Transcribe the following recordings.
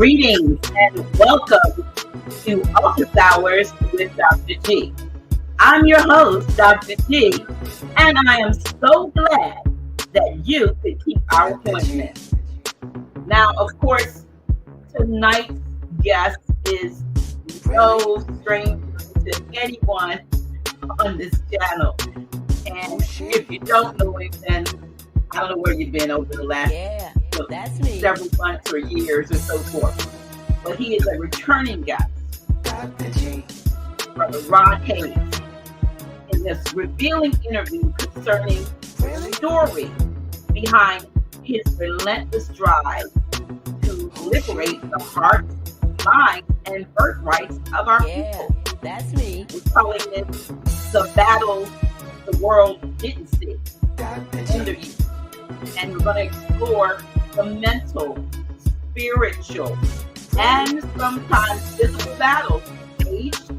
Greetings and welcome to Office Hours with Dr. G. I'm your host, Dr. G, and I am so glad that you could keep our appointment. Now, of course, tonight's guest is no stranger to anyone on this channel. And if you don't know him, then I don't know where you've been over the last several months or years or so forth. But he is a returning guest, Brother Rod Hayes, in this revealing interview concerning the story behind his relentless drive to liberate the hearts, minds, and birthrights of our people. That's me. We're calling it the battle the world didn't see under you. And we're going to explore the mental, spiritual, and sometimes physical battles staged,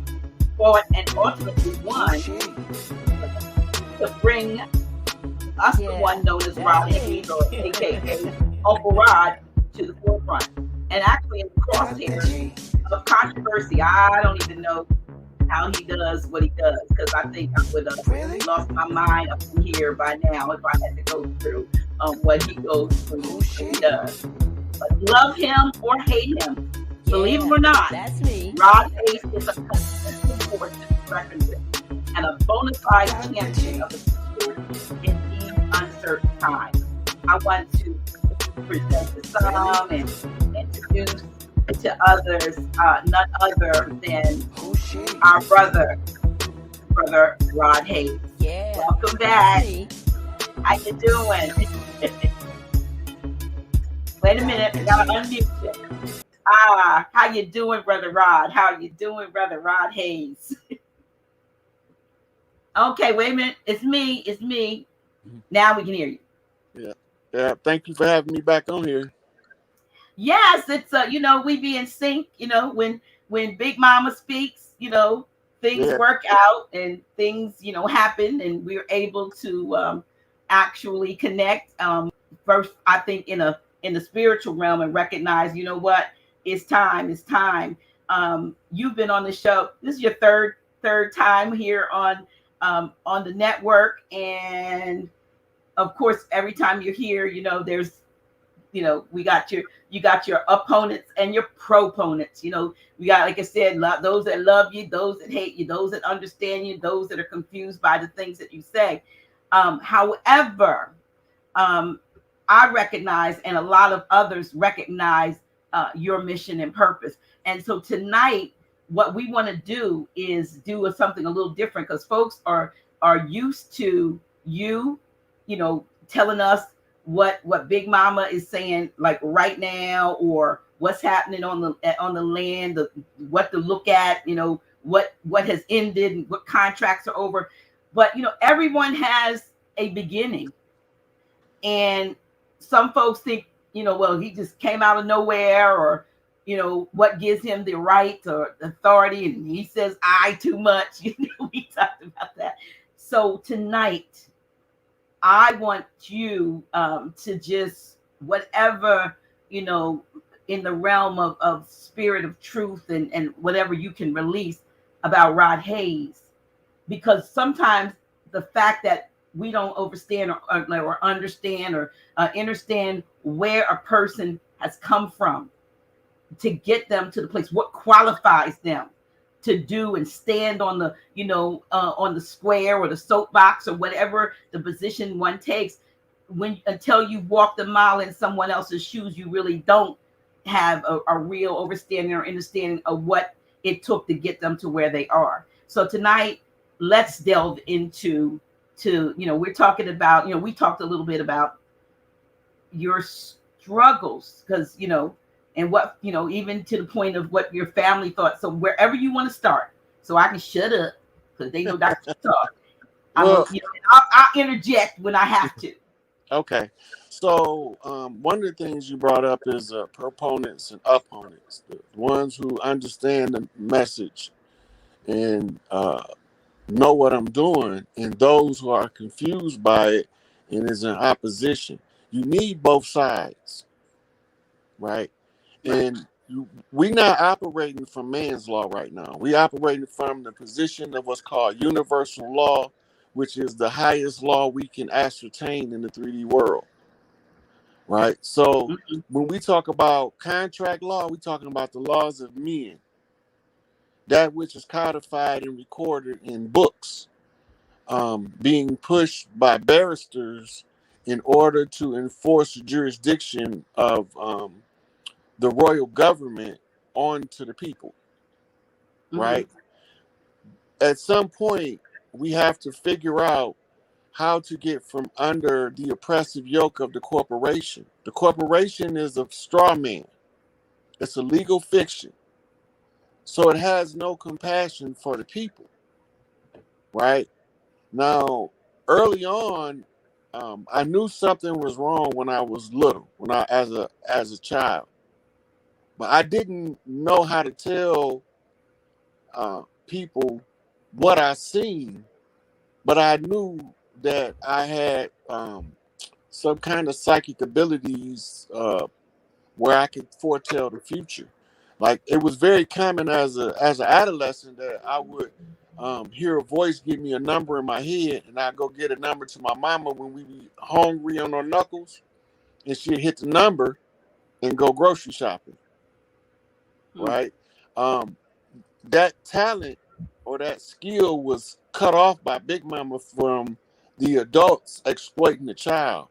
fought, and ultimately won to bring us the one known as Rod Hayes, or aka Uncle Rod, to the forefront. And actually in the crosshairs of controversy. I don't even know how he does what he does, because I think I would have lost my mind up in here by now if I had to go through what he goes through. He does. But love him or hate him, believe it or not, that's me. Rod Hayes is a consistent force to be reckoned with, and a bona fide champion of the sport in these uncertain times. I want to present to some and introduce to others, none other than our brother Rod Hayes. Welcome back. How you doing? Wait a minute, I gotta unmute you. How you doing, Brother Rod? How you doing, Brother Rod Hayes? Okay, wait a minute. It's me. Now we can hear you. Yeah. Thank you for having me back on here. Yes, it's we be in sync. When Big Mama speaks, things work out and things happen, and we're able to actually connect. First, I think in the spiritual realm, and recognize, what, it's time. You've been on the show. This is your third time here on the network, and of course, every time you're here, there's you got your opponents and your proponents. We got, like I said, those that love you, those that hate you, those that understand you, those that are confused by the things that you say. However, I recognize, and a lot of others recognize, your mission and purpose. And so tonight, what we want to do is do something a little different, because folks are used to you telling us what Big Mama is saying, like right now, or what's happening on the land, what to look at, what has ended and what contracts are over. But everyone has a beginning, and some folks think well, he just came out of nowhere, or what gives him the right or authority, and he says I too much. We talked about that. So tonight, I want you to just, whatever, in the realm of spirit of truth and whatever you can release about Rod Hayes, because sometimes the fact that we don't understand or understand where a person has come from to get them to the place, what qualifies them to do and stand on the on the square or the soapbox or whatever the position one takes, until you walk the mile in someone else's shoes, you really don't have a real understanding of what it took to get them to where they are. So tonight, let's delve into we're talking about, we talked a little bit about your struggles, because and what, even to the point of what your family thought. So wherever you want to start, so I can shut up, because they know that's talk. I'll interject when I have to. Okay. So one of the things you brought up is proponents and opponents, the ones who understand the message and know what I'm doing, and those who are confused by it and is in opposition. You need both sides, right? And we not operating from man's law right now. We operating from the position of what's called universal law, which is the highest law we can ascertain in the 3D world, right? So Mhm. when we talk about contract law, we're talking about the laws of men, that which is codified and recorded in books, being pushed by barristers in order to enforce the jurisdiction of the royal government onto the people, Mhm. right? At some point, we have to figure out how to get from under the oppressive yoke of the corporation. The corporation is a straw man, it's a legal fiction. So it has no compassion for the people, right? Now, early on, I knew something was wrong when I was little, when I as a child, but I didn't know how to tell people what I seen. But I knew that I had some kind of psychic abilities where I could foretell the future. Like it was very common as an adolescent that I would hear a voice give me a number in my head, and I go get a number to my mama when we be hungry on our knuckles, and she'd hit the number and go grocery shopping. Mhm. Right? Um, that talent or that skill was cut off by Big Mama from the adults exploiting the child.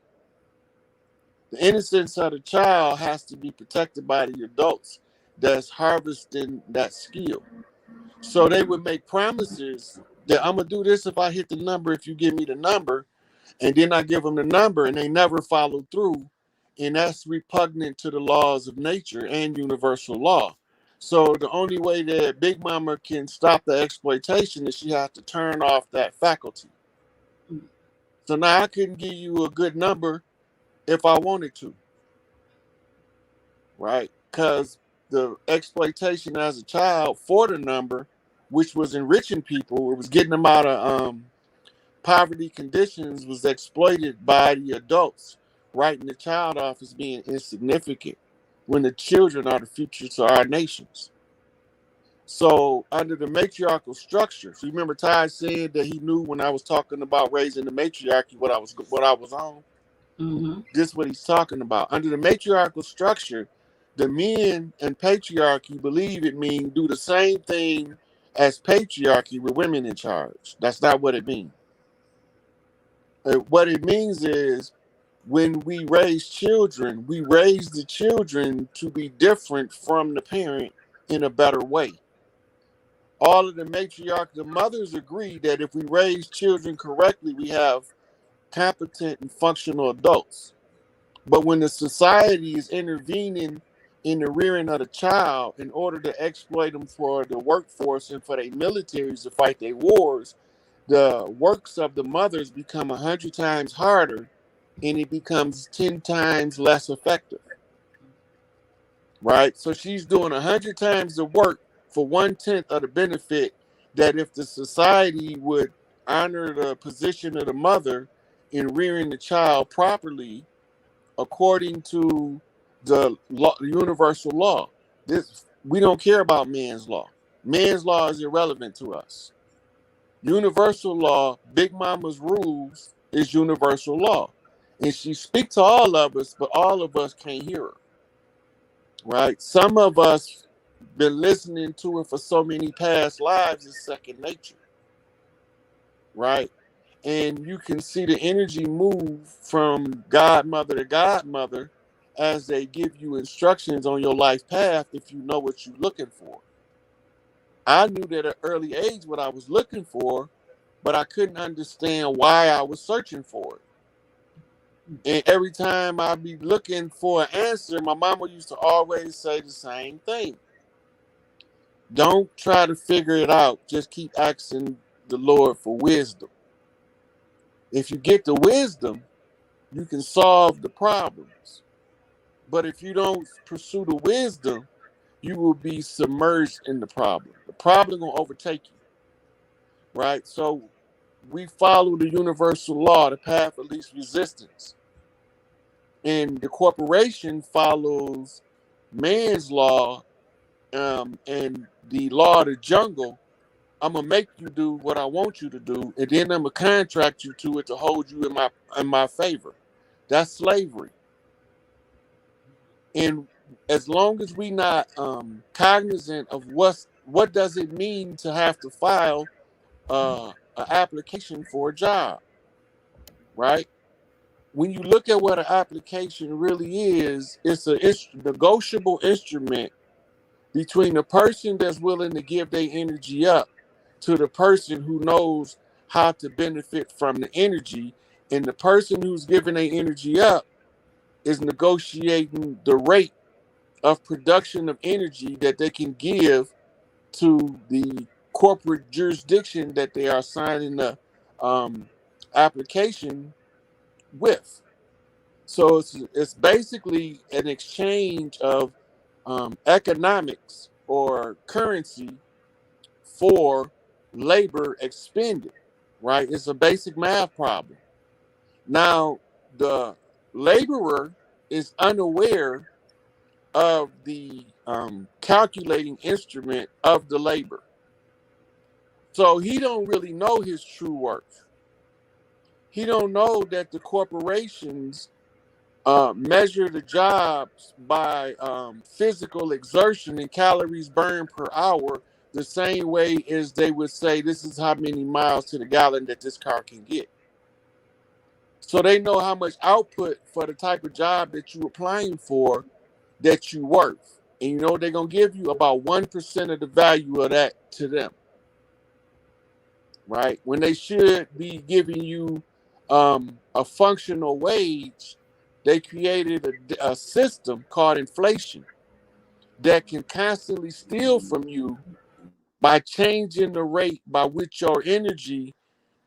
The innocence of the child has to be protected by the adults that's harvesting that skill. So they would make promises that I'm gonna do this if I hit the number, if you give me the number, and then I give them the number and they never follow through. And that's repugnant to the laws of nature and universal law. So the only way that Big Mama can stop the exploitation is she has to turn off that faculty. So now I couldn't give you a good number if I wanted to, right? Because the exploitation as a child for the number, which was enriching people, it was getting them out of poverty conditions, was exploited by the adults, writing the child off as being insignificant when the children are the future to our nations. So under the matriarchal structure, so you remember Ty said that he knew when I was talking about raising the matriarchy what I was on. Mhm. This is what he's talking about. Under the matriarchal structure, the men and patriarchy believe it means do the same thing as patriarchy with women in charge. That's not what it means. What it means is when we raise children, we raise the children to be different from the parent in a better way. All of the matriarchs, the mothers agree that if we raise children correctly, we have competent and functional adults. But when the society is intervening in the rearing of the child in order to exploit them for the workforce and for their militaries to fight their wars, the works of the mothers become 100 times harder and it becomes 10 times less effective, right? So she's doing 100 times the work for 1/10 of the benefit that if the society would honor the position of the mother in rearing the child properly according to the law, the universal law. This we don't care about man's law. Man's law is irrelevant to us. Universal law, Big Mama's rules is universal law. And she speaks to all of us, but all of us can't hear her. Right? Some of us been listening to it for so many past lives, it's second nature. Right? And you can see the energy move from godmother to godmother as they give you instructions on your life path if you know what you're looking for. I knew that at an early age what I was looking for, but I couldn't understand why I was searching for it. And every time I'd be looking for an answer, my mama used to always say the same thing. Don't try to figure it out. Just keep asking the Lord for wisdom. If you get the wisdom, you can solve the problems. But if you don't pursue the wisdom, you will be submerged in the problem. The problem gonna overtake you, right? So we follow the universal law, the path of least resistance. And the corporation follows man's law and the law of the jungle, I'm gonna make you do what I want you to do, and then I'm gonna contract you to it to hold you in my favor. That's slavery. And as long as we not cognizant of what does it mean to have to file an application for a job, right? When you look at what an application really is, it's a negotiable instrument between the person that's willing to give their energy up to the person who knows how to benefit from the energy. And the person who's giving their energy up is negotiating the rate of production of energy that they can give to the corporate jurisdiction that they are signing the um, application with. So it's basically an exchange of economics or currency for labor expended, right? It's a basic math problem. Now, the laborer is unaware of the calculating instrument of the labor. So he don't really know his true worth. He don't know that the corporations measure the jobs by physical exertion and calories burned per hour, the same way as they would say this is how many miles to the gallon that this car can get. So they know how much output for the type of job that you're applying for that you worth. And you know they're gonna give you about 1% of the value of that to them, right? When they should be giving you a functional wage, they created a system called inflation that can constantly steal from you by changing the rate by which your energy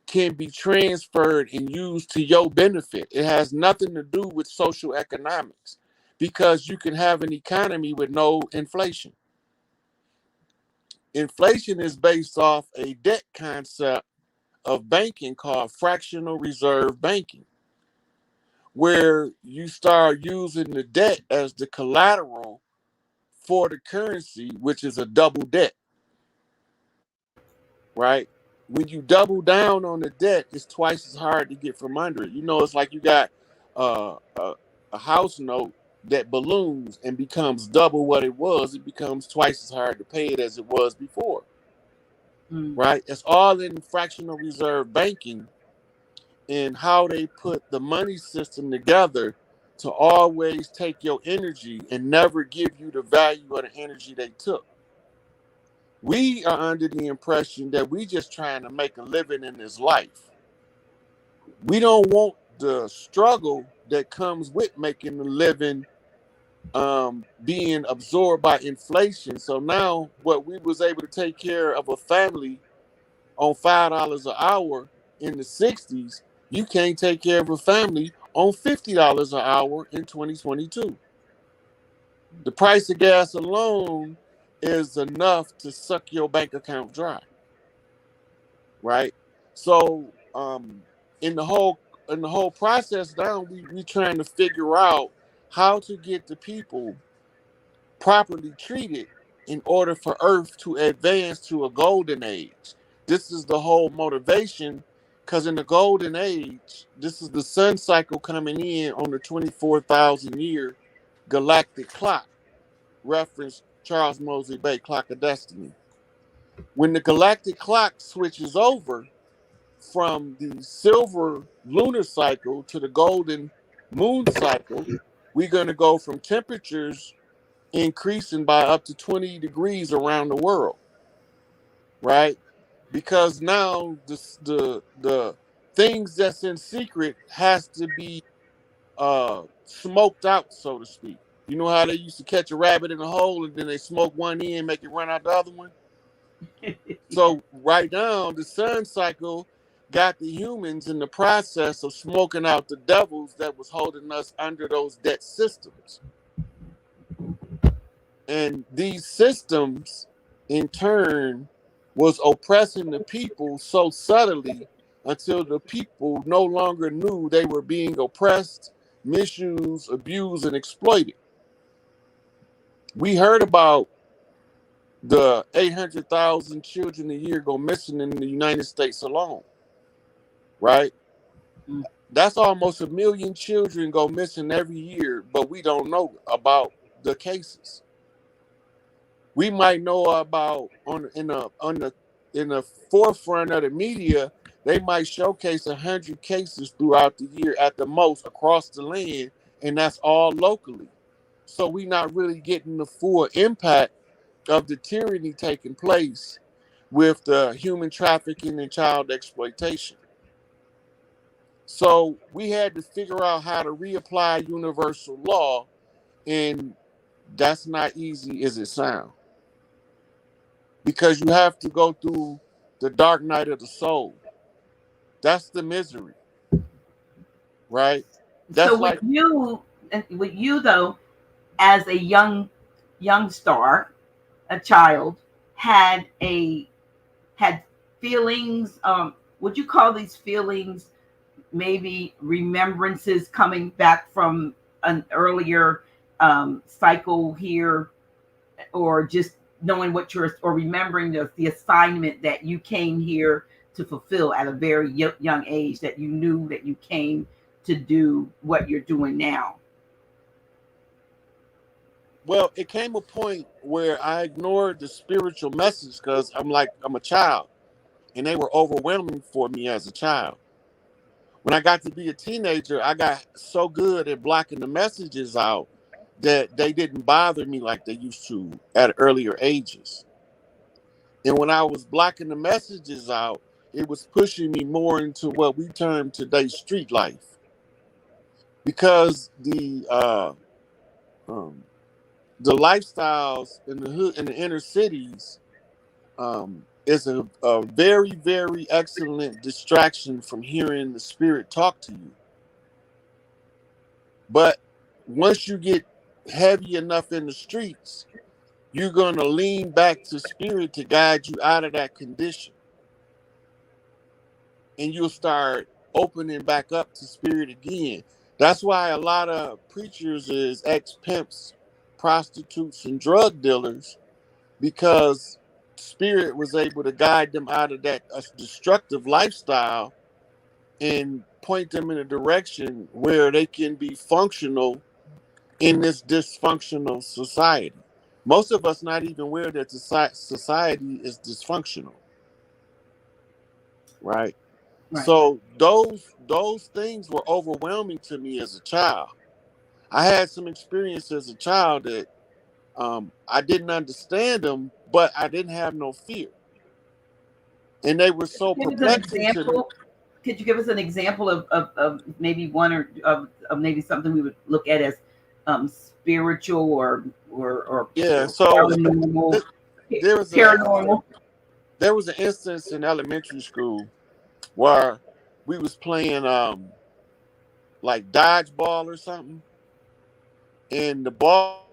can be transferred and used to your benefit. It has nothing to do with social economics because you can have an economy with no inflation. Inflation is based off a debt concept of banking called fractional reserve banking, where you start using the debt as the collateral for the currency, which is a double debt, right? When you double down on the debt, it's twice as hard to get from under it. You know, it's like you got a house note that balloons and becomes double what it was. It becomes twice as hard to pay it as it was before, right? It's all in fractional reserve banking and how they put the money system together to always take your energy and never give you the value of the energy they took. We are under the impression that we just trying to make a living in this life. We don't want the struggle that comes with making a living being absorbed by inflation. So now what we was able to take care of a family on $5 an hour in the 60s, you can't take care of a family on $50 an hour in 2022. The price of gas alone is enough to suck your bank account dry, right? So in the whole process now, we trying to figure out how to get the people properly treated in order for Earth to advance to a golden age. This is the whole motivation, because in the golden age, this is the sun cycle coming in on the 24,000 year galactic clock, reference Charles Mosley Bay Clock of Destiny. When the galactic clock switches over from the silver lunar cycle to the golden moon cycle, we're going to go from temperatures increasing by up to 20 degrees around the world, right? Because now the things that's in secret has to be smoked out, so to speak. You know how they used to catch a rabbit in a hole and then they smoke one end, make it run out the other one? So right now, the sun cycle got the humans in the process of smoking out the devils that was holding us under those debt systems. And these systems, in turn, was oppressing the people so subtly until the people no longer knew they were being oppressed, misused, abused, and exploited. We heard about the 800,000 children a year go missing in the United States alone, right? Mm. That's almost 1 million children go missing every year, but we don't know about the cases. We might know about in the forefront of the media. They might showcase 100 cases throughout the year at the most across the land, and that's all locally. So we're not really getting the full impact of the tyranny taking place with the human trafficking and child exploitation. So we had to figure out how to reapply universal law, and that's not easy as it sounds, because you have to go through the dark night of the soul. That's the misery, right? So That's like, with you though, as a young star, a child, had a had feelings. Would you call these feelings maybe remembrances coming back from an earlier cycle here, or just knowing what you're, or remembering the assignment that you came here to fulfill at a very young age, that you knew that you came to do what you're doing now? well, it came a point where I ignored the spiritual message because I'm a child, and they were overwhelming for me as a child. When I got to be a teenager, I got so good at blocking the messages out that they didn't bother me like they used to at earlier ages. And when I was blocking the messages out, it was pushing me more into what we term today street life. Because um, the lifestyles in the hood, in the inner cities, is a very, very excellent distraction from hearing the spirit talk to you. But once you get heavy enough in the streets, you're going to lean back to spirit to guide you out of that condition. And you'll start opening back up to spirit again. That's why a lot of preachers is ex-pimps, prostitutes, and drug dealers, because spirit was able to guide them out of that destructive lifestyle and point them in a direction where they can be functional in this dysfunctional society. Most of us not even aware that the society is dysfunctional, right? Right. So those things were overwhelming to me as a child. I had some experience as a child that I didn't understand them, but I didn't have no fear, and they were so Give us an perplexing to me. example. Could you give us an example of maybe one, or of maybe something we would look at as spiritual, Yeah, or so paranormal? th- there was a Paranormal. there was an instance in elementary school where we was playing like dodgeball or something, and the ball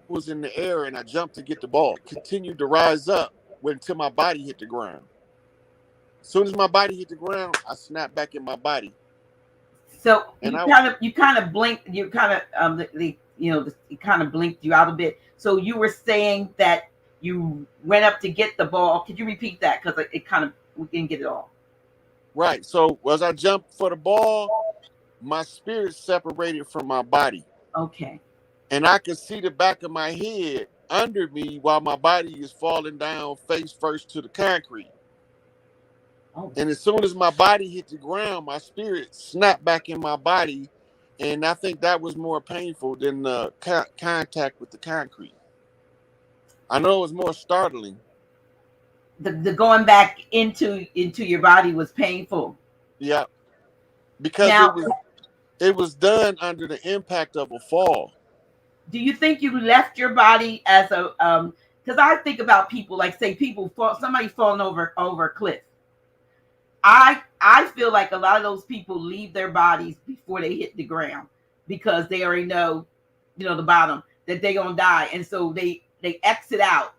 was in the air, and I jumped to get the ball. Continued to rise up until my body hit the ground. As soon as my body hit the ground, I snapped back in my body, So and you kind of blinked. You kind of it kind of blinked you out a bit. So you were saying that you went up to get the ball. Could you repeat that? Because it kind of, we didn't get it all. right. So as I jumped for the ball, my spirit separated from my body, Okay. and I could see the back of my head under me while my body is falling down face first to the concrete. Oh, And as soon as my body hit the ground, my spirit snapped back in my body. And I think that was more painful than the contact with the concrete. I know it was more startling. the going back into your body was painful. Yeah, because Now, it was done under the impact of a fall. do you think you left your body as a because I think about people, like say people fall, somebody falling over a cliff. I feel like a lot of those people leave their bodies before they hit the ground, because they already know, the bottom, that they're gonna die, and so they exit out.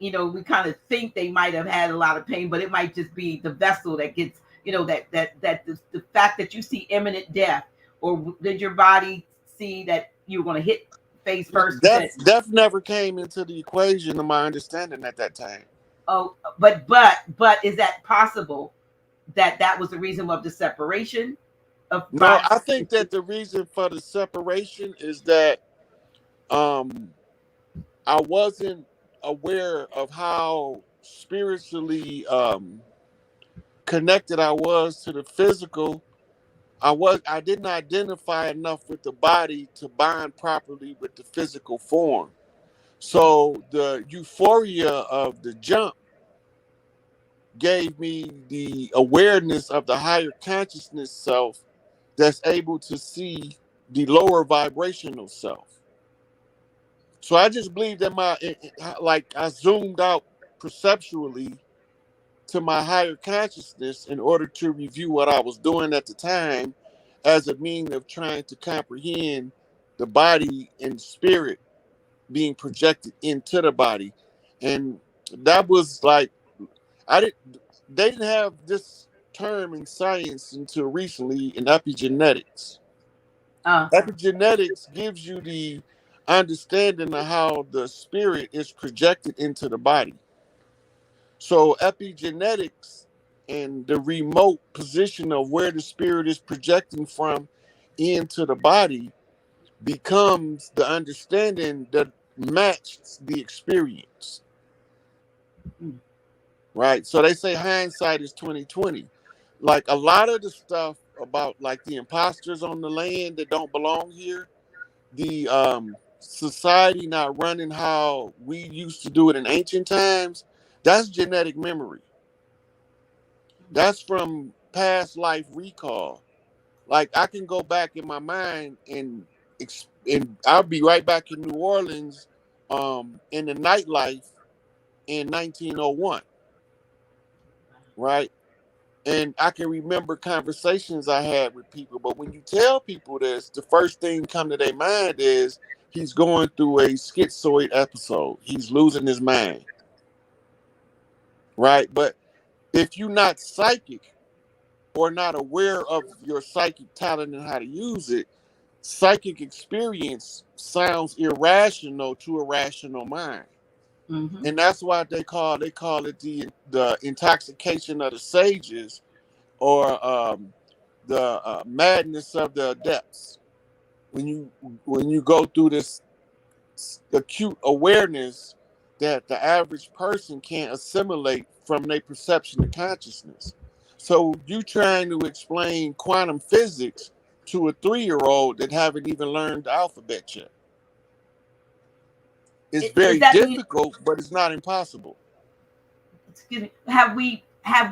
We kind of think they might have had a lot of pain, but it might just be the vessel that gets, that the fact that you see imminent death, or did your body see that you were going to hit face first. You said, Death never came into the equation of my understanding at that time. oh, but is that possible that that was the reason of the separation of No, body? I think that the reason for the separation is that um I wasn't aware of how spiritually connected I was to the physical. I didn't identify enough with the body to bond properly with the physical form. So the euphoria of the jump gave me the awareness of the higher consciousness self that's able to see the lower vibrational self. So I just believe that like I zoomed out perceptually to my higher consciousness in order to review what I was doing at the time as a mean of trying to comprehend the body and spirit being projected into the body. And that was like I didn't they didn't have this term in science until recently in epigenetics. Uh, Epigenetics gives you the understanding of how the spirit is projected into the body. So epigenetics and the remote position of where the spirit is projecting from into the body becomes the understanding that matches the experience. mm, Right? So they say hindsight is 2020. Like a lot of the stuff about like the imposters on the land that don't belong here, the society not running how we used to do it in ancient times, that's genetic memory. That's from past life recall. Like I can go back in my mind and I'll be right back in New Orleans in the nightlife in 1901, right? And I can remember conversations I had with people. But when you tell people this, the first thing come to their mind is he's going through a schizoid episode. He's losing his mind, right? But if you're not psychic or not aware of your psychic talent and how to use it, psychic experience sounds irrational to a rational mind. mm-hmm. And that's why they call it the intoxication of the sages or the madness of the adepts. When you go through this acute awareness that the average person can't assimilate from their perception of consciousness. So you trying to explain quantum physics to a 3-year-old that haven't even learned the alphabet yet. It's Is very that mean? difficult, but it's not impossible. Excuse me. Have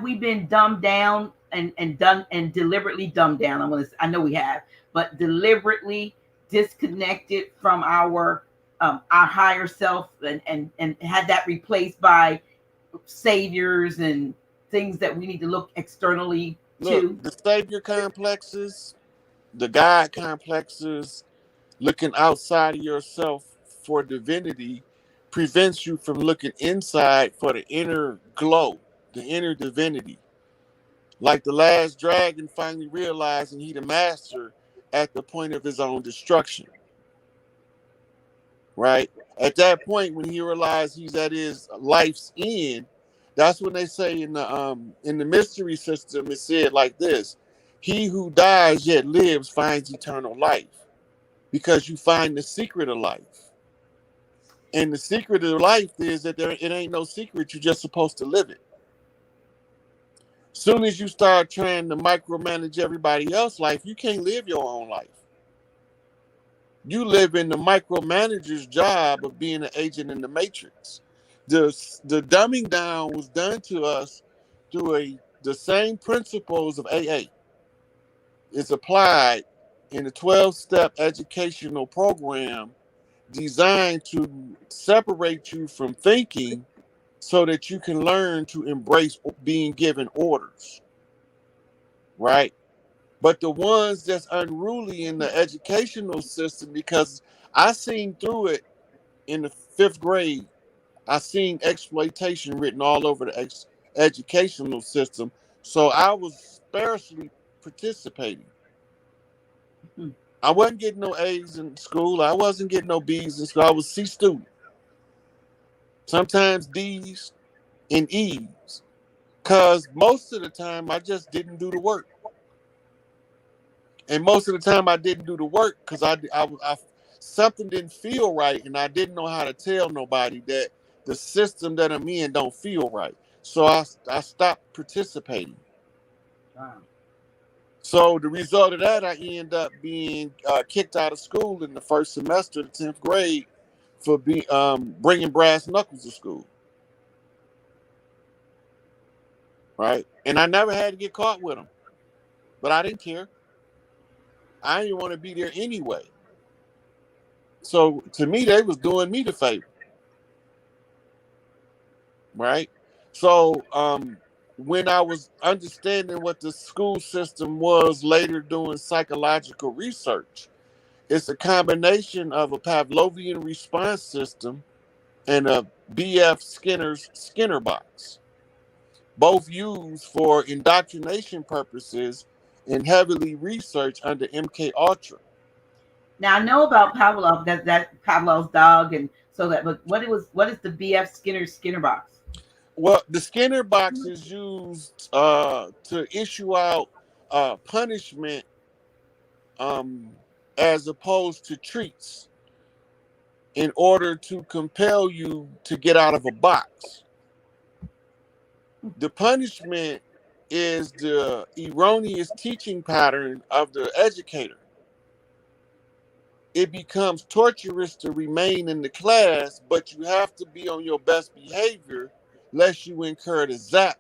we been dumbed down and done and deliberately dumbed down? I know we have, but deliberately disconnected from our higher self and had that replaced by saviors and things that we need to look externally Look, to. the savior complexes, the God complexes, looking outside of yourself for divinity prevents you from looking inside for the inner glow, the inner divinity. Like the last dragon finally realizing he the master at the point of his own destruction, right? At that point when he realized he's at his life's end, that's when they say in the mystery system it said like this: he who dies yet lives finds eternal life because you find the secret of life. And the secret of life is that it ain't no secret. You're just supposed to live it. Soon as you start trying to micromanage everybody else's life, you can't live your own life. You live in the micromanager's job of being an agent in the matrix. The dumbing down was done to us through the same principles of AA. It's applied in a 12-step educational program designed to separate you from thinking so that you can learn to embrace being given orders, right? But the ones that's unruly in the educational system, because I seen through it in the 5th grade, I seen exploitation written all over the educational system. So I was sparsely participating. I wasn't getting no A's in school. I wasn't getting no B's in school. I was C student. Sometimes D's and E's. Cause most of the time I just didn't do the work. And most of the time I didn't do the work because I something didn't feel right, and I didn't know how to tell nobody that the system that I'm in don't feel right. So I stopped participating. Wow. So the result of that, I end up being kicked out of school in the first semester of the 10th grade for bringing brass knuckles to school, right? And I never had to get caught with them, but I didn't care. I didn't want to be there anyway. So to me, they was doing me the favor, right? So when I was understanding what the school system was later doing psychological research, it's a combination of a Pavlovian response system and a B.F. Skinner's Skinner box, both used for indoctrination purposes and heavily researched under MK Ultra. Now I know about Pavlov, that Pavlov's dog, and so that. But what is the B.F. Skinner box? Well, the Skinner box is used to issue out punishment um, as opposed to treats in order to compel you to get out of a box. The punishment is the erroneous teaching pattern of the educator. It becomes torturous to remain in the class, but you have to be on your best behavior lest you incur the zap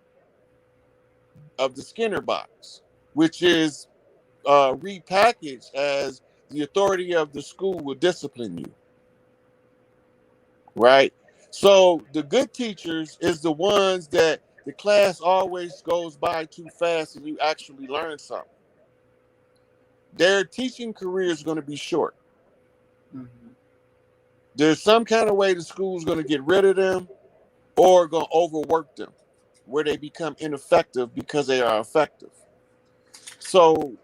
of the Skinner box, which is repackaged as the authority of the school will discipline you, right? So the good teachers is the ones that the class always goes by too fast and you actually learn something. Their teaching career is going to be short. Mm-hmm. There's some kind of way the school's going to get rid of them or going to overwork them where they become ineffective because they are effective. So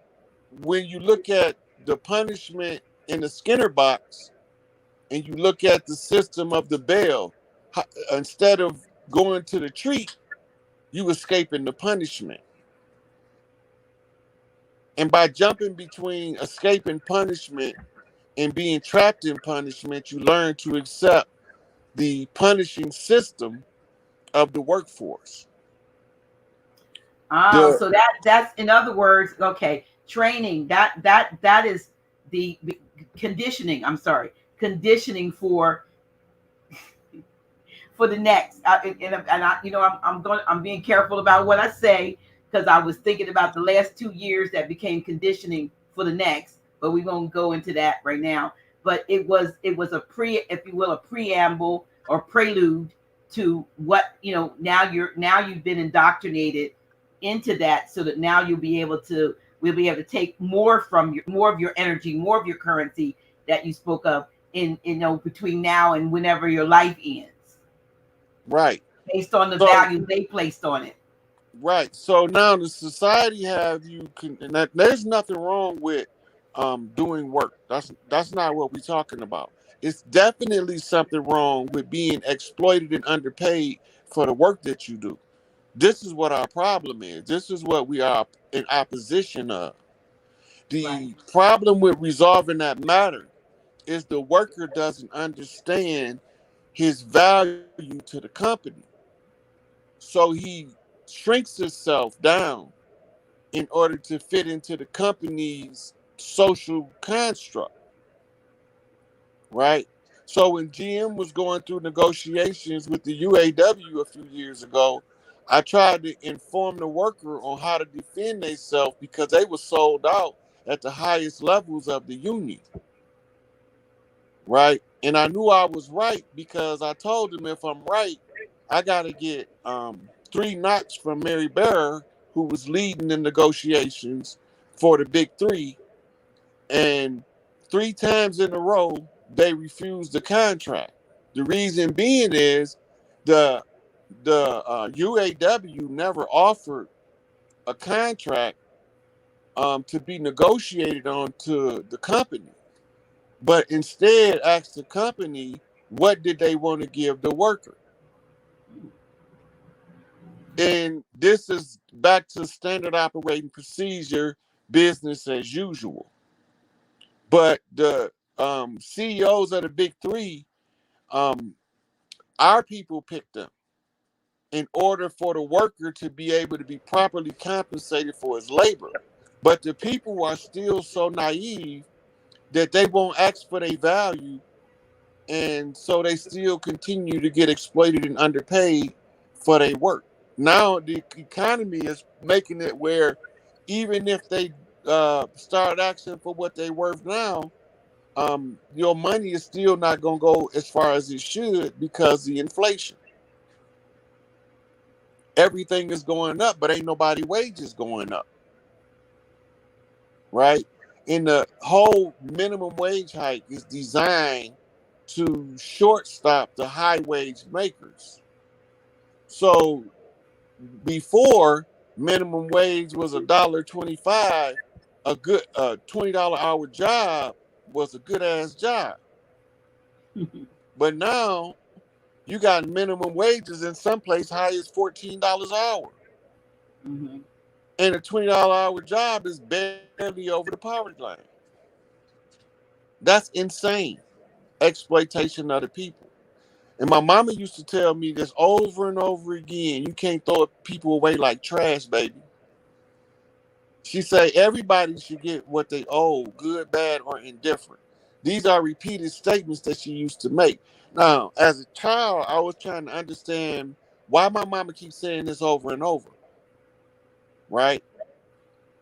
when you look at the punishment in the Skinner box and you look at the system of the bell, instead of going to the treat, you escaping the punishment. And by jumping between escaping punishment and being trapped in punishment, you learn to accept the punishing system of the workforce. Oh, The so that's in other words, okay, training. That is the conditioning. I'm sorry, conditioning for the next. I'm being careful about what I say because I was thinking about the last 2 years that became conditioning for the next. But we won't go into that right now. But it was a if you will, a preamble or prelude to what now you've been indoctrinated into that, so that now we'll be able to take more of your energy, more of your currency that you spoke of in between now and whenever your life ends, right. based on the So value they placed on it. right. So now the society have you and there's nothing wrong with doing work. That's not what we're talking about. It's definitely something wrong with being exploited and underpaid for the work that you do. This is what our problem is. This is what we are in opposition of. Right. The problem with resolving that matter is the worker doesn't understand his value to the company. So he shrinks himself down in order to fit into the company's social construct, right? So when GM was going through negotiations with the UAW a few years ago, I tried to inform the worker on how to defend themselves because they were sold out at the highest levels of the union, right? And I knew I was right because I told them if I'm right, I got to get 3 knocks from Mary Barra, who was leading the negotiations for the big three. And 3 times in a row, they refused the contract. The reason being is the the UAW never offered a contract to be negotiated on to the company, but instead ask the company what did they want to give the worker. And this is back to standard operating procedure, business as usual. But the CEOs of the big three, um, our people picked them in order for the worker to be able to be properly compensated for his labor. But the people are still so naive that they won't ask for their value, and so they still continue to get exploited and underpaid for their work. Now the economy is making it where even if they start asking for what they're worth now, your money is still not going to go as far as it should because the inflation. Everything is going up, but ain't nobody wages going up, right? And the whole minimum wage hike is designed to shortstop the high wage makers. So before, minimum wage was $1.25, a good $20 hour job was a good ass job. But now you got minimum wages in some place high as $14 an hour. Mm-hmm. And a $20 hour job is barely over the poverty line. That's insane exploitation of the people. And my mama used to tell me this over and over again. You can't throw people away like trash, baby. She said everybody should get what they owe, good, bad, or indifferent. These are repeated statements that she used to make. Now, as a child, I was trying to understand why my mama keeps saying this over and over, right?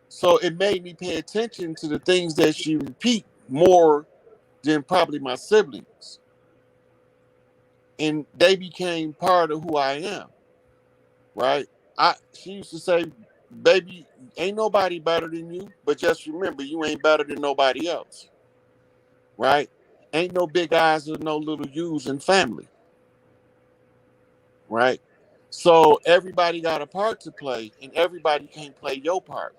So it made me pay attention to the things that she repeat more than probably my siblings. And they became part of who I am, right? She used to say, baby, ain't nobody better than you, but just remember you ain't better than nobody else. Right? Ain't no big eyes or no little U's in family. Right? So everybody got a part to play and everybody can't play your part.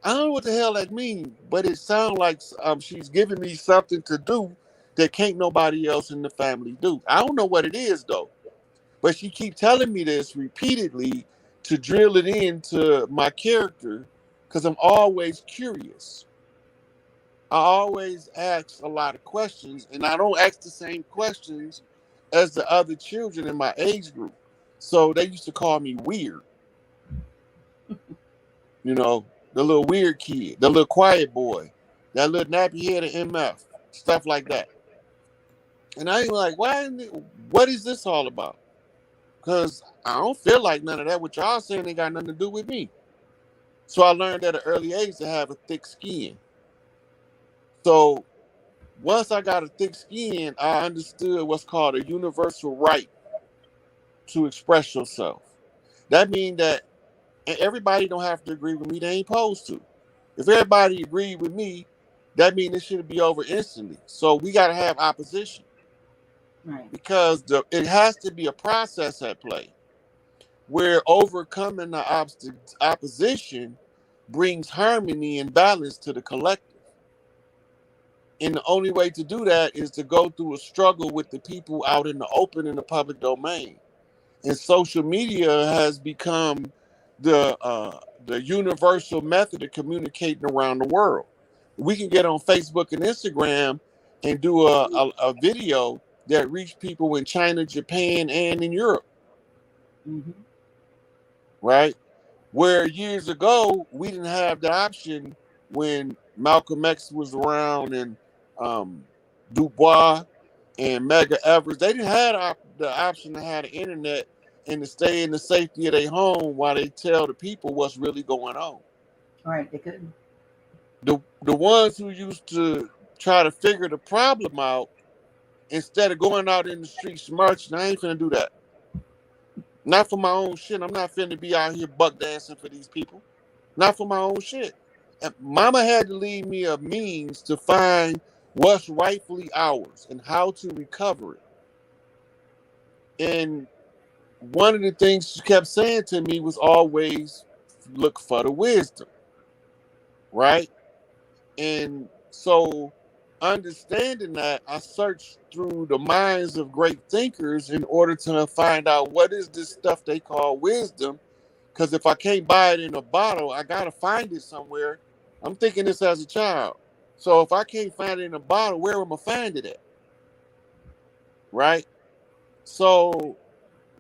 I don't know what the hell that means, but it sounds like she's giving me something to do that can't nobody else in the family do. I don't know what it is though. But she keeps telling me this repeatedly to drill it into my character because I'm always curious. I always ask a lot of questions, and I don't ask the same questions as the other children in my age group. So they used to call me weird, the little weird kid, the little quiet boy, that little nappy headed MF, stuff like that. And I ain't like, what is this all about? Because I don't feel like none of that. What y'all saying ain't got nothing to do with me. So I learned at an early age to have a thick skin. So once I got a thick skin, I understood what's called a universal right to express yourself. That means that everybody don't have to agree with me. They ain't supposed to. If everybody agreed with me, that means it should be over instantly. So we got to have opposition Right. because it has to be a process at play where overcoming the opposition brings harmony and balance to the collective. And the only way to do that is to go through a struggle with the people out in the open in the public domain. And social media has become the universal method of communicating around the world. We can get on Facebook and Instagram and do a video that reach people in China, Japan, and in Europe, Mm-hmm. right? Where years ago we didn't have the option when Malcolm X was around and um, Dubois and Medgar Evers. They didn't have the option to have the internet and to stay in the safety of their home while they tell the people what's really going on. All right, they couldn't. The ones who used to try to figure the problem out instead of going out in the streets marching, I ain't finna do that. Not for my own shit. I'm not finna be out here buck dancing for these people. Not for my own shit. And mama had to leave me a means to find what's rightfully ours and how to recover it. And one of the things she kept saying to me was always look for the wisdom. right? And so, understanding that, I searched through the minds of great thinkers in order to find out what is this stuff they call wisdom. Because if I can't buy it in a bottle, I got to find it somewhere. I'm thinking this as a child. So if I can't find it in a bottle, where am I find it at? Right? So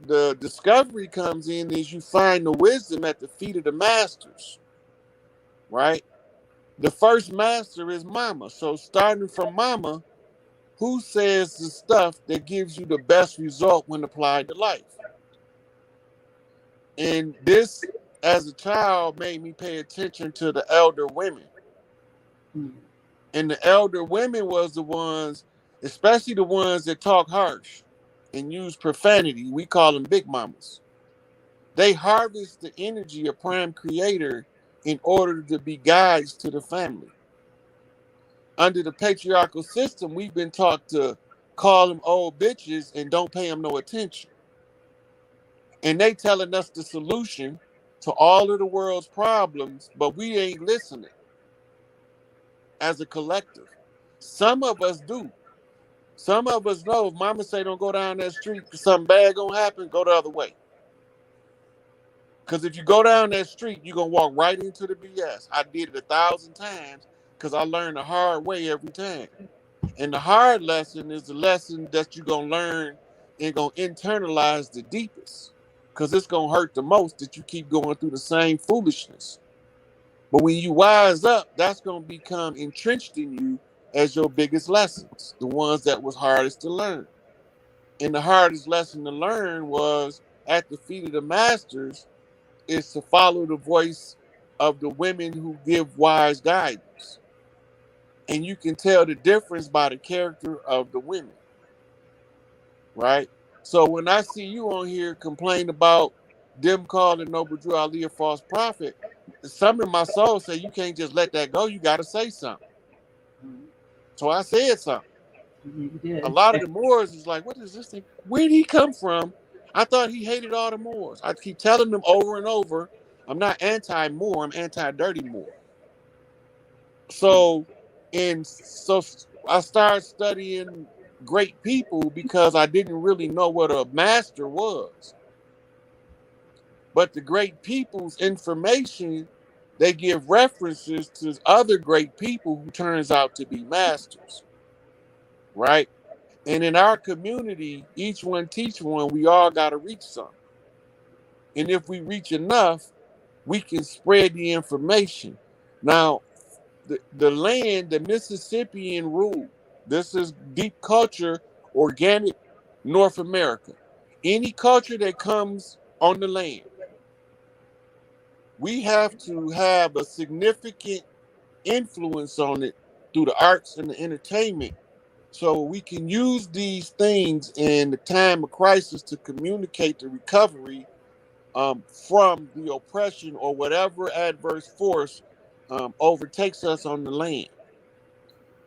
the discovery comes in is you find the wisdom at the feet of the masters, right? The first master is mama. So starting from mama, who says the stuff that gives you the best result when applied to life? And this, as a child, made me pay attention to the elder women. Mm. And the elder women was the ones, especially the ones that talk harsh and use profanity. We call them big mamas. They harvest the energy of prime creator in order to be guides to the family. Under the patriarchal system, we've been taught to call them old bitches and don't pay them no attention. And they telling us the solution to all of the world's problems, but we ain't listening as a collective. Some of us do. Some of us know if mama say don't go down that street because something bad gonna happen, go the other way. Because if you go down that street, you're gonna walk right into the BS. I did it 1,000 times because I learned the hard way every time. And the hard lesson is the lesson that you're gonna learn and gonna internalize the deepest. Because it's gonna hurt the most that you keep going through the same foolishness. But when you wise up, that's gonna become entrenched in you as your biggest lessons, the ones that was hardest to learn. And the hardest lesson to learn was at the feet of the masters is to follow the voice of the women who give wise guidance. And you can tell the difference by the character of the women, right? So when I see you on here complain about them calling Noble Drew Ali a false prophet, some in my soul say you can't just let that go. You got to say something. Mm. So I said something. You A did. lot of the Moors is like, what is this thing? Where did he come from? I thought he hated all the Moors. I keep telling them over and over, I'm not anti-Moor, I'm anti-dirty Moor. Mm. So, and so I started studying great people because I didn't really know what a master was. But the great people's information, they give references to other great people who turns out to be masters, right? And in our community, each one teach one, we all got to reach some. And if we reach enough, we can spread the information. Now, the land, the Mississippian rule, this is deep culture, organic North America. Any culture that comes on the land, we have to have a significant influence on it through the arts and the entertainment so we can use these things in the time of crisis to communicate the recovery from the oppression or whatever adverse force overtakes us on the land.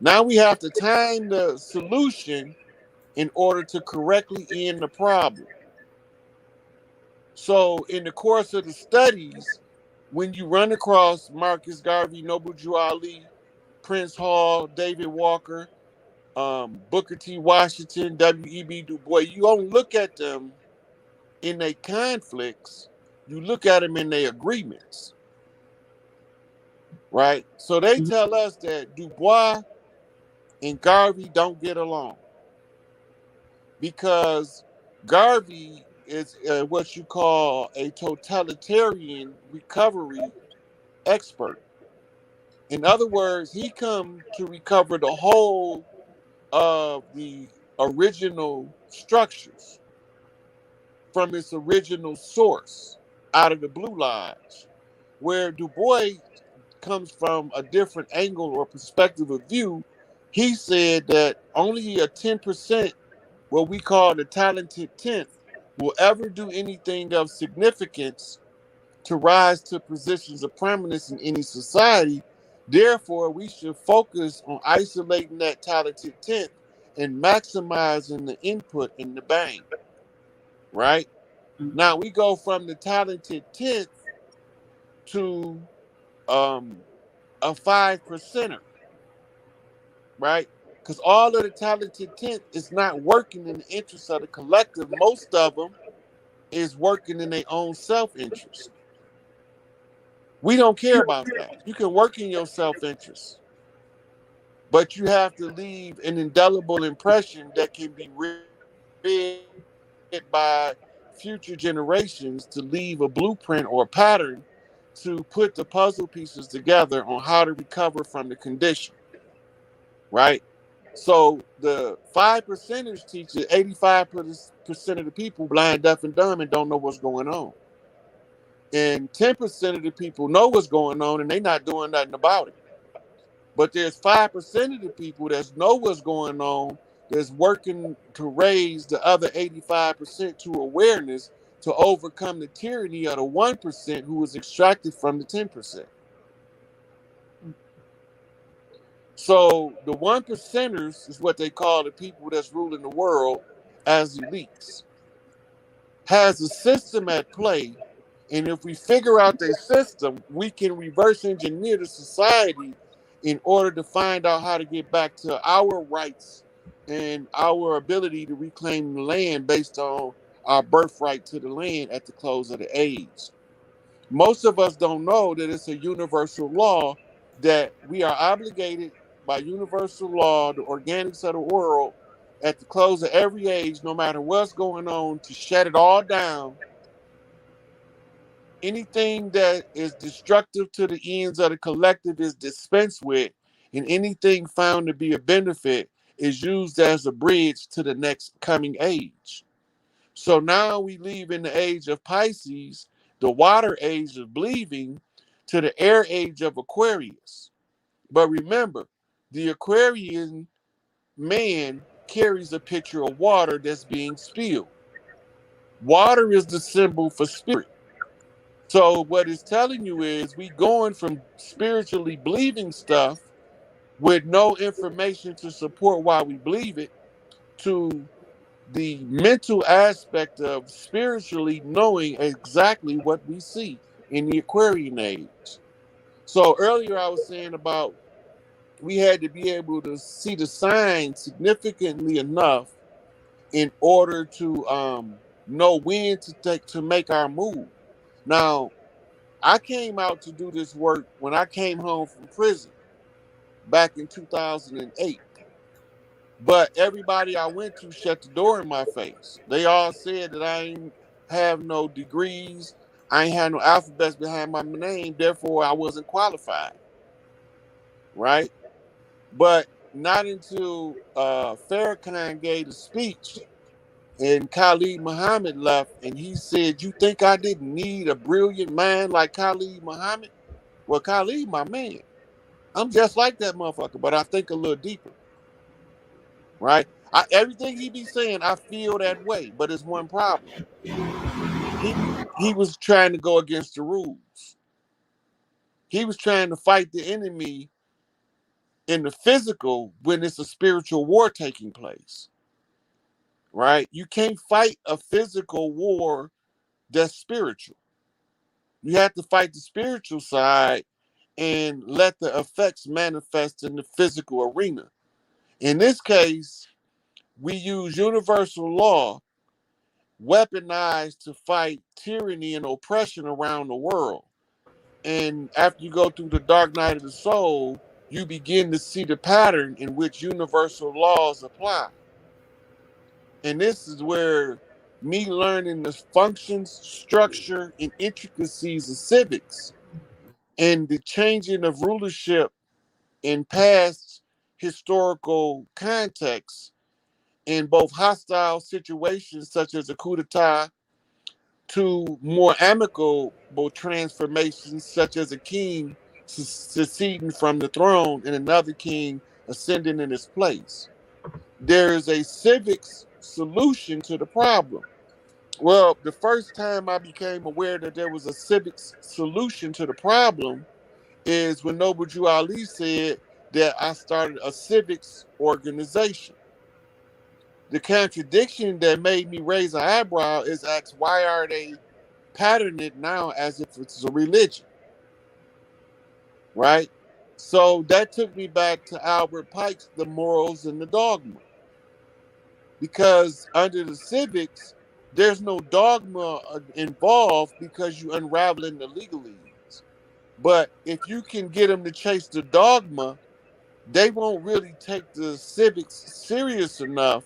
Now we have to time the solution in order to correctly end the problem. So, in the course of the studies, when you run across Marcus Garvey, Noble Drew Ali, Prince Hall, David Walker, Booker T. Washington, W.E.B. Du Bois, you don't look at them in their conflicts, you look at them in their agreements, right? So they Mhm. tell us that Du Bois and Garvey don't get along because Garvey is what you call a totalitarian recovery expert. In other words, he come to recover the whole of the original structures from its original source out of the Blue Lodge, where Du Bois comes from a different angle or perspective of view. He said that only a 10%, what we call the talented tenth, will ever do anything of significance to rise to positions of prominence in any society. Therefore, we should focus on isolating that talented tenth and maximizing the input in the bank, right? Mm. Now we go from the talented tenth to um, a 5%er, right? Because all of the talented 10th is not working in the interest of the collective. Most of them is working in their own self-interest. We don't care about that. You can work in your self-interest, but you have to leave an indelible impression that can be read by future generations to leave a blueprint or a pattern to put the puzzle pieces together on how to recover from the condition, right? So the 5%ers teach that 85% of the people blind, deaf, and dumb and don't know what's going on. And 10% of the people know what's going on and they're not doing nothing about it. But there's 5% of the people that know what's going on that's working to raise the other 85% to awareness to overcome the tyranny of the 1% who was extracted from the 10%. So the 1%ers is what they call the people that's ruling the world as elites. Has a system at play, and if we figure out their system, we can reverse engineer the society in order to find out how to get back to our rights and our ability to reclaim the land based on our birthright to the land at the close of the age. Most of us don't know that it's a universal law that we are obligated by universal law, the organics of the world, at the close of every age, no matter what's going on, to shut it all down. Anything that is destructive to the ends of the collective is dispensed with, and anything found to be a benefit is used as a bridge to the next coming age. So now we leave in the age of Pisces, the water age of believing, to the air age of Aquarius. But remember, the Aquarian man carries a pitcher of water that's being spilled. Water is the symbol for spirit. So what it's telling you is we going from spiritually believing stuff with no information to support why we believe it to the mental aspect of spiritually knowing exactly what we see in the Aquarian age. So earlier I was saying about we had to be able to see the signs significantly enough in order to know when to take to make our move. Now, I came out to do this work when I came home from prison back in 2008. But everybody I went to shut the door in my face. They all said that I ain't have no degrees, I ain't had no alphabets behind my name, therefore I wasn't qualified, right? But not until Farrakhan gave a speech and Khalid Muhammad left and he said, "You think I didn't need a brilliant mind like Khalid Muhammad?" Well, Khalid, my man. I'm just like that motherfucker, but I think a little deeper, right? Everything he be saying, I feel that way, but it's one problem. He was trying to go against the rules. He was trying to fight the enemy in the physical when it's a spiritual war taking place, right? You can't fight a physical war that's spiritual. You have to fight the spiritual side and let the effects manifest in the physical arena. In this case, we use universal law weaponized to fight tyranny and oppression around the world. And after you go through the dark night of the soul, you begin to see the pattern in which universal laws apply. And this is where me learning the functions, structure, and intricacies of civics and the changing of rulership in past historical contexts in both hostile situations such as a coup d'etat to more amicable transformations such as a king seceding from the throne and another king ascending in his place. There is a civics solution to the problem. Well, the first time I became aware that there was a civics solution to the problem is when Noble Drew Ali said that I started a civics organization. The contradiction that made me raise an eyebrow is ask why are they patterning it now as if it's a religion, right? So that took me back to Albert Pike's The Morals and the Dogma. Because under the civics, there's no dogma involved because you unraveling the legalese. But if you can get them to chase the dogma, they won't really take the civics serious enough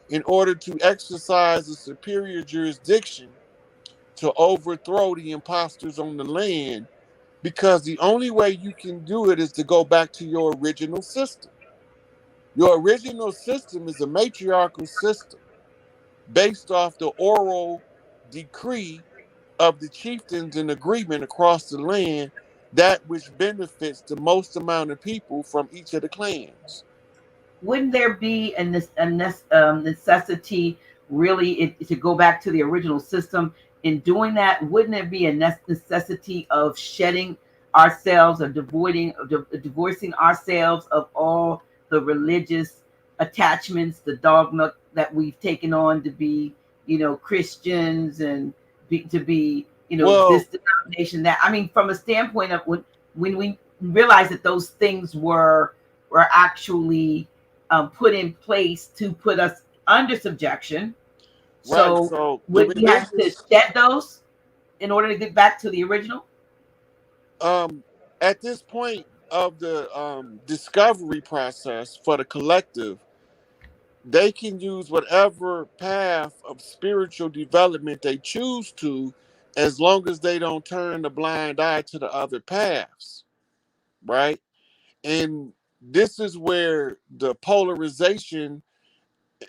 in order to exercise a superior jurisdiction to overthrow the imposters on the land, because the only way you can do it is to go back to your original system. Your original system is a matriarchal system based off the oral decree of the chieftains in agreement across the land, that which benefits the most amount of people from each of the clans. Wouldn't there be necessity really to go back to the original system? In doing that, wouldn't there be a necessity of shedding ourselves or divorcing ourselves of all the religious attachments, the dogma that we've taken on to be, Christians, and to be, this Well, denomination, that, I mean, from a standpoint of when we realize that those things were actually put in place to put us under subjection. right. So So the would we have to religious, shed those in order to get back to the original? um, at this point of the discovery process for the collective, they can use whatever path of spiritual development they choose to, as long as they don't turn a blind eye to the other paths, right? And this is where the polarization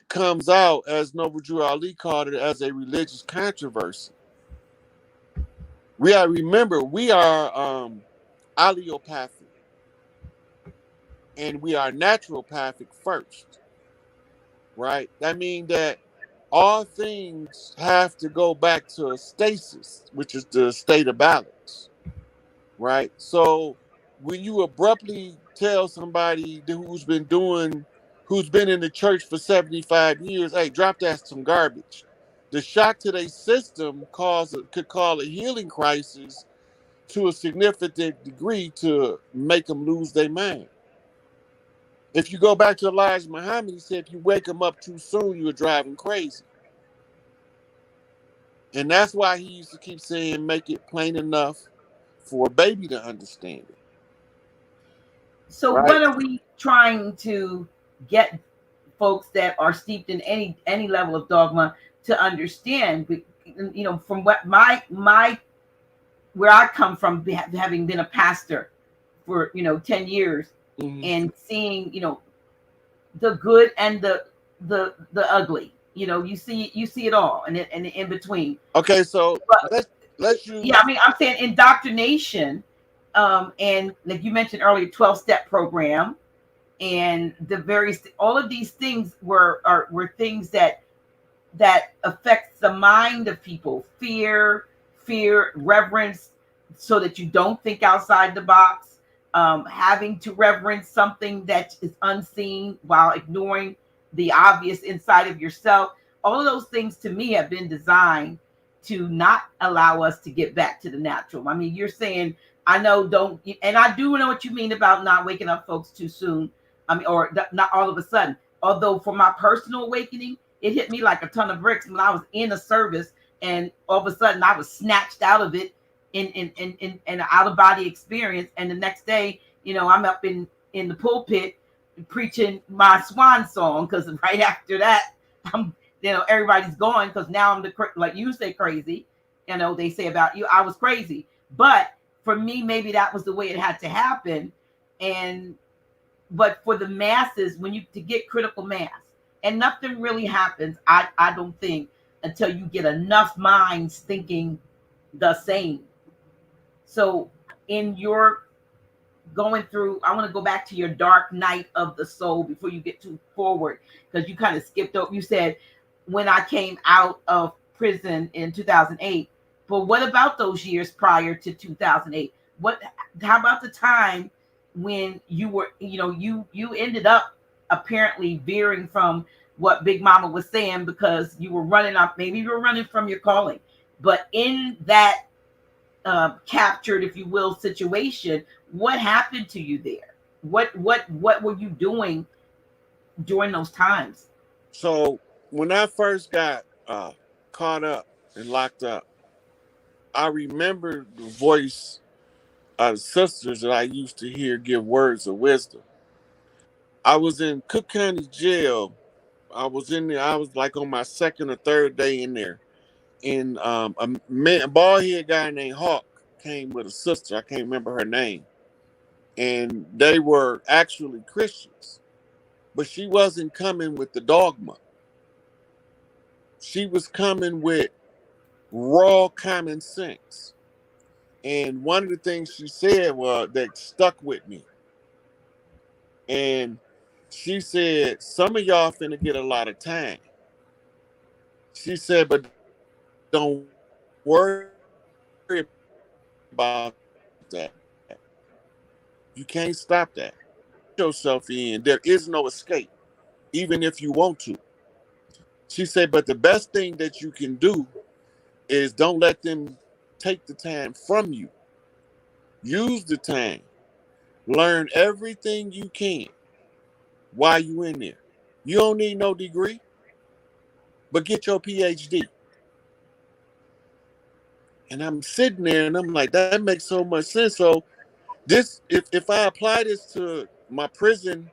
comes out, as Noble Drew Ali called it, as a religious controversy. We gotta remember, we are allelopathic, and we are naturopathic first, right? That means that all things have to go back to a stasis, which is the state of balance, right? So when you abruptly tell somebody who's been in the church for 75 years, hey, drop that some garbage, the shock to their system could call a healing crisis to a significant degree to make them lose their mind. If you go back to Elijah Muhammad, he said if you wake them up too soon, you're driving crazy. And that's why he used to keep saying, make it plain enough for a baby to understand it. So Right? what are we trying to get folks that are steeped in any level of dogma to understand? From what my where I come from, having been a pastor for 10 years, Mm-hmm. and seeing the good and the ugly. You see it all, and in between. Okay, so But let's yeah, I use mean, I'm saying indoctrination, and like you mentioned earlier, 12-step program, and the various all of these things were things that affects the mind of people. Fear, reverence, so that you don't think outside the box. Having to reverence something that is unseen while ignoring the obvious inside of yourself. All of those things to me have been designed to not allow us to get back to the natural. I mean, you're saying, I know, don't, and I do know what you mean about not waking up folks too soon. I mean, or not all of a sudden. Although for my personal awakening, it hit me like a ton of bricks when I was in a service, and all of a sudden I was snatched out of it in an out of body experience. And the next day, I'm up in the pulpit preaching my swan song, because right after that, I'm everybody's going, because now I'm like you say crazy. They say about you, I was crazy. But for me, maybe that was the way it had to happen. And but for the masses, when you to get critical mass, and nothing really happens, I don't think, until you get enough minds thinking the same. So in your going through, I want to go back to your dark night of the soul before you get too forward, because you kind of skipped over. You said when I came out of prison in 2008, but what about those years prior to 2008? How about the time when you were, you ended up apparently veering from what Big Mama was saying, because you were running up, maybe you were running from your calling, but in that captured, if you will, situation, what happened to you there? What were you doing during those times? So when I first got caught up and locked up, I remember the voice of sisters that I used to hear give words of wisdom. I was in Cook County Jail. I was in there. I was like on my second or third day in there, and a bald head guy named Hawk came with a sister. I can't remember her name, and they were actually Christians, but she wasn't coming with the dogma. She was coming with raw common sense. And one of the things she said was that stuck with me. And she said, some of y'all finna get a lot of time. She said, but don't worry about that. You can't stop that. You can lock yourself in. There is no escape, even if you want to. She said, but the best thing that you can do is don't let them take the time from you. Use the time. Learn everything you can while you in there. You don't need no degree, but get your PhD. And I'm sitting there and I'm like, that makes so much sense. So this, if I apply this to my prison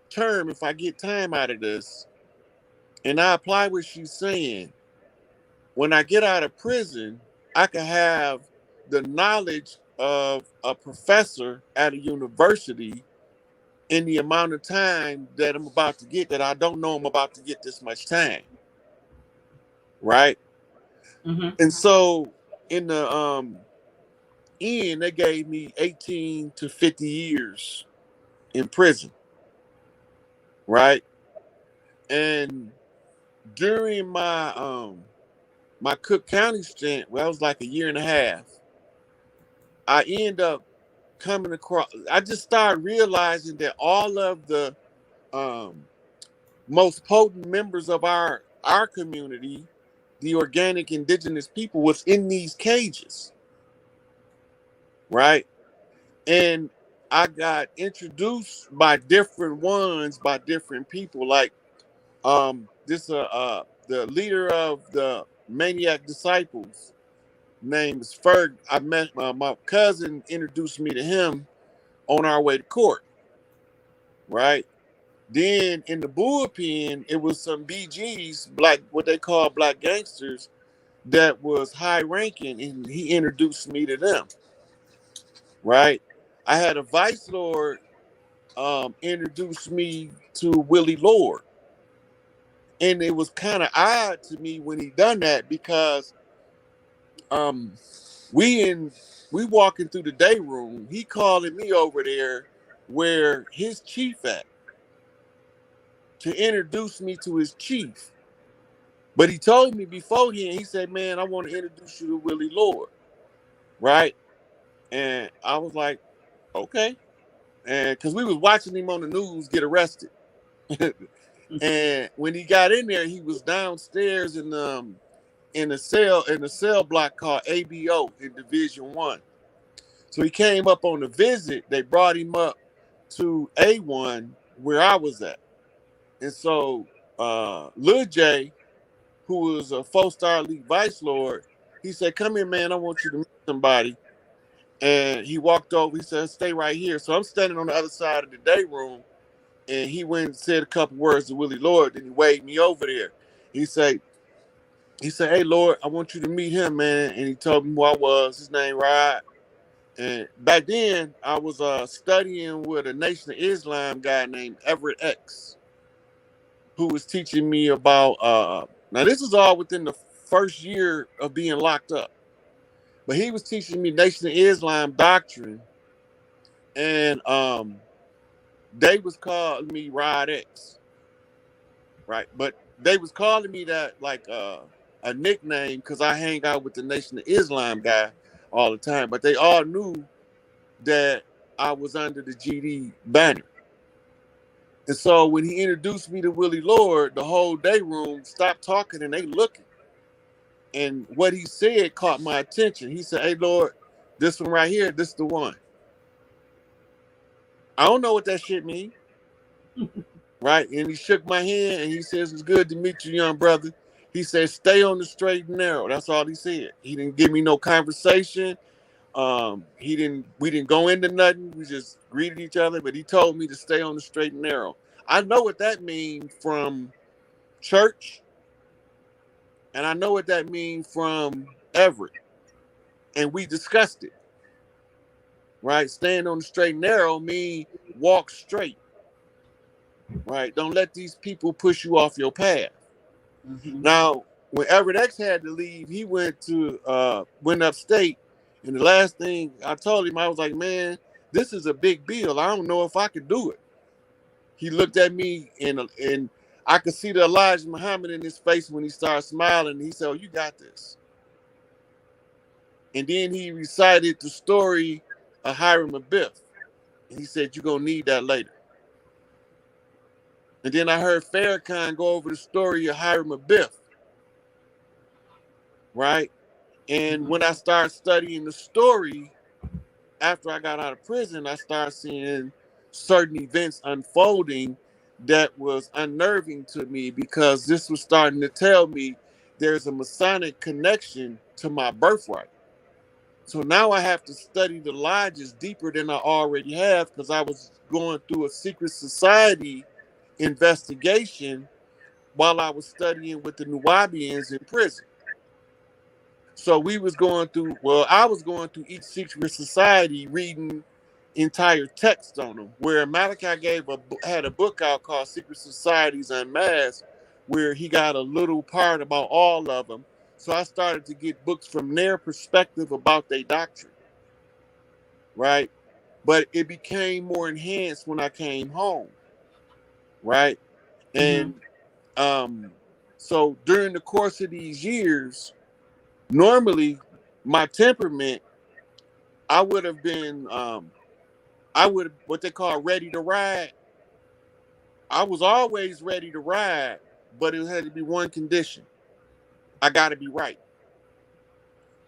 term, if I get time out of this, and I apply what she's saying, when I get out of prison, I can have the knowledge of a professor at a university in the amount of time that I'm about to get, that I don't know I'm about to get this much time. Right. Mm-hmm. And so in the end, they gave me 18 to 50 years in prison. Right. And during my Cook County stint, well, that was like a year and a half, I end up coming across, I just started realizing that all of the um most potent members of our community, the organic indigenous people, was in these cages, right? And I got introduced by different ones, by different people. Like this the leader of the Maniac Disciples, name is Ferg. I met my cousin introduced me to him on our way to court, right? Then in the bullpen, it was some BGs, black, what they call black gangsters, that was high ranking, and he introduced me to them. Right. I had a vice lord introduce me to Willie Lord, and it was kind of odd to me when he done that, because um we in we walking through the day room, he calling me over there where his chief at, to introduce me to his chief. But he told me beforehand, he said, man, I want to introduce you to Willie Lord. Right. And I was like, okay. And because we was watching him on the news get arrested. And when he got in there, he was downstairs in the cell block called ABO in Division 1. So he came up on the visit. They brought him up to A1 where I was at. And so Lil J, who was a 4-star elite vice lord, he said, come here, man, I want you to meet somebody. And he walked over, he said, stay right here. So I'm standing on the other side of the day room, and he went and said a couple words to Willie Lord, then he waved me over there. He said, hey Lord, I want you to meet him, man. And he told me who I was, his name Rod. And back then I was studying with a Nation of Islam guy named Everett X, who was teaching me about now this is all within the first year of being locked up. But he was teaching me Nation of Islam doctrine, and they was calling me Rod X, right? But they was calling me that like a nickname because I hang out with the Nation of Islam guy all the time. But they all knew that I was under the GD banner. And so when he introduced me to Willie Lord, the whole day room stopped talking and they looking. And what he said caught my attention. He said, hey Lord, this one right here, this the one. I don't know what that shit mean. Right? And he shook my hand and he says, "It's good to meet you, young brother." He said, "Stay on the straight and narrow." That's all he said. He didn't give me no conversation. We didn't go into nothing. We just greeted each other, but he told me to stay on the straight and narrow. I know what that means from church, and I know what that means from Everett. And we discussed it, right? Staying on the straight and narrow mean walk straight, right? Don't let these people push you off your path. Mm-hmm. Now, when Everett X had to leave, he went upstate, and the last thing I told him, I was like, "Man, this is a big deal. I don't know if I could do it." He looked at me, and I could see the Elijah Muhammad in his face when he started smiling. He said, "Oh, you got this." And then he recited the story of Hiram Abiff, and he said, "You're gonna need that later." And then I heard Farrakhan go over the story of Hiram Abiff, right? And when I started studying the story after I got out of prison, I started seeing certain events unfolding that was unnerving to me because this was starting to tell me there's a Masonic connection to my birthright. So now I have to study the lodges deeper than I already have because I was going through a secret society investigation while I was studying with the Nuwabians in prison. So we was going through, well, I was going through each secret society reading entire text on them. Where Malachi had a book out called Secret Societies Unmasked, where he got a little part about all of them. So I started to get books from their perspective about their doctrine, right? But it became more enhanced when I came home, right? Mm-hmm. And um, so during the course of these years, normally my temperament, I would have been, I would what they call ready to ride. I was always ready to ride, but it had to be one condition: I got to be right.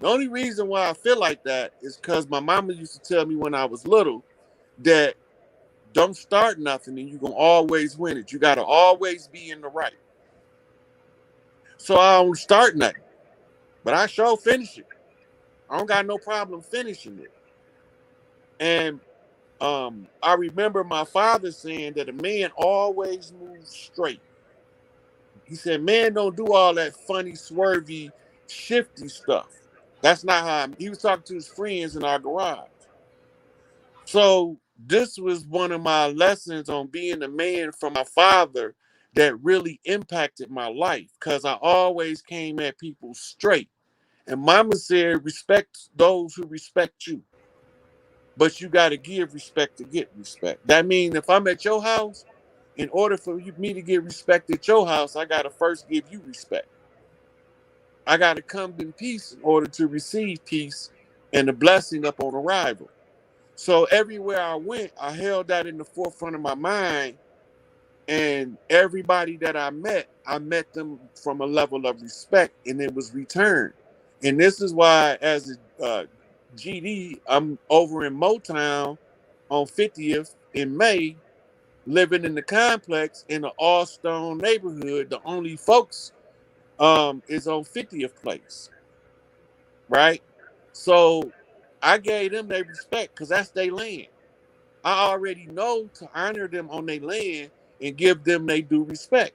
The only reason why I feel like that is because my mama used to tell me when I was little that don't start nothing and you're gonna always win it. You got to always be in the right. So I don't start nothing, but I sure finish it. I don't got no problem finishing it. And I remember my father saying that a man always moves straight. He said, "Man, don't do all that funny, swervy, shifty stuff." That's not how he was talking to his friends in our garage. So this was one of my lessons on being a man from my father that really impacted my life because I always came at people straight. And mama said, "Respect those who respect you, but you got to give respect to get respect." That means if I'm at your house, in order for me to get respect at your house, I got to first give you respect. I got to come in peace in order to receive peace and the blessing up on arrival. So everywhere I went, I held that in the forefront of my mind. And everybody that I met them from a level of respect, and it was returned. And this is why, as a GD, I'm over in Motown on 50th in May, living in the complex in the All Stone neighborhood. The only folks is on 50th place, right? So I gave them their respect because that's their land. I already know to honor them on their land and give them their due respect.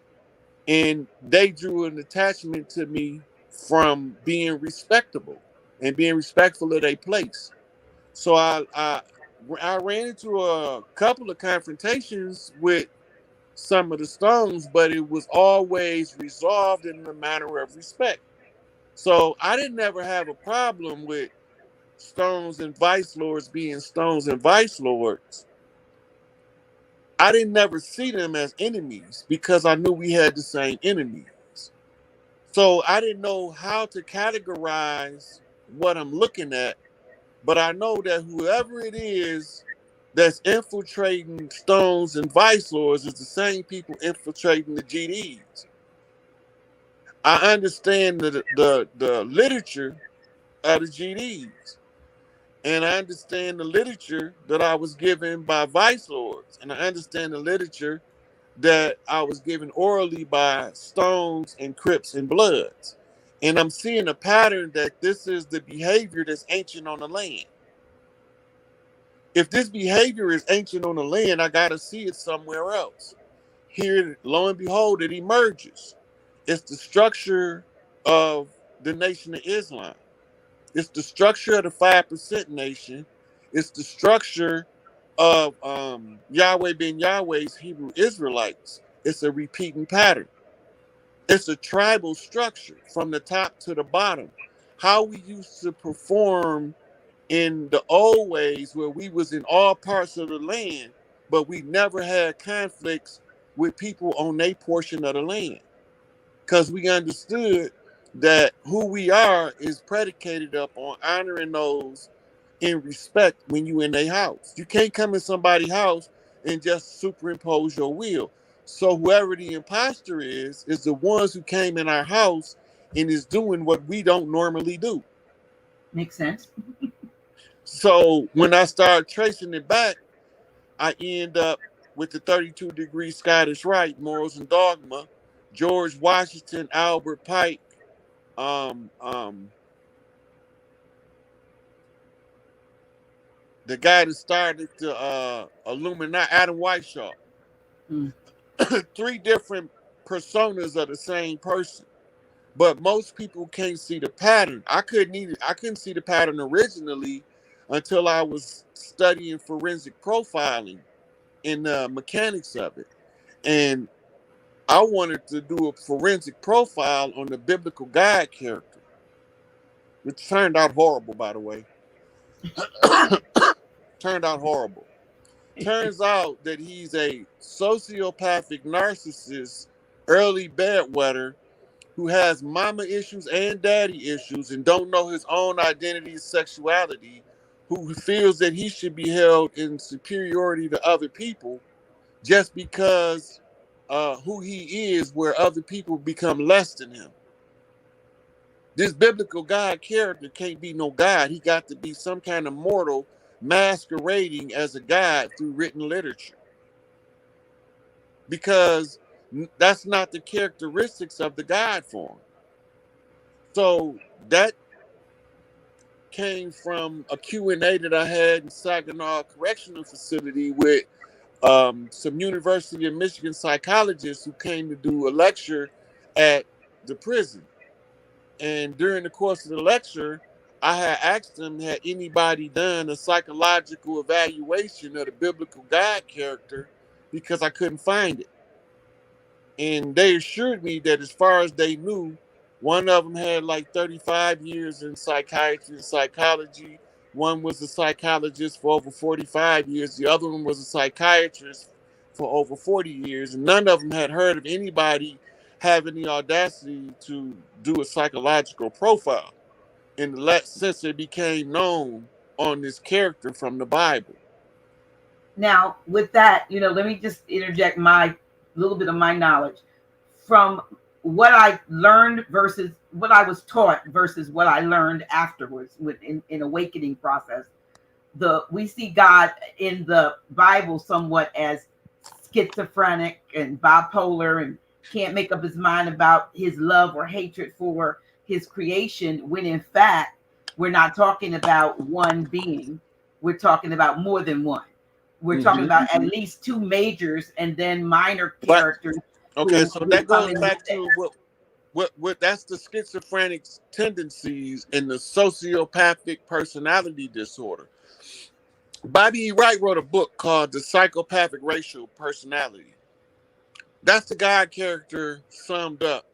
And they drew an attachment to me from being respectable and being respectful of their place. So I ran into a couple of confrontations with some of the Stones, but it was always resolved in a manner of respect. So I didn't ever have a problem with Stones and Vice Lords being Stones and Vice Lords. I didn't never see them as enemies because I knew we had the same enemies. So I didn't know how to categorize what I'm looking at, but I know that whoever it is that's infiltrating Stones and Vice Lords is the same people infiltrating the GDs. I understand the literature of the GDs. And I understand the literature that I was given by vice lords. And I understand the literature that I was given orally by Stones and Crips and Bloods. And I'm seeing a pattern that this is the behavior that's ancient on the land. If this behavior is ancient on the land, I got to see it somewhere else. Here, lo and behold, it emerges. It's the structure of the Nation of Islam. It's the structure of the 5% nation. It's the structure of Yahweh ben Yahweh's Hebrew Israelites. It's a repeating pattern. It's a tribal structure from the top to the bottom. How we used to perform in the old ways where we was in all parts of the land, but we never had conflicts with people on their portion of the land. Because we understood that who we are is predicated up on honoring those in respect when you in their house. You can't come in somebody's house and just superimpose your will. So whoever the imposter is the ones who came in our house and is doing what we don't normally do. Makes sense. So when I start tracing it back, I end up with the 32-degree Scottish Rite, Morals and Dogma, George Washington, Albert Pike, um, um, the guy that started the Illuminati, Adam Weishaupt. Mm. 3 different personas of the same person. But most people can't see the pattern. I couldn't see the pattern originally until I was studying forensic profiling and the mechanics of it. And I wanted to do a forensic profile on the biblical God character, which turned out horrible, by the way. Turned out horrible. Turns out that he's a sociopathic narcissist, early bedwetter, who has mama issues and daddy issues and don't know his own identity and sexuality, who feels that he should be held in superiority to other people just because who he is, where other people become less than him. This biblical God character can't be no God. He got to be some kind of mortal masquerading as a God through written literature. Because that's not the characteristics of the God form. So that came from a Q&A that I had in Saginaw Correctional Facility with some University of Michigan psychologists who came to do a lecture at the prison. And during the course of the lecture, I had asked them, had anybody done a psychological evaluation of the biblical God character, because I couldn't find it. And they assured me that as far as they knew, one of them had like 35 years in psychiatry and psychology. One was a psychologist for over 45 years. The other one was a psychiatrist for over 40 years. And none of them had heard of anybody having the audacity to do a psychological profile. In the since it became known on this character from the Bible. Now, with that, let me just interject my little bit of my knowledge from what I learned versus what I was taught versus what I learned afterwards in awakening process. We see God in the Bible somewhat as schizophrenic and bipolar and can't make up his mind about his love or hatred for his creation, when in fact we're not talking about one being, we're talking about more than one. We're talking about at least 2 majors and then minor characters. Okay, so that goes back to what that's the schizophrenic tendencies and the sociopathic personality disorder. Bobby E. Wright wrote a book called The Psychopathic Racial Personality. That's the God character summed up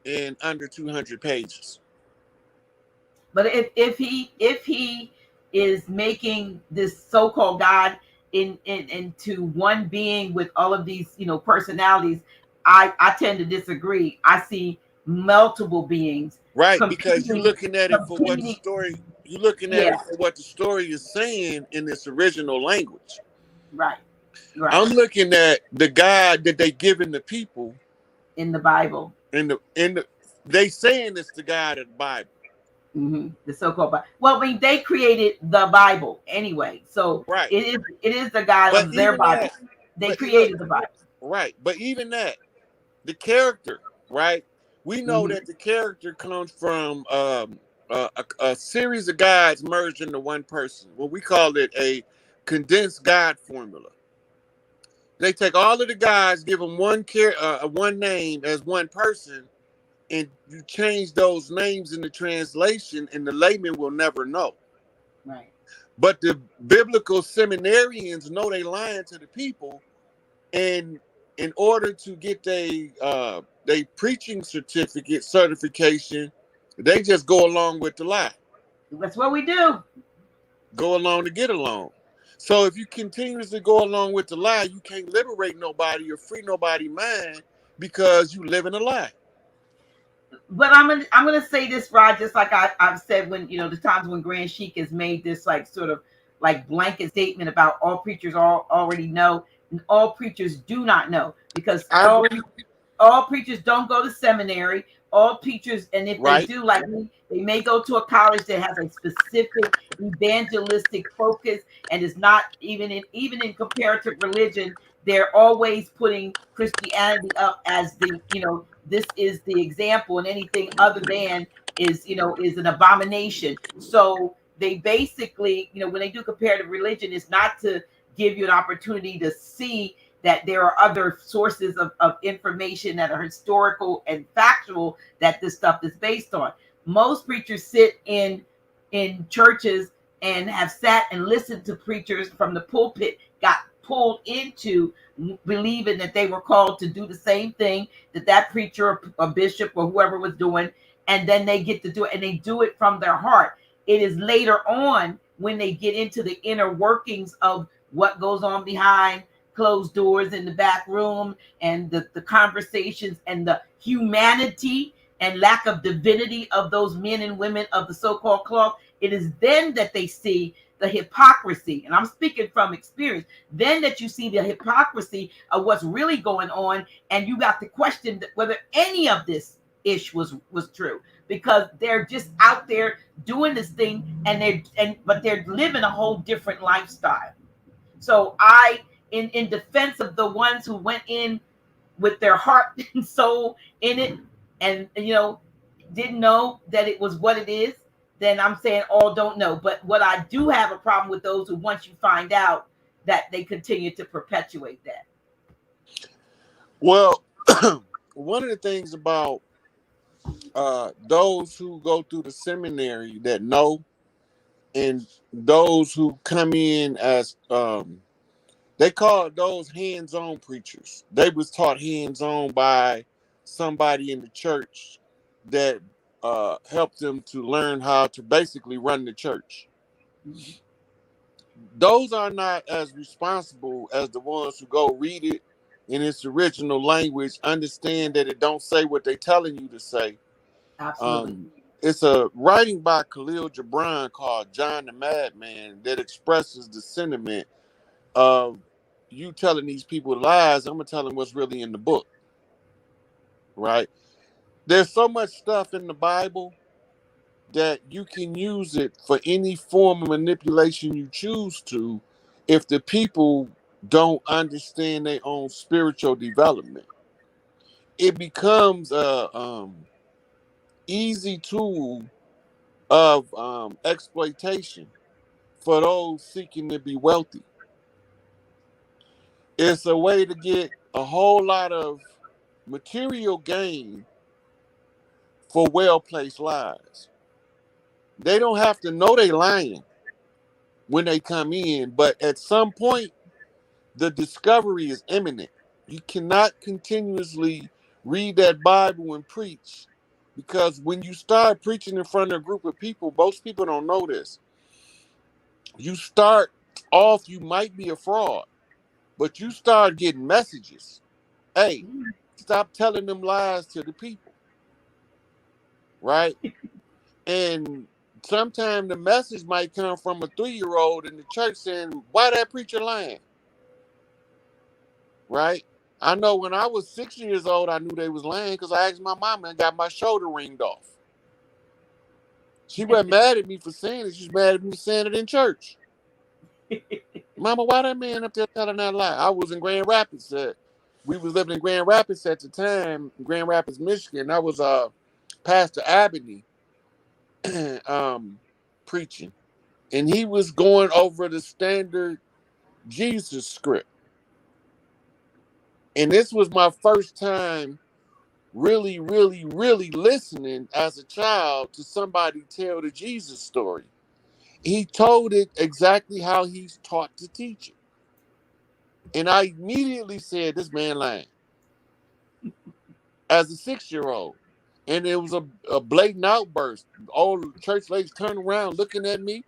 in under 200 pages. But if he is making this so-called God into one being with all of these personalities, I tend to disagree. I see multiple beings, right? Because you're looking at it for what the story what the story is saying in its original language. Right. I'm looking at the God that they given the people in the Bible. In the they saying it's the God of the Bible. The so-called Bible. Well, I mean, they created the Bible anyway, so Right. it is the God But of their even Bible. that, They look, created the Bible. right. But even that, the character, right? We know Hmm that the character comes from a series of gods merged into one person. Well, we call it a condensed God formula. They take all of the gods, give them one name as one person, and you change those names in the translation, and the layman will never know. Right. But the biblical seminarians know they lying to the people, and in order to get they preaching certification, they just go along with the lie, That's what we do. go along to get along. So if you continuously go along with the lie, you can't liberate nobody or free nobody mind because you live in a lie. But I'm gonna say this, Rod, just like I've said when the times when Grand Sheik has made this like sort of like blanket statement about all preachers already know, and all preachers do not know because I agree. all preachers don't go to seminary. All preachers, and if they Right. do, like me, they may go to a college that has a specific evangelistic focus, and is not even in comparative religion. They're always putting Christianity up as this is the example, and anything other than is an abomination. So they basically, when they do comparative religion, it's not to give you an opportunity to see that there are other sources of information that are historical and factual that this stuff is based on. Most preachers sit in churches and have sat and listened to preachers from the pulpit, got pulled into believing that they were called to do the same thing that preacher or bishop or whoever was doing, and then they get to do it, and they do it from their heart. It is later on when they get into the inner workings of what goes on behind closed doors in the back room, and the conversations and the humanity and lack of divinity of those men and women of the so-called cloth. It is then that they see the hypocrisy, and I'm speaking from experience, then that you see the hypocrisy of what's really going on, and you got to question whether any of this ish was true, because they're just out there doing this thing, but they're living a whole different lifestyle. So in defense of the ones who went in with their heart and soul in it, and didn't know that it was what it is, then I'm saying all don't know. But what I do have a problem with those who, once you find out, that they continue to perpetuate that. Well, one of the things about those who go through the seminary that know, and those who come in as they call those hands-on preachers. They was taught hands-on by somebody in the church that helped them to learn how to basically run the church. Mhm. Those are not as responsible as the ones who go read it in its original language, understand that it don't say what they telling you to say. Absolutely. um, it's a writing by Khalil Gibran called John the Madman that expresses the sentiment of you telling these people lies. I'm gonna tell them what's really in the book, right? There's so much stuff in the Bible that you can use it for any form of manipulation you choose to, if the people don't understand their own spiritual development. It becomes a easy tool of exploitation for those seeking to be wealthy. It's a way to get a whole lot of material gain for well placed lies. They don't have to know they lying when they come in, but at some point, the discovery is imminent. You cannot continuously read that Bible and preach, because when you start preaching in front of a group of people, most people don't know this. You start off, you might be a fraud, but you start getting messages. Hey, stop telling them lies to the people, right? And sometimes the message might come from a 3-year-old in the church saying, "Why that preacher lying?" Right? I know when I was 6 years old, I knew they was lying because I asked my mama and got my shoulder ringed off. She wasn't mad at me for saying it. She's mad at me for saying it in church. Mama, why that man up there telling that lie? I was in Grand Rapids. We was living in Grand Rapids at the time, Grand Rapids, Michigan. That was Pastor Abney preaching. And he was going over the standard Jesus script. And this was my first time really, really, really listening as a child to somebody tell the Jesus story. He told it exactly how he's taught to teach it. And I immediately said, this man lying as a 6-year-old. And it was a blatant outburst. All the church ladies turned around looking at me,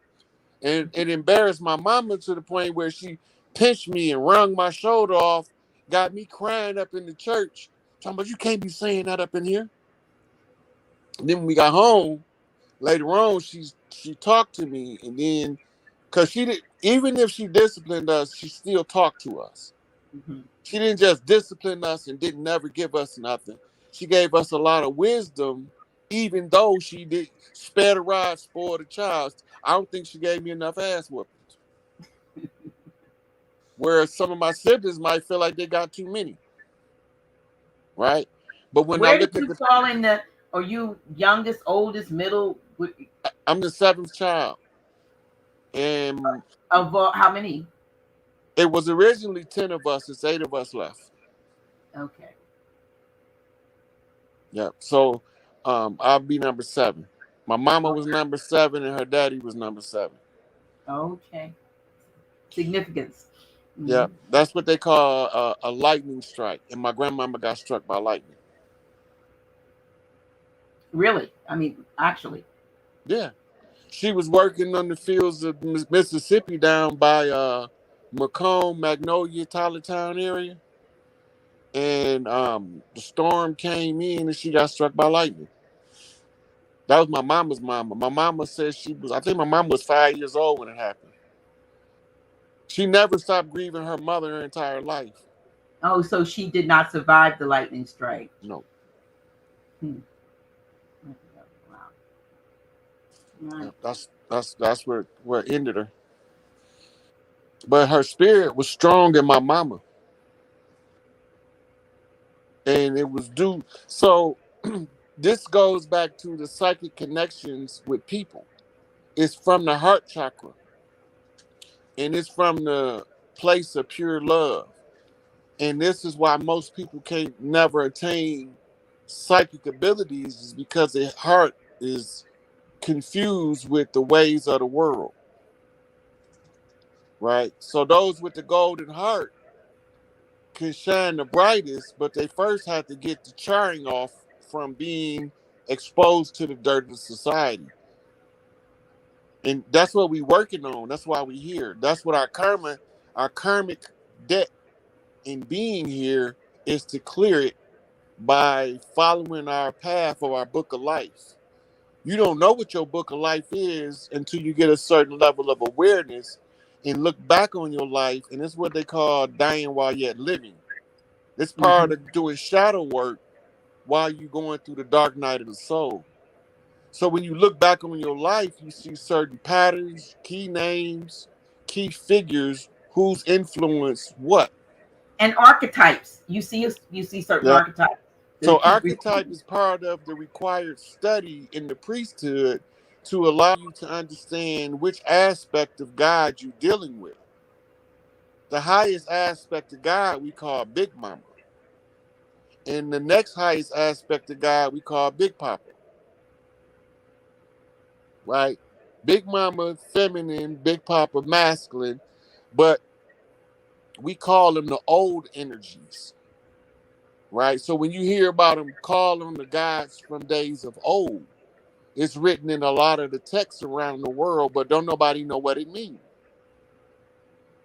and it embarrassed my mama to the point where she pinched me and wrung my shoulder off, got me crying up in the church, talking about, you can't be saying that up in here. And then when we got home, later on, she talked to me, and then, because she did, even if she disciplined us, she still talked to us. Mm-hmm. She didn't just discipline us and didn't never give us nothing. She gave us a lot of wisdom, even though she did spare the rod, spoil the child. I don't think she gave me enough ass whoopings. Whereas some of my siblings might feel like they got too many, right? But when I Where did look at you the, fall in the? Are you youngest, oldest, middle? I'm the seventh child, and Of how many? it was originally 10 of us. It's 8 of us left. Okay. Yeah. So, I'll be number 7. My mama was number 7, and her daddy was number 7. Okay. Significance. Yeah, Mm-hmm. that's what they call a lightning strike. And my grandmama got struck by lightning. Really? I mean, actually. Yeah, she was working on the fields of Mississippi down by Macomb, Magnolia, Tylertown area, and the storm came in and she got struck by lightning. That was my mama's mama. My mama said she was. I think my mama was 5 years old when it happened. She never stopped grieving her mother her entire life. Oh, so she did not survive the lightning strike. No. Hmm. Wow. Yeah, Right. that's where it ended her. But her spirit was strong in my mama. And it was due. So this goes back to the psychic connections with people. It's from the heart chakra. And it's from the place of pure love. And this is why most people can't never attain psychic abilities, is because their heart is confused with the ways of the world. Right? So those with the golden heart can shine the brightest, but they first have to get the charring off from being exposed to the dirt of society. And that's what we working on. That's why we here. That's what our karmic debt in being here is to clear it by following our path of our book of life. You don't know what your book of life is until you get a certain level of awareness and look back on your life. And it's what they call dying while yet living. It's Mm-hmm. part of doing shadow work while you're going through the dark night of the soul. So when you look back on your life, you see certain patterns, key names, key figures who's influenced what. And archetypes. You see certain Yeah. archetypes. So archetype is part of the required study in the priesthood to allow you to understand which aspect of God you're dealing with. The highest aspect of God we call Big Mama. And the next highest aspect of God we call Big Papa. Right? Big Mama feminine, Big Papa masculine, but we call them the old energies, right? So when you hear about them, call them the gods from days of old. It's written in a lot of the texts around the world, but don't nobody know what it means.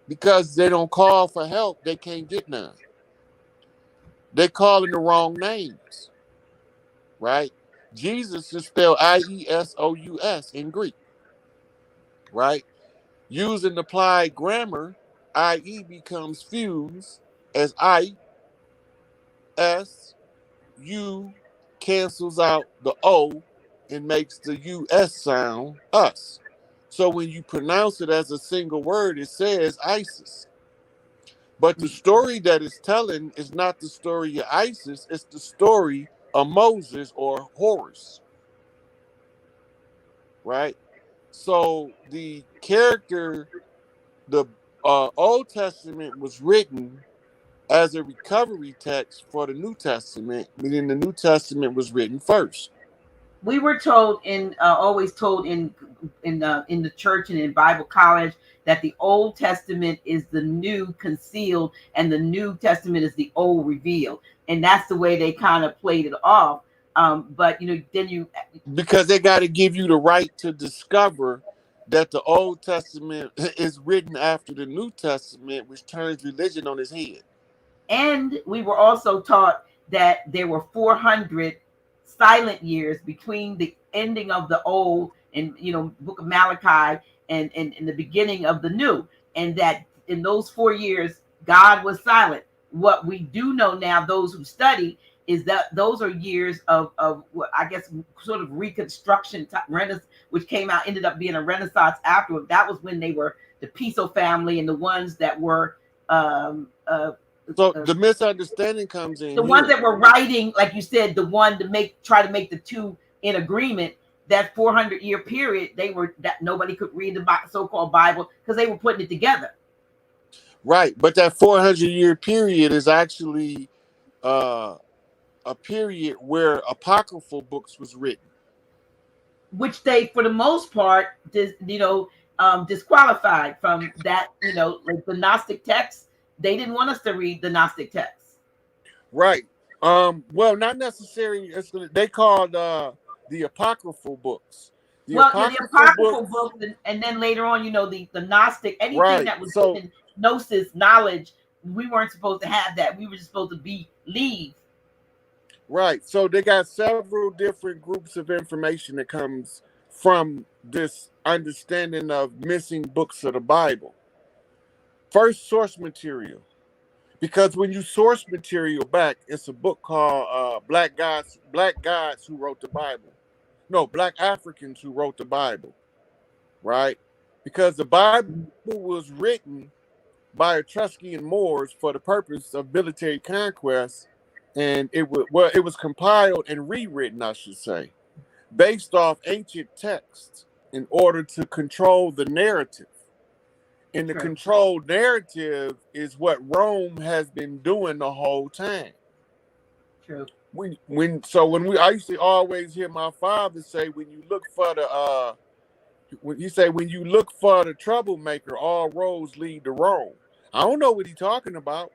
Because they don't call for help, they can't get none. They calling the wrong names, right? Jesus is spelled Iesous in Greek, right? Using applied grammar, IE becomes fused as I, S, U cancels out the O, and makes the US sound us. So when you pronounce it as a single word, it says ISIS. But the story that it's telling is not the story of ISIS, it's the story of Moses or Horus, right? So the character, the Old Testament was written as a recovery text for the New Testament, meaning the New Testament was written first. We were told always told in the church and in Bible college that the Old Testament is the new concealed and the New Testament is the old revealed, and that's the way they kind of played it off. But then you Because they got to give you the right to discover that the Old Testament is written after the New Testament, which turns religion on its head. And we were also taught that there were 400 silent years between the ending of the old and book of Malachi and the beginning of the new, and that in those 4 years God was silent. What we do know now, those who study, is that those are years of what I guess sort of reconstruction, Renaissance, which ended up being a Renaissance afterward. That was when they were the Piso family and the ones that were um, uh, So the misunderstanding comes in the ones here. that were writing, like you said, the one to try to make the two in agreement. That 400-year period, they were that nobody could read the so-called Bible because they were putting it together. Right. But that 400-year period is actually uh, a period where apocryphal books was written. Which they, for the most part, disqualified from that. Like the Gnostic texts, they didn't want us to read the Gnostic texts. Right. Well, not necessarily. They called the apocryphal books. The Well, the apocryphal apocryphal books. books, and then later on, the Gnostic, anything Right. that was So written in gnosis knowledge, we weren't supposed to have that. We were just supposed to believe. right. So they got several different groups of information that comes from this understanding of missing books of the Bible. First, source material. Because when you source material back, it's a book called Black Gods Who Wrote the Bible. No, Black Africans Who Wrote the Bible, right? Because the Bible was written by Etruscan Moors for the purpose of military conquest, and it was compiled and rewritten, I should say, based off ancient texts in order to control the narrative. And the True. controlled narrative is what Rome has been doing the whole time. True. I used to always hear my father say, when you look for when you look for the troublemaker, all roads lead to Rome. I don't know what he's talking about,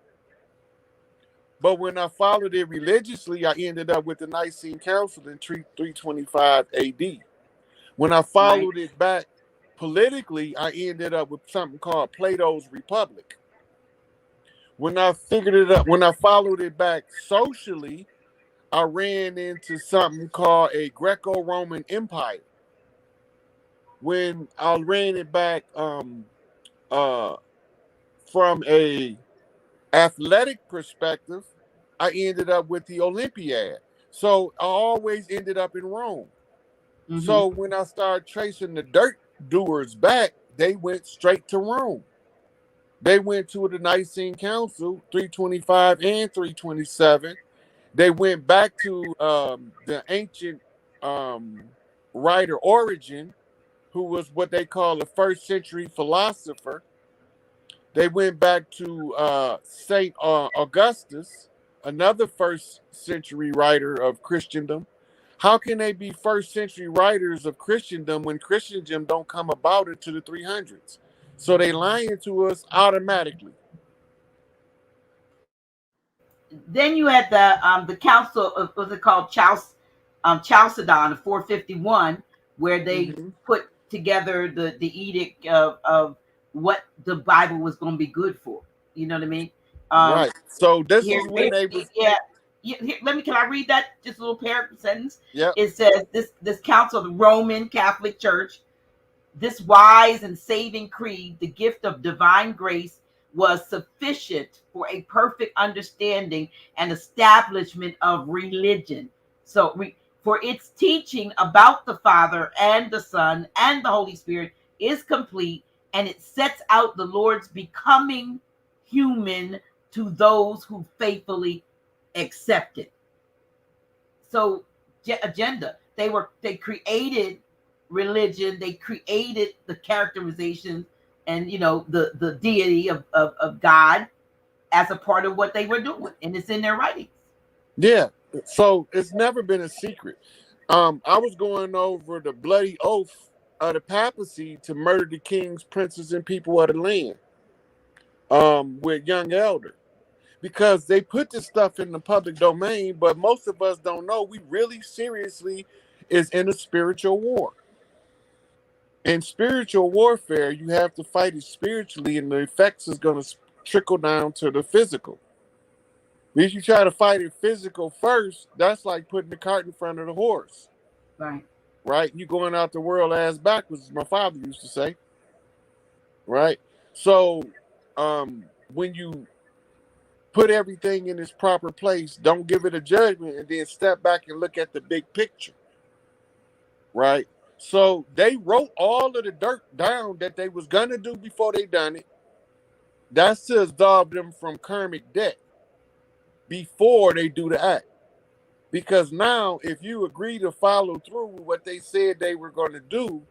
but when I followed it religiously, I ended up with the Nicene Council in 325 AD. When I Right. followed it back politically, I ended up with something called Plato's Republic. When I figured it out, when I followed it back socially, I ran into something called a Greco-Roman Empire. When I ran it back uh, from a athletic perspective, I ended up with the Olympiad. So I always ended up in Rome. Mm-hmm. So when I started tracing the dirt doers back, they went straight to Rome. They went to the Nicene Council, 325 and 327. They went back to the ancient um, writer Origin, who was what they call a first century philosopher. They went back to Saint Augustus, another first century writer of Christendom. How can they be first century writers of Christendom when Christendom don't come about into the 300s? So they lying to us automatically. Then you had the council of, what's it called, Chalcedon of 451, where they Mm-hmm. put together the edict of what the Bible was going to be good for. You know what I mean? Um, Right. So this here, is when they was. yeah. Can I read that just a little paragraph sentence? Yep. It says this council of the Roman Catholic Church, this wise and saving creed, the gift of divine grace, was sufficient for a perfect understanding and establishment of religion. So for its teaching about the Father and the Son and the Holy Spirit is complete, and it sets out the Lord's becoming human to those who faithfully accept it. So agenda. They created religion, they created the characterizations and the deity of God as a part of what they were doing. And it's in their writings. Yeah. So it's never been a secret. I was going over the bloody oath of the papacy to murder the kings, princes, and people of the land with young elder. Because they put this stuff in the public domain, but most of us don't know we really seriously is in a spiritual war. In spiritual warfare, you have to fight it spiritually, and the effects is going to trickle down to the physical. If you try to fight it physical first, that's like putting the cart in front of the horse. Right. Right? You going out the world ass backwards, as my father used to say. Right? So when you put everything in its proper place, don't give it a judgment, and then step back and look at the big picture. Right? So they wrote all of the dirt down that they was gonna do before they done it. That's to absolve them from karmic debt before they do the act. Because now, if you agree to follow through with what they said they were going to do,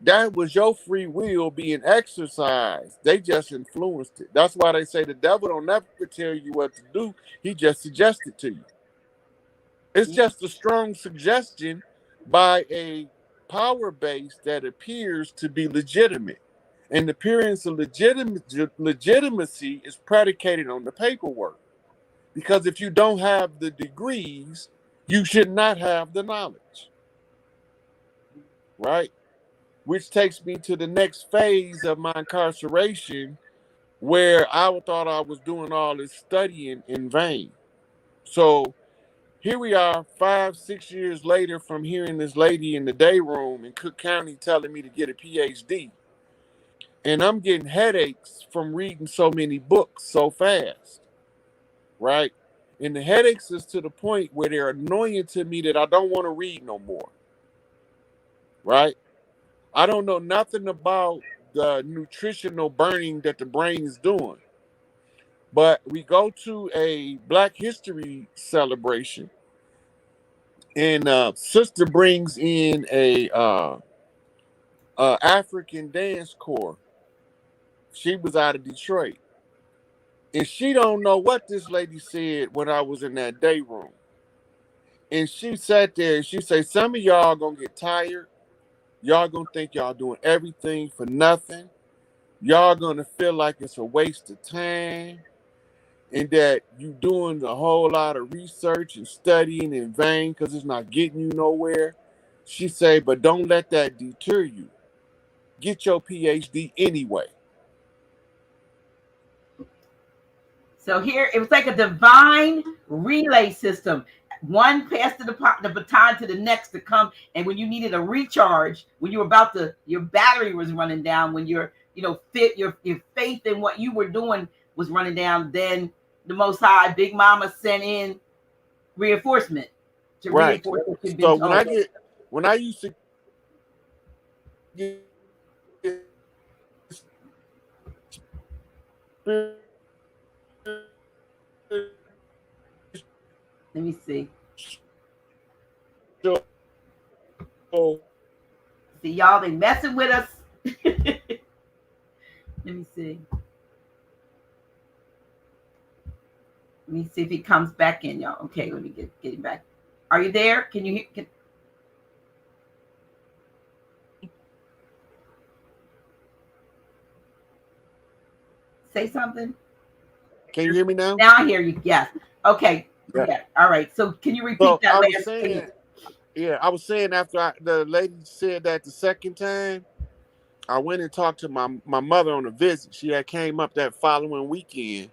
that was your free will being exercised. They just influenced it. That's why they say the devil don't never tell you what to do. He just suggests it to you. It's just a strong suggestion by a power base that appears to be legitimate. And the appearance of legitimacy is predicated on the paperwork. Because if you don't have the degrees, you should not have the knowledge. Right? Which takes me to the next phase of my incarceration, where I thought I was doing all this studying in vain. So here we are 5-6 years later from hearing this lady in the day room in Cook County telling me to get a PhD. And I'm getting headaches from reading so many books so fast. Right? And the headaches is to the point where they're annoying to me that I don't want to read no more. Right? I don't know nothing about the nutritional burning that the brain is doing. But we go to a Black History celebration, and sister brings in a African dance corps. She was out of Detroit. And she don't know what this lady said when I was in that day room. And she sat there and she said, some of y'all gonna get tired. Y'all gonna think y'all doing everything for nothing. Y'all gonna feel like it's a waste of time, and that you doing a whole lot of research and studying in vain because it's not getting you nowhere. She say, but don't let that deter you. Get your PhD anyway. So here it was like a divine relay system. One passed the baton to the next to come, and when you needed a recharge, when you were about to, your battery was running down, when your your faith in what you were doing was running down, then the Most High, Big Mama, sent in reinforcement to Right. reinforce what you've been So told. when I used to get Let me see. See, y'all, they messing with us. Let me see. Let me see if he comes back in, y'all. Okay, let me get him back. Are you there? Can you hear? Say something? Can you hear me now? Now I hear you. Yes. Okay. Yeah. Yeah. All right. So can you repeat So that I was last saying, thing? yeah, I was saying after the lady said that the second time, I went and talked to my mother on a visit. She had came up that following weekend.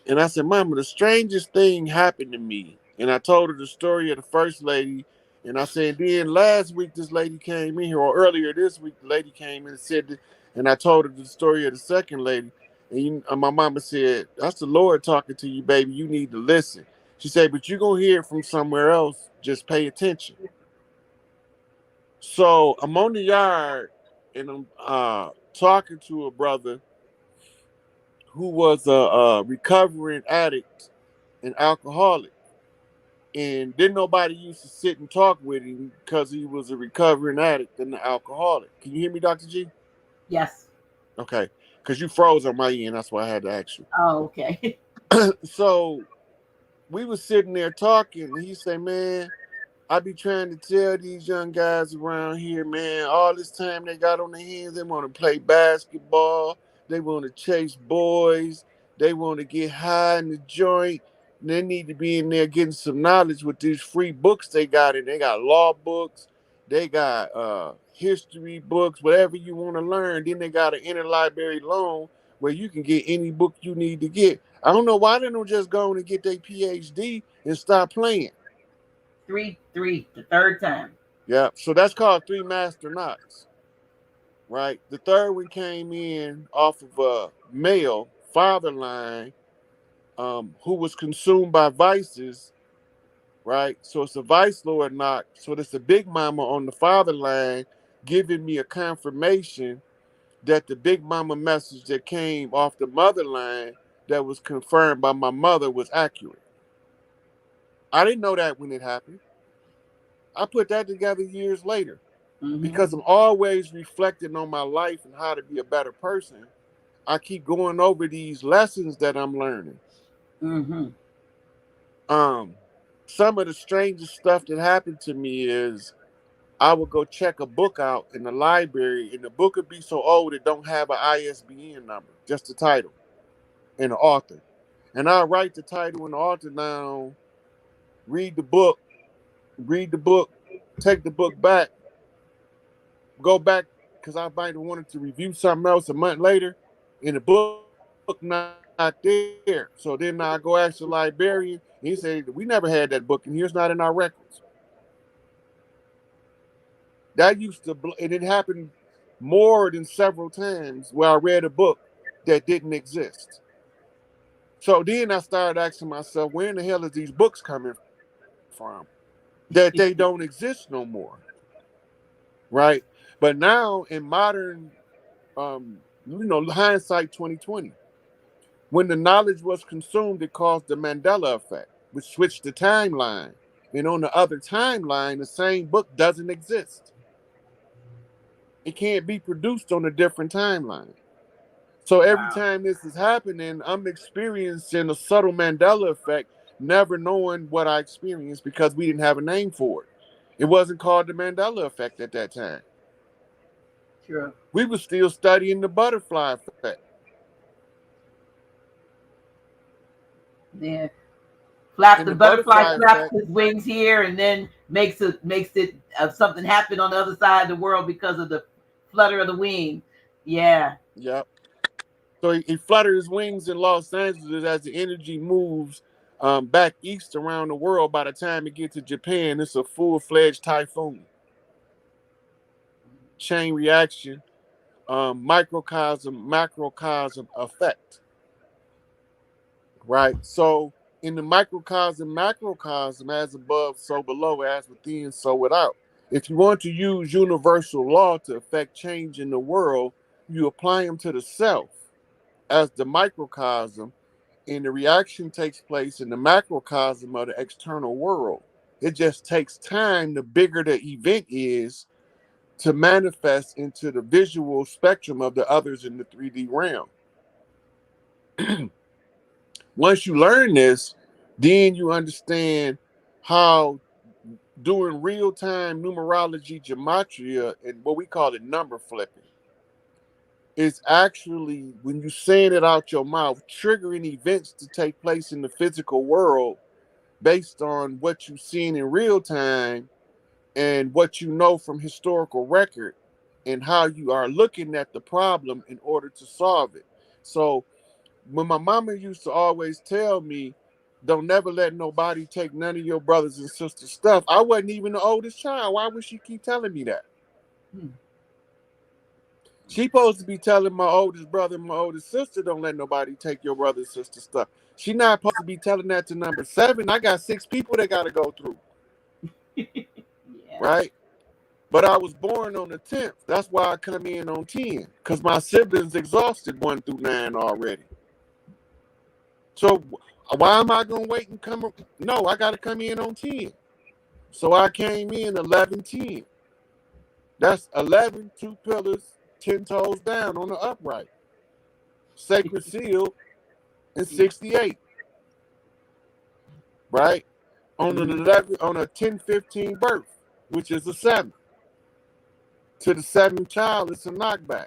And I said, Mama, the strangest thing happened to me. And I told her the story of the first lady. And I said, then last week this lady came in here, or earlier this week the lady came in and said, and I told her the story of the second lady. And my mama said, that's the Lord talking to you, baby. You need to listen. She said, but you're going to hear it from somewhere else. Just pay attention. So I'm on the yard and I'm talking to a brother who was a recovering addict and alcoholic. And didn't nobody used to sit and talk with him because he was a recovering addict and an alcoholic. Can you hear me, Dr. G? Yes. Okay. Because you froze on my end. That's why I had to ask you. Oh, okay. So we was sitting there talking. And he said, man, I be trying to tell these young guys around here, man, all this time they got on their hands, they want to play basketball, they want to chase boys, they want to get high in the joint. And they need to be in there getting some knowledge with these free books they got. And they got law books, they got history books, whatever you want to learn. Then they got an interlibrary loan where you can get any book you need to get. I don't know why they don't just go and get their PhD and stop playing. Three, the third time. Yeah, so that's called three master knots, right? The third one came in off of a male father line who was consumed by vices, right? So it's a vice lord knock. So it's a big mama on the father line giving me a confirmation that the big mama message that came off the mother line that was confirmed by my mother was accurate. I didn't know that when it happened. I put that together years later. Mm-hmm. Because I'm always reflecting on my life and how to be a better person, I keep going over these lessons that I'm learning. Mm-hmm. Um, some of the strangest stuff that happened to me is I would go check a book out in the library, and the book would be so old it don't have an ISBN number, just the title and the author. And I write the title and the author down, read the book, take the book back, go back because I might have wanted to review something else a month later, and the book not there. So then I go ask the librarian, and he said, "We never had that book, and here's not in our records." That used to, and it happened more than several times where I read a book that didn't exist. So then I started asking myself, where in the hell is these books coming from? That they don't exist no more, right? But now in modern hindsight 2020. When the knowledge was consumed, it caused the Mandela effect, which switched the timeline. And on the other timeline, the same book doesn't exist. It can't be produced on a different timeline. So every Wow. time this is happening, I'm experiencing a subtle Mandela effect, never knowing what I experienced because we didn't have a name for it. It wasn't called the Mandela effect at that time. Sure. We were still studying the butterfly effect. Yeah. Flap In the the butterfly butterfly flaps effect, his wings here and then makes it something happen on the other side of the world because of the flutter of the wing. Yeah. yep. So he flutters his wings in Los Angeles as the energy moves back east around the world. By the time it gets to Japan, it's a full-fledged typhoon. Chain reaction, microcosm, macrocosm effect, right? So in the microcosm, macrocosm, as above, so below, as within, so without. If you want to use universal law to affect change in the world, you apply them to the self as the microcosm, and the reaction takes place in the macrocosm of the external world. It just takes time, the bigger the event is, to manifest into the visual spectrum of the others in the 3D realm. Once you learn this, then you understand how doing real-time numerology gematria and what we call it number flipping is actually, when you saying it out your mouth, triggering events to take place in the physical world based on what you've seen in real time and what you know from historical record and how you are looking at the problem in order to solve it. So when my mama used to always tell me, don't never let nobody take none of your brothers and sisters stuff, I wasn't even the oldest child. Why would she keep telling me that? Hmm. She supposed to be telling my oldest brother and my oldest sister, don't let nobody take your brother and sister stuff. She not supposed to be telling that to number 7. I got 6 people that got to go through, Yeah. right? But I was born on the 10th. That's why I come in on 10, because my siblings exhausted 1 through 9 already. So why am I going to wait and come? No, I got to come in on 10. So I came in 11:10. That's 11, 2 pillars, 10 toes down on the upright. Sacred seal and 68, right? On an 11, on a 10-15 birth, which is the 7th. To the 7th child, it's a knockback.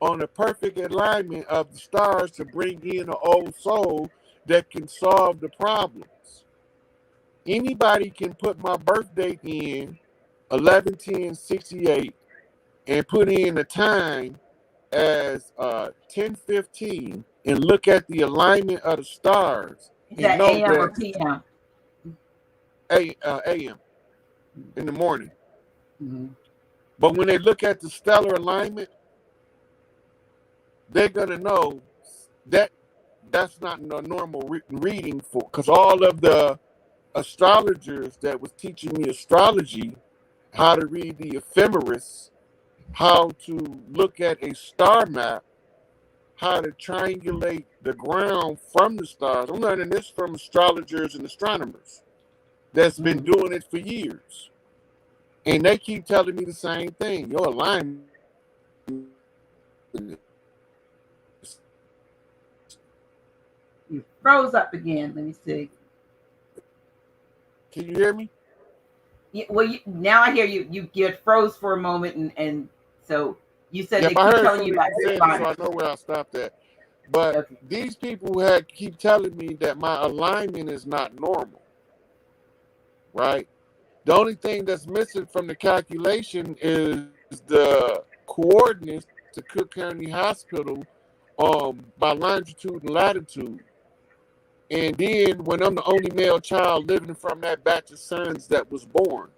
On a perfect alignment of the stars to bring in an old soul that can solve the problems. Anybody can put my birth date in 11-10-68 and put in the time as 10:15 and look at the alignment of the stars Is and that know AM or that PM? AM in the morning. Mm-hmm. But when they look at the stellar alignment, they're gonna know that that's not a normal reading for, because all of the astrologers that was teaching me astrology, how to read the ephemeris, how to look at a star map, how to triangulate the ground from the stars. I'm learning this from astrologers and astronomers that's been doing it for years. And they keep telling me the same thing. Your alignment. You froze up again. Let me see. Can you hear me? Yeah, well, now I hear you. You get froze for a moment, and so you said Yep, they I keep heard telling some you of about you your saying it, so alignment. I know where I stopped at. But Okay. these people had keep telling me that my alignment is not normal, right? The only thing that's missing from the calculation is the coordinates to Cook County Hospital by longitude and latitude. And then when I'm the only male child living from that batch of sons that was born.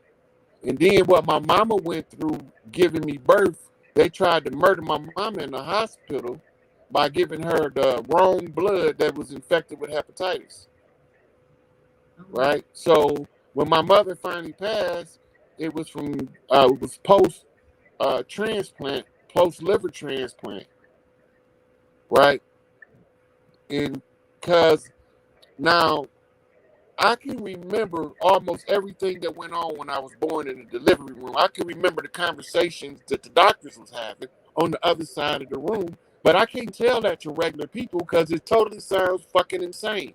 And then what my mama went through giving me birth, they tried to murder my mama in the hospital by giving her the wrong blood that was infected with hepatitis. Right? So when my mother finally passed, it was from it was post transplant, post liver transplant, right? And because now I can remember almost everything that went on when I was born in the delivery room. I can remember the conversations that the doctors was having on the other side of the room, but I can't tell that to regular people because it totally sounds fucking insane.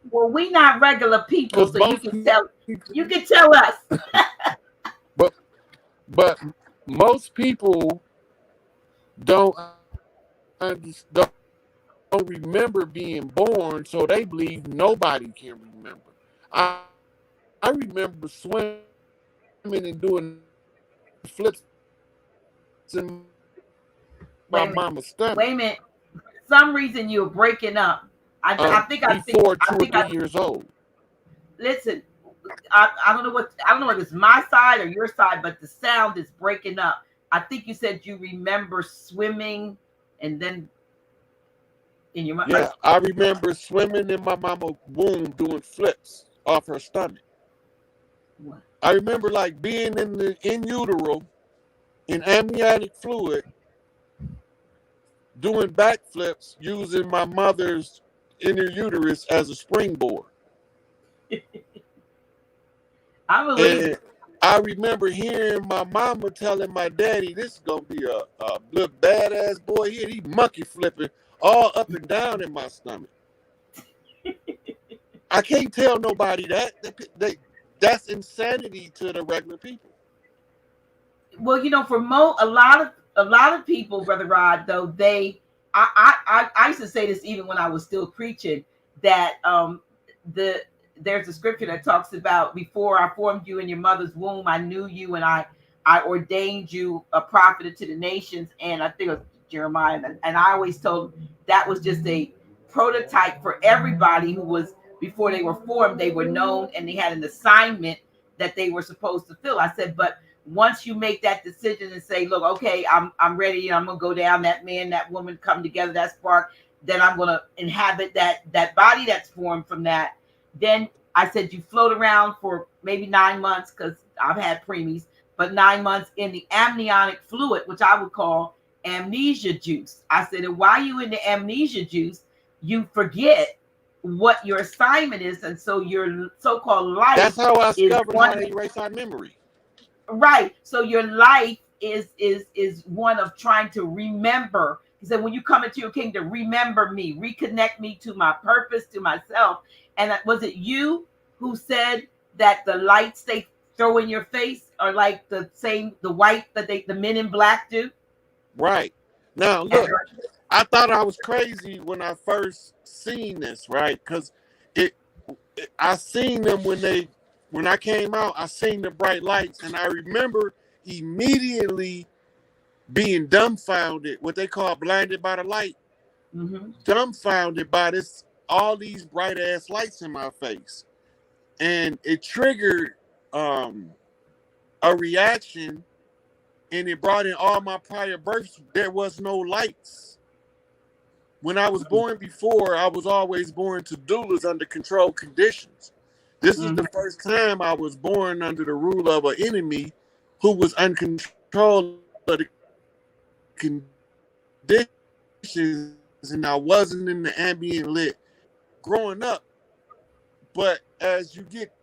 Well, we not regular people, Because so you most can people, tell. You can tell us. but but most people don't don't remember being born, so they believe nobody can remember. I remember swimming and doing flips in my Wait a minute. mama's stomach Wait a minute. For some reason you're breaking up. I think I think before I 2 or think I 3 years old. listen. I don't know what I don't know whether it's my side or your side, but the sound is breaking up. I think you said you remember swimming, and then in your like Yeah, I remember swimming in my mama's womb doing flips off her stomach. what? I remember like being in utero in amniotic fluid doing backflips using my mother's inner uterus as a springboard. I believe And it. I remember hearing my mama telling my daddy, "This is gonna be a little badass boy here. He monkey flipping all up and down in my stomach." I can't tell nobody that. That's insanity to the regular people. Well, for a lot of people, Brother Rod, though I used to say this even when I was still preaching that the there's a scripture that talks about before I formed you in your mother's womb, I knew you and I ordained you a prophet to the nations, and I think it was Jeremiah, and I always told that was just a prototype for everybody who was before they were formed, they were known and they had an assignment that they were supposed to fill. I said, but once you make that decision and say, look, okay, I'm ready, I'm gonna go down, that man, that woman come together, that spark, then I'm going to inhabit that body that's formed from that. Then I said you float around for maybe 9 months, because I've had preemies, but 9 months in the amniotic fluid, which I would call amnesia juice. I said, and while you in the amnesia juice, you forget what your assignment is, and so your so-called life That's how I is discovered one. how to erase our memory. Right. So your life is one of trying to remember. He said, when you come into your kingdom, remember me, reconnect me to my purpose, to myself. And was it you who said that the lights they throw in your face are like the white that the men in black do? Right. Now, And look, I thought I was crazy when I first seen this, right? Because it, I seen them when I came out, I seen the bright lights, and I remember immediately being dumbfounded, what they call blinded by the light, dumbfounded by all these bright ass lights in my face. And it triggered um, a reaction, and it brought in all my prior births. There was no lights. When I was born before, I was always born to doulas under controlled conditions. This is the first time I was born under the rule of an enemy who was uncontrolled of the conditions, and I wasn't in the ambient lit growing up. But as you get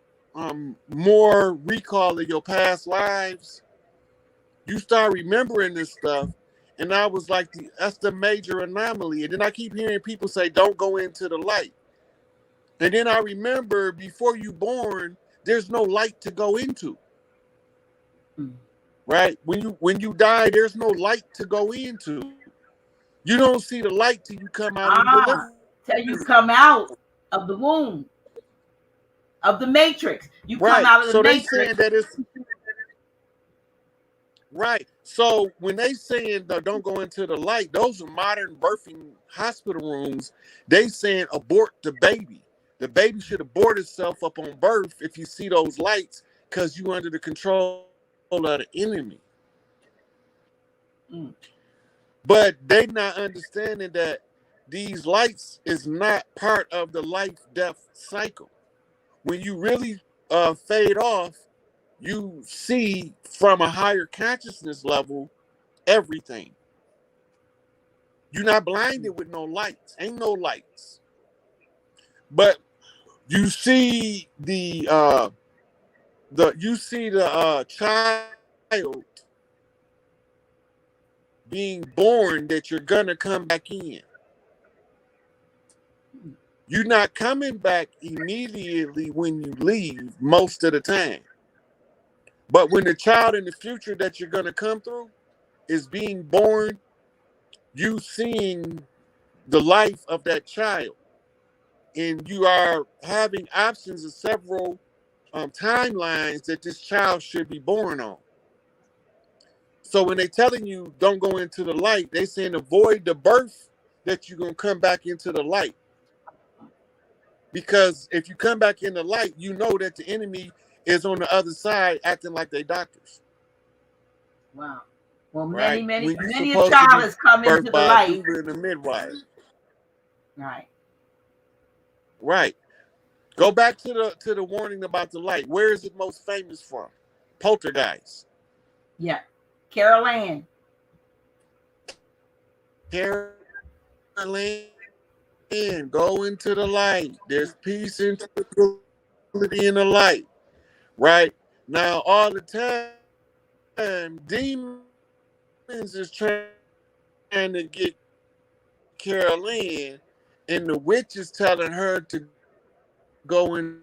more recall of your past lives, you start remembering this stuff. And I was like, that's the major anomaly. And then I keep hearing people say, don't go into the light. And then I remember, before you born, there's no light to go into. Right? When you die, there's no light to go into. You don't see the light till you come out in deliverance. till you come out of the womb, of the matrix. You come Right. out of the So they matrix. saying that it's right. So when they saying don't go into the light, those are modern birthing hospital rooms. They saying abort the baby. The baby should abort itself up on birth if you see those lights, because you under the control of the enemy. But they not understanding that these lights is not part of the life-death cycle. When you really fade off, you see from a higher consciousness level everything. You're not blinded with no lights. Ain't no lights. But you see the child being born that you're gonna come back in. You're not coming back immediately when you leave most of the time. But when the child in the future that you're gonna come through is being born, you seeing the life of that child. And you are having options of several timelines that this child should be born on. So when they're telling you don't go into the light, they're saying avoid the birth that you're going to come back into the light. Because if you come back in the light, you know that the enemy is on the other side acting like they doctors. Wow. Well, right? many a child has come into the light. In the midwife. Right. Right. Go back to the warning about the light. Where is it most famous from? Poltergeist. Yeah. Carol Ann. Carol Ann, go into the light. There's peace and tranquility in the light. Right? Now, all the time, demons is trying to get Carol Ann, and the witch is telling her to go into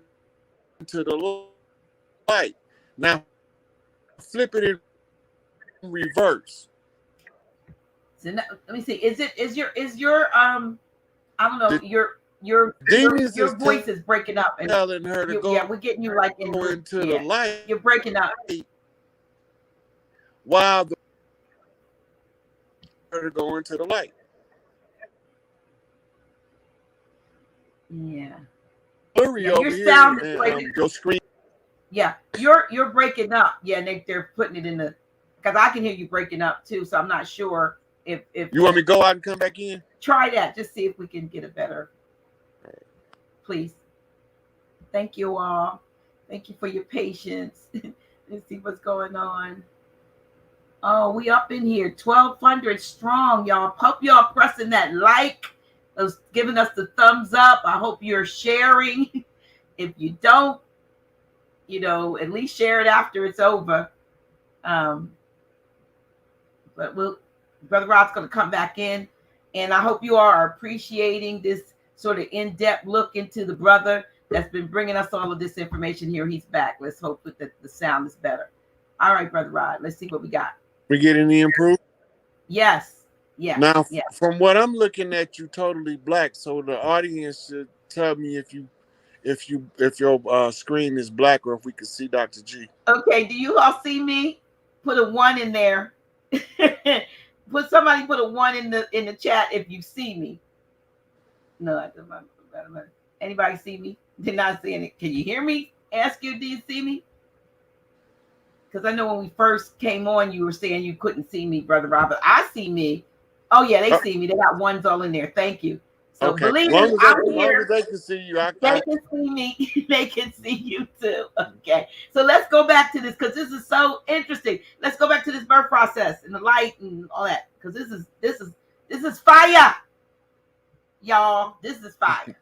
the light. Now, flip it in reverse. So now, let me see. Is your I don't know, your voice is breaking up, and telling her to go. Yeah, we're getting you like into the light. You're breaking up. While her to go into the light. Yeah. Your sound is breaking. Your screen. Yeah, you're breaking up. Yeah, they're putting it in the, because I can hear you breaking up too. So I'm not sure if you want me to go out and come back in. Try that. Just see if we can get a better. Please. Thank you all. Thank you for your patience. Let's see what's going on. Oh, we up in here, 1,200 strong, y'all. Hope y'all pressing that like, giving us the thumbs up. I hope you're sharing. If you don't, at least share it after it's over. Um, but Brother Rod's going to come back in, and I hope you all are appreciating this sort of in-depth look into the brother that's been bringing us all of this information here. He's back. Let's hope that the sound is better. All right, Brother Rod, let's see what we got. We get any improvement? Yes. Yes. Now, yes. from what I'm looking at, you totally black. So the audience should tell me if your screen is black or if we can see Dr. G. Okay. Do you all see me? Put a 1 in there. Somebody put a 1 in the chat if you see me. No, I don't. Anybody see me? Did not see it. Can you hear me? Ask you, do you see me? Because I know when we first came on, you were saying you couldn't see me, Brother Robert. I see me. Oh, yeah, they see me. They got 1s all in there. Thank you. So okay. Believe me, I'm here. As they can see you, they can see me. They can see you too. Okay. So let's go back to this because this is so interesting. Let's go back to this birth process and the light and all that. Because this is fire. Y'all, this is fire.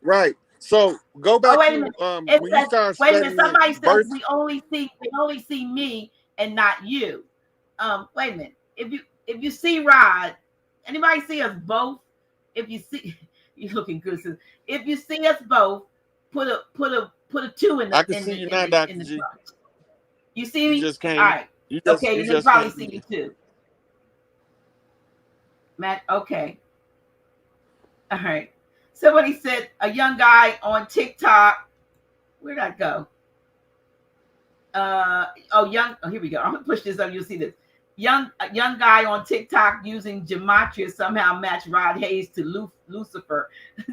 Right. So go back wait a to minute. when you start wait a minute. Somebody birth... says they only see me and not you. Wait a minute. If you see Rod, anybody see us both? If you see, you're looking good. So if you see us both, put a 2 in the. I can see you now, Dr. G. You see me? You just came. All right. Okay, you just probably see me too. Matt. Okay. All right. Somebody said a young guy on TikTok. Where'd I go? Here we go. I'm gonna push this up. You'll see this. A young guy on TikTok using gematria somehow matched Rod Hayes to Lucifer.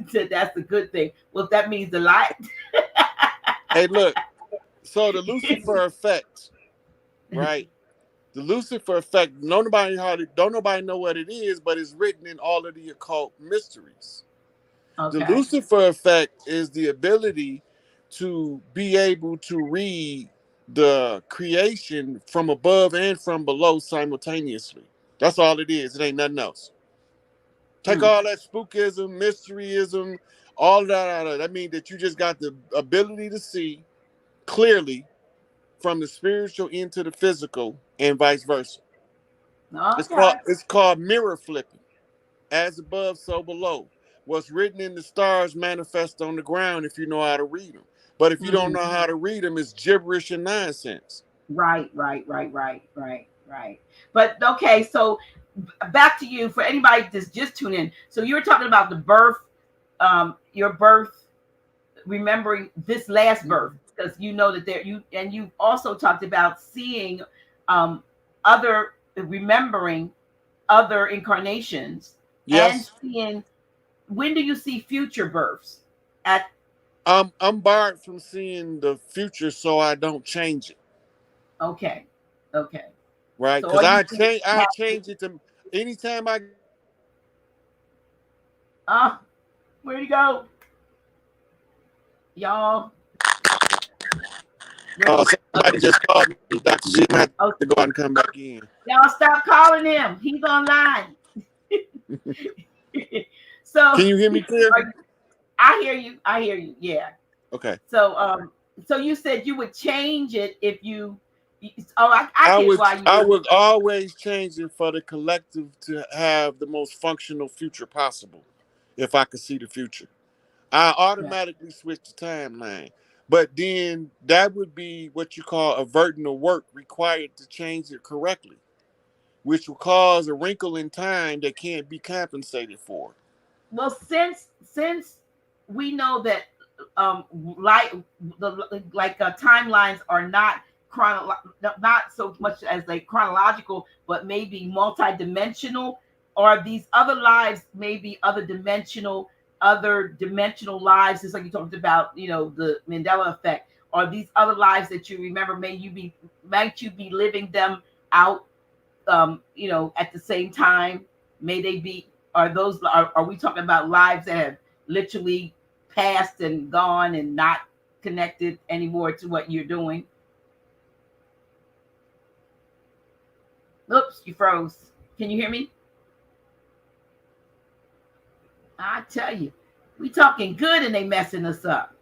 Said that's a good thing. Well, if that means the light. Hey, look. So the Lucifer effect, right? The Lucifer effect. Don't nobody know what it is, but it's written in all of the occult mysteries. Okay. The Lucifer effect is the ability to be able to read the creation from above and from below simultaneously. That's all it is. It ain't nothing else. Take all that spookism, mysteryism, all that out of it. That means that you just got the ability to see clearly from the spiritual into the physical and vice versa. Okay. It's called mirror flipping. As above, so below. What's written in the stars manifest on the ground if you know how to read them. But if you don't know how to read them, it's gibberish and nonsense. Right. But okay, so back to you for anybody that's just tuned in. So you were talking about the birth, your birth, remembering this last birth, because you know that you also talked about seeing remembering other incarnations. Yes. And seeing, when do you see future births? I'm barred from seeing the future, so I don't change it. Okay. Right, because I change it to anytime I. Where'd he go, y'all? Somebody just called me, Dr. G. I have to go out and come back in. Y'all stop calling him. He's online. So can you hear me clearly? I hear you. Yeah. Okay. So so you said you would change it if you. I would always change it for the collective to have the most functional future possible. If I could see the future, I automatically switch the timeline. But then that would be what you call averting the work required to change it correctly, which will cause a wrinkle in time that can't be compensated for. Well, since we know that timelines are not not so much as like chronological, but maybe multi-dimensional, or these other lives may be other dimensional lives, just like you talked about, the Mandela effect, or these other lives that you remember, might you be living them out, at the same time? May they be Are we talking about lives that have literally passed and gone and not connected anymore to what you're doing? Oops, you froze. Can you hear me? I tell you, we talking good and they messing us up.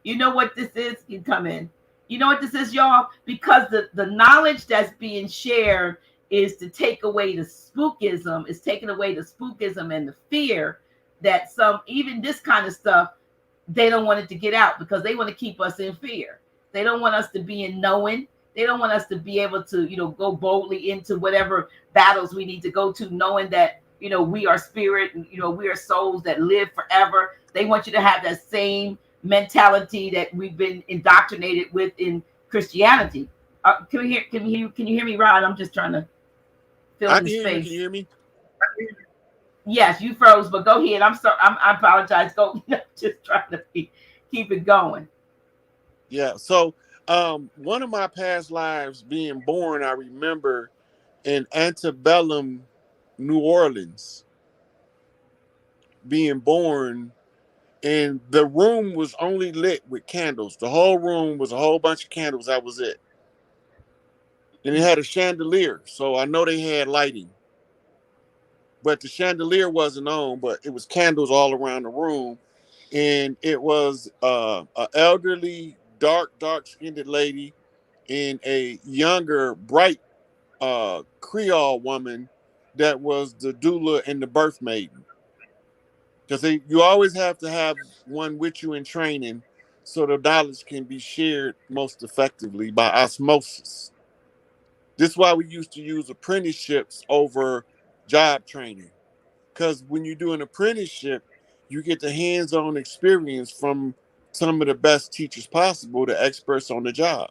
You know what this is? You come in. You know what this is, y'all? Because the knowledge that's being shared is to take away the spookism, is taking away the spookism and the fear that some, even this kind of stuff, they don't want it to get out because they want to keep us in fear. They don't want us to be in knowing. They don't want us to be able to, go boldly into whatever battles we need to go to, knowing that, we are spirit and, we are souls that live forever. They want you to have that same mentality that we've been indoctrinated with in Christianity. Can you hear me, Rod? I'm just trying to fill I in can hear you. Can you space. hear me? Yes, you froze, but go ahead. I'm sorry. I apologize. Go. Just trying to keep it going. Yeah. So, one of my past lives being born, I remember in antebellum New Orleans being born, and the room was only lit with candles. The whole room was a whole bunch of candles. That was it. And it had a chandelier. So I know they had lighting. But the chandelier wasn't on, but it was candles all around the room. And it was an elderly, dark skinned lady and a younger, bright Creole woman that was the doula and the birth maiden. Because you always have to have one with you in training so the knowledge can be shared most effectively by osmosis. This is why we used to use apprenticeships over job training. Because when you do an apprenticeship, you get the hands-on experience from some of the best teachers possible, the experts on the job.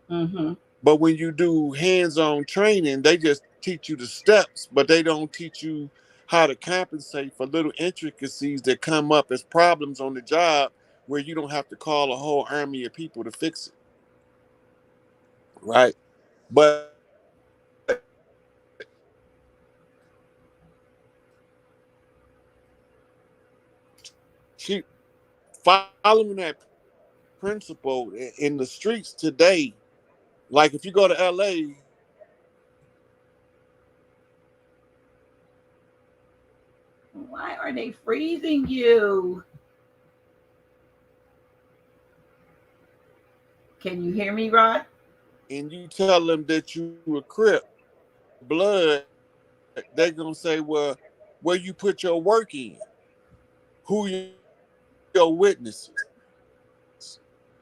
Mm-hmm. But when you do hands-on training, they just teach you the steps, but they don't teach you how to compensate for little intricacies that come up as problems on the job where you don't have to call a whole army of people to fix it. Right. But she following that principle in the streets today, like if you go to LA, Why are they freezing you? Can you hear me, Rod? and you tell them that you a Crip, blood, they gonna say, well, where you put your work in, who your witnesses.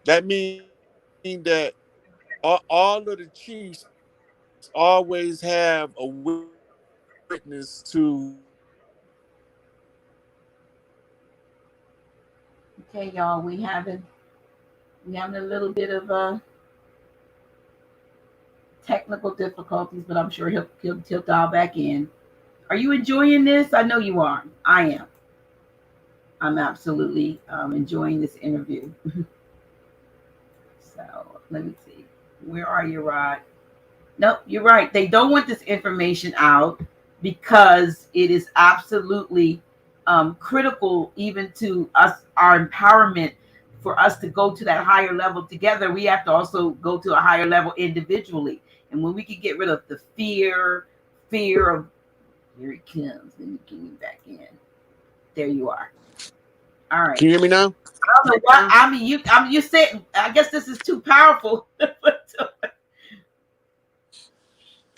That mean that all of the chiefs always have a witness to Okay, y'all. We having a little bit of technical difficulties, but I'm sure he'll dial back in. Are you enjoying this? I know you are. I am. I'm absolutely enjoying this interview. So let me see. Where are you, Rod? Nope, you're right. They don't want this information out because it is absolutely critical, even to us, our empowerment. For us to go to that higher level together, we have to also go to a higher level individually. And when we can get rid of the fear of here it comes, let me get you back in. There you are. All right. Can you hear me now? I don't know what I mean. You said. I guess this is too powerful.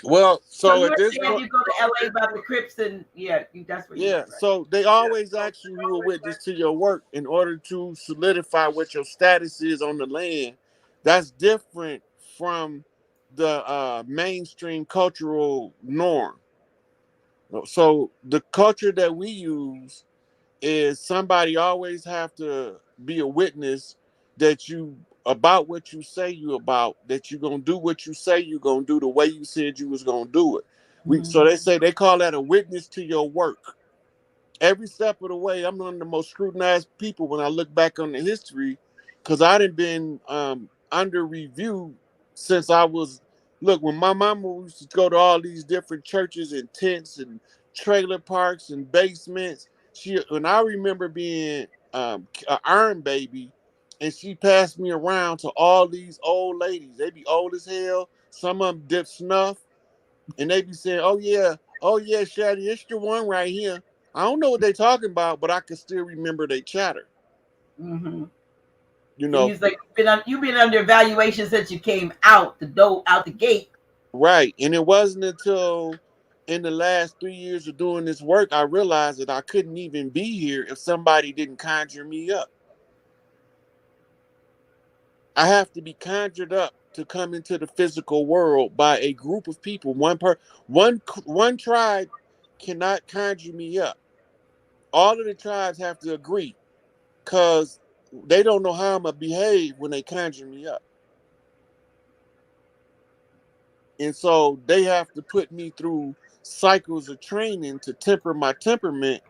Well, So so you at were this saying point, you go to LA about the Crips and yeah, that's where you yeah, were, right? so they always ask you who a witness to your work in order to solidify what your status is on the land. That's different from the mainstream cultural norm. So the culture that we use is somebody always have to be a witness that you about what you say you about, that you're gonna do what you say you're gonna do the way you said you was gonna do it. So Mm-hmm. they say they call that a witness to your work. Every step of the way, I'm one of the most scrutinized people when I look back on the history, because I done been under review since I was, look, when my mama used to go to all these different churches and tents and trailer parks and basements. And I remember being an iron baby, and she passed me around to all these old ladies. They be old as hell. Some of them dip snuff, and they be saying, oh yeah, Shady, it's your one right here." I don't know what they talking about, but I can still remember they chatter. Mm-hmm. You So know, you like you've been under evaluation since you came out the door out the gate. right? And it wasn't until in the last 3 years of doing this work I realized that I couldn't even be here if somebody didn't conjure me up. I have to be conjured up to come into the physical world by a group of people. One tribe cannot conjure me up. All of the tribes have to agree because they don't know how I'm gonna behave when they conjure me up, and so they have to put me through cycles of training to temper my temperament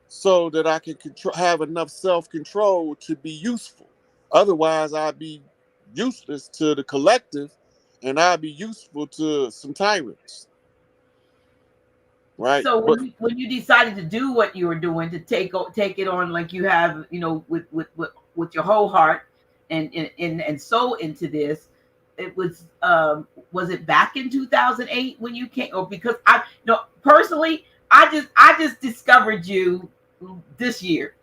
so that I can have enough self control to be useful. Otherwise, I'd be useless to the collective, and I'd be useful to some tyrants, right? So But when you decided to do what you were doing to take it on like you have with your whole heart and soul into this, it was it back in 2008 when you came, or because I personally I just discovered you this year.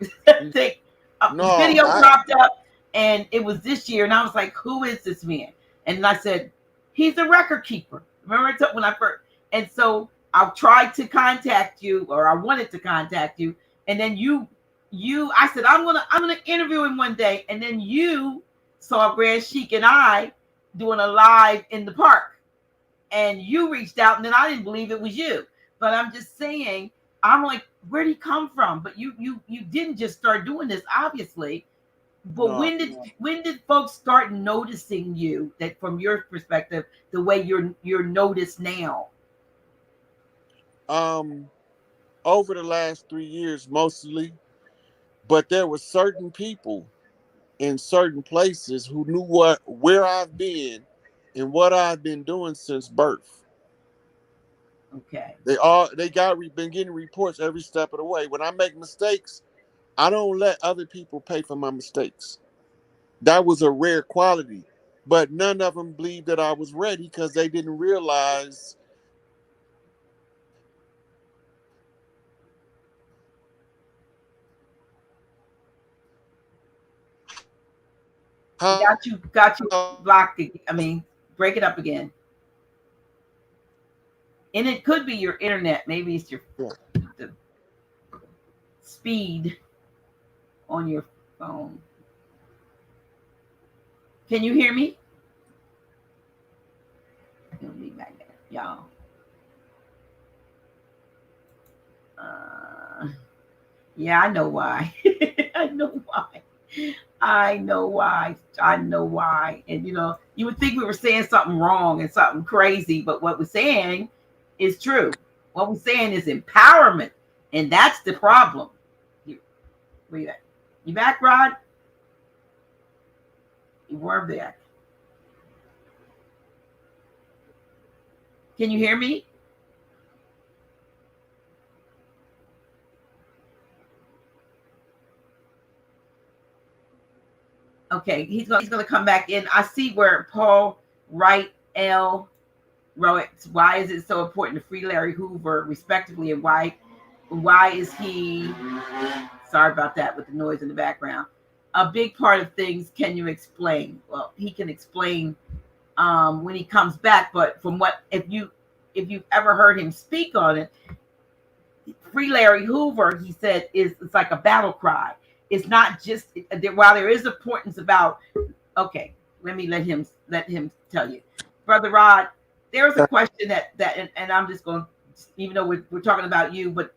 Take a no, video dropped up and it was this year and I was like, who is this man? And I said, he's a record keeper. Remember when I first, and so I tried to contact you, or I wanted to contact you, and then I said I'm gonna interview him one day, and then you saw Grand Chic and I doing a live in the park, and you reached out, and then I didn't believe it was you, but I'm just saying, I'm like, where'd he come from? But you didn't just start doing this, obviously. But no. when did folks start noticing you, that from your perspective, the way you're noticed now? Um, Over the last 3 years, mostly, but there were certain people in certain places who knew where I've been and what I've been doing since birth. Okay. Been getting reports every step of the way. When I make mistakes, I don't let other people pay for my mistakes. That was a rare quality, but none of them believed that I was ready because they didn't realize how Got you blocked. I mean, break it up again. And it could be your internet. Maybe it's your the speed on your phone. Can you hear me? It'll be back there, y'all. Uh, yeah, I know why. I know why. I know why. I know why. And you would think we were saying something wrong and something crazy, but what we're saying is true. What we're saying is empowerment, and that's the problem. You, where you at? You back, Rod? You were back. Can you hear me? Okay, he's gonna come back in. I see where Paul Wright L wrote, why is it so important to free Larry Hoover respectively, and why is he, sorry about that with the noise in the background, a big part of things? Can you explain? Well, he can explain when he comes back, but from what, if you've ever heard him speak on it, free Larry Hoover, he said, it's like a battle cry. It's not just, while there is importance about, okay, let him tell you, Brother Rod. There's a question and I'm just going, even though we're talking about you, but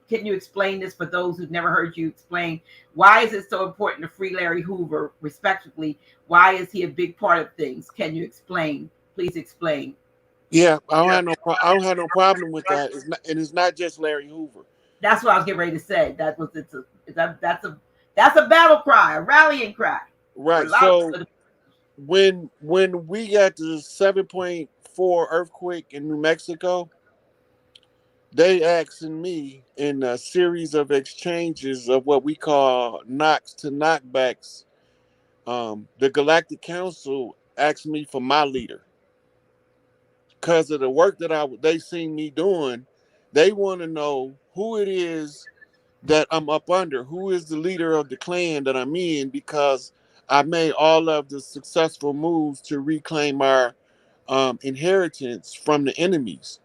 can you explain this for those who've never heard you explain? Why is it so important to free Larry Hoover respectively? Why is he a big part of things? Can you explain? Please explain. yeah, I don't have no problem with that. And it's not just Larry Hoover. That's what I was getting ready to say. That's a battle cry, a rallying cry for a Right. lot So of. when we got the 7.4 earthquake in New Mexico, they asking me in a series of exchanges of what we call knocks to knockbacks. The Galactic Council asked me for my leader because of the work that they seen me doing. They want to know who it is that I'm up under, who is the leader of the clan that I'm in, because I made all of the successful moves to reclaim our inheritance from the enemies.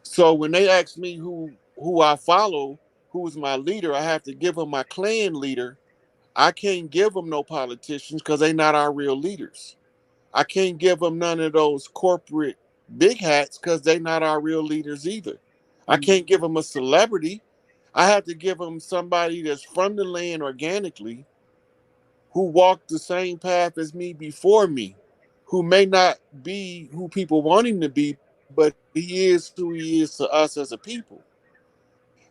So when they ask me who I follow, who is my leader, I have to give them my clan leader. I can't give them no politicians because they're not our real leaders. I can't give them none of those corporate big hats because they're not our real leaders either. I Mm. can't give them a celebrity. I have to give them somebody that's from the land organically, who walked the same path as me before me, who may not be who people want him to be, but he is who he is to us as a people.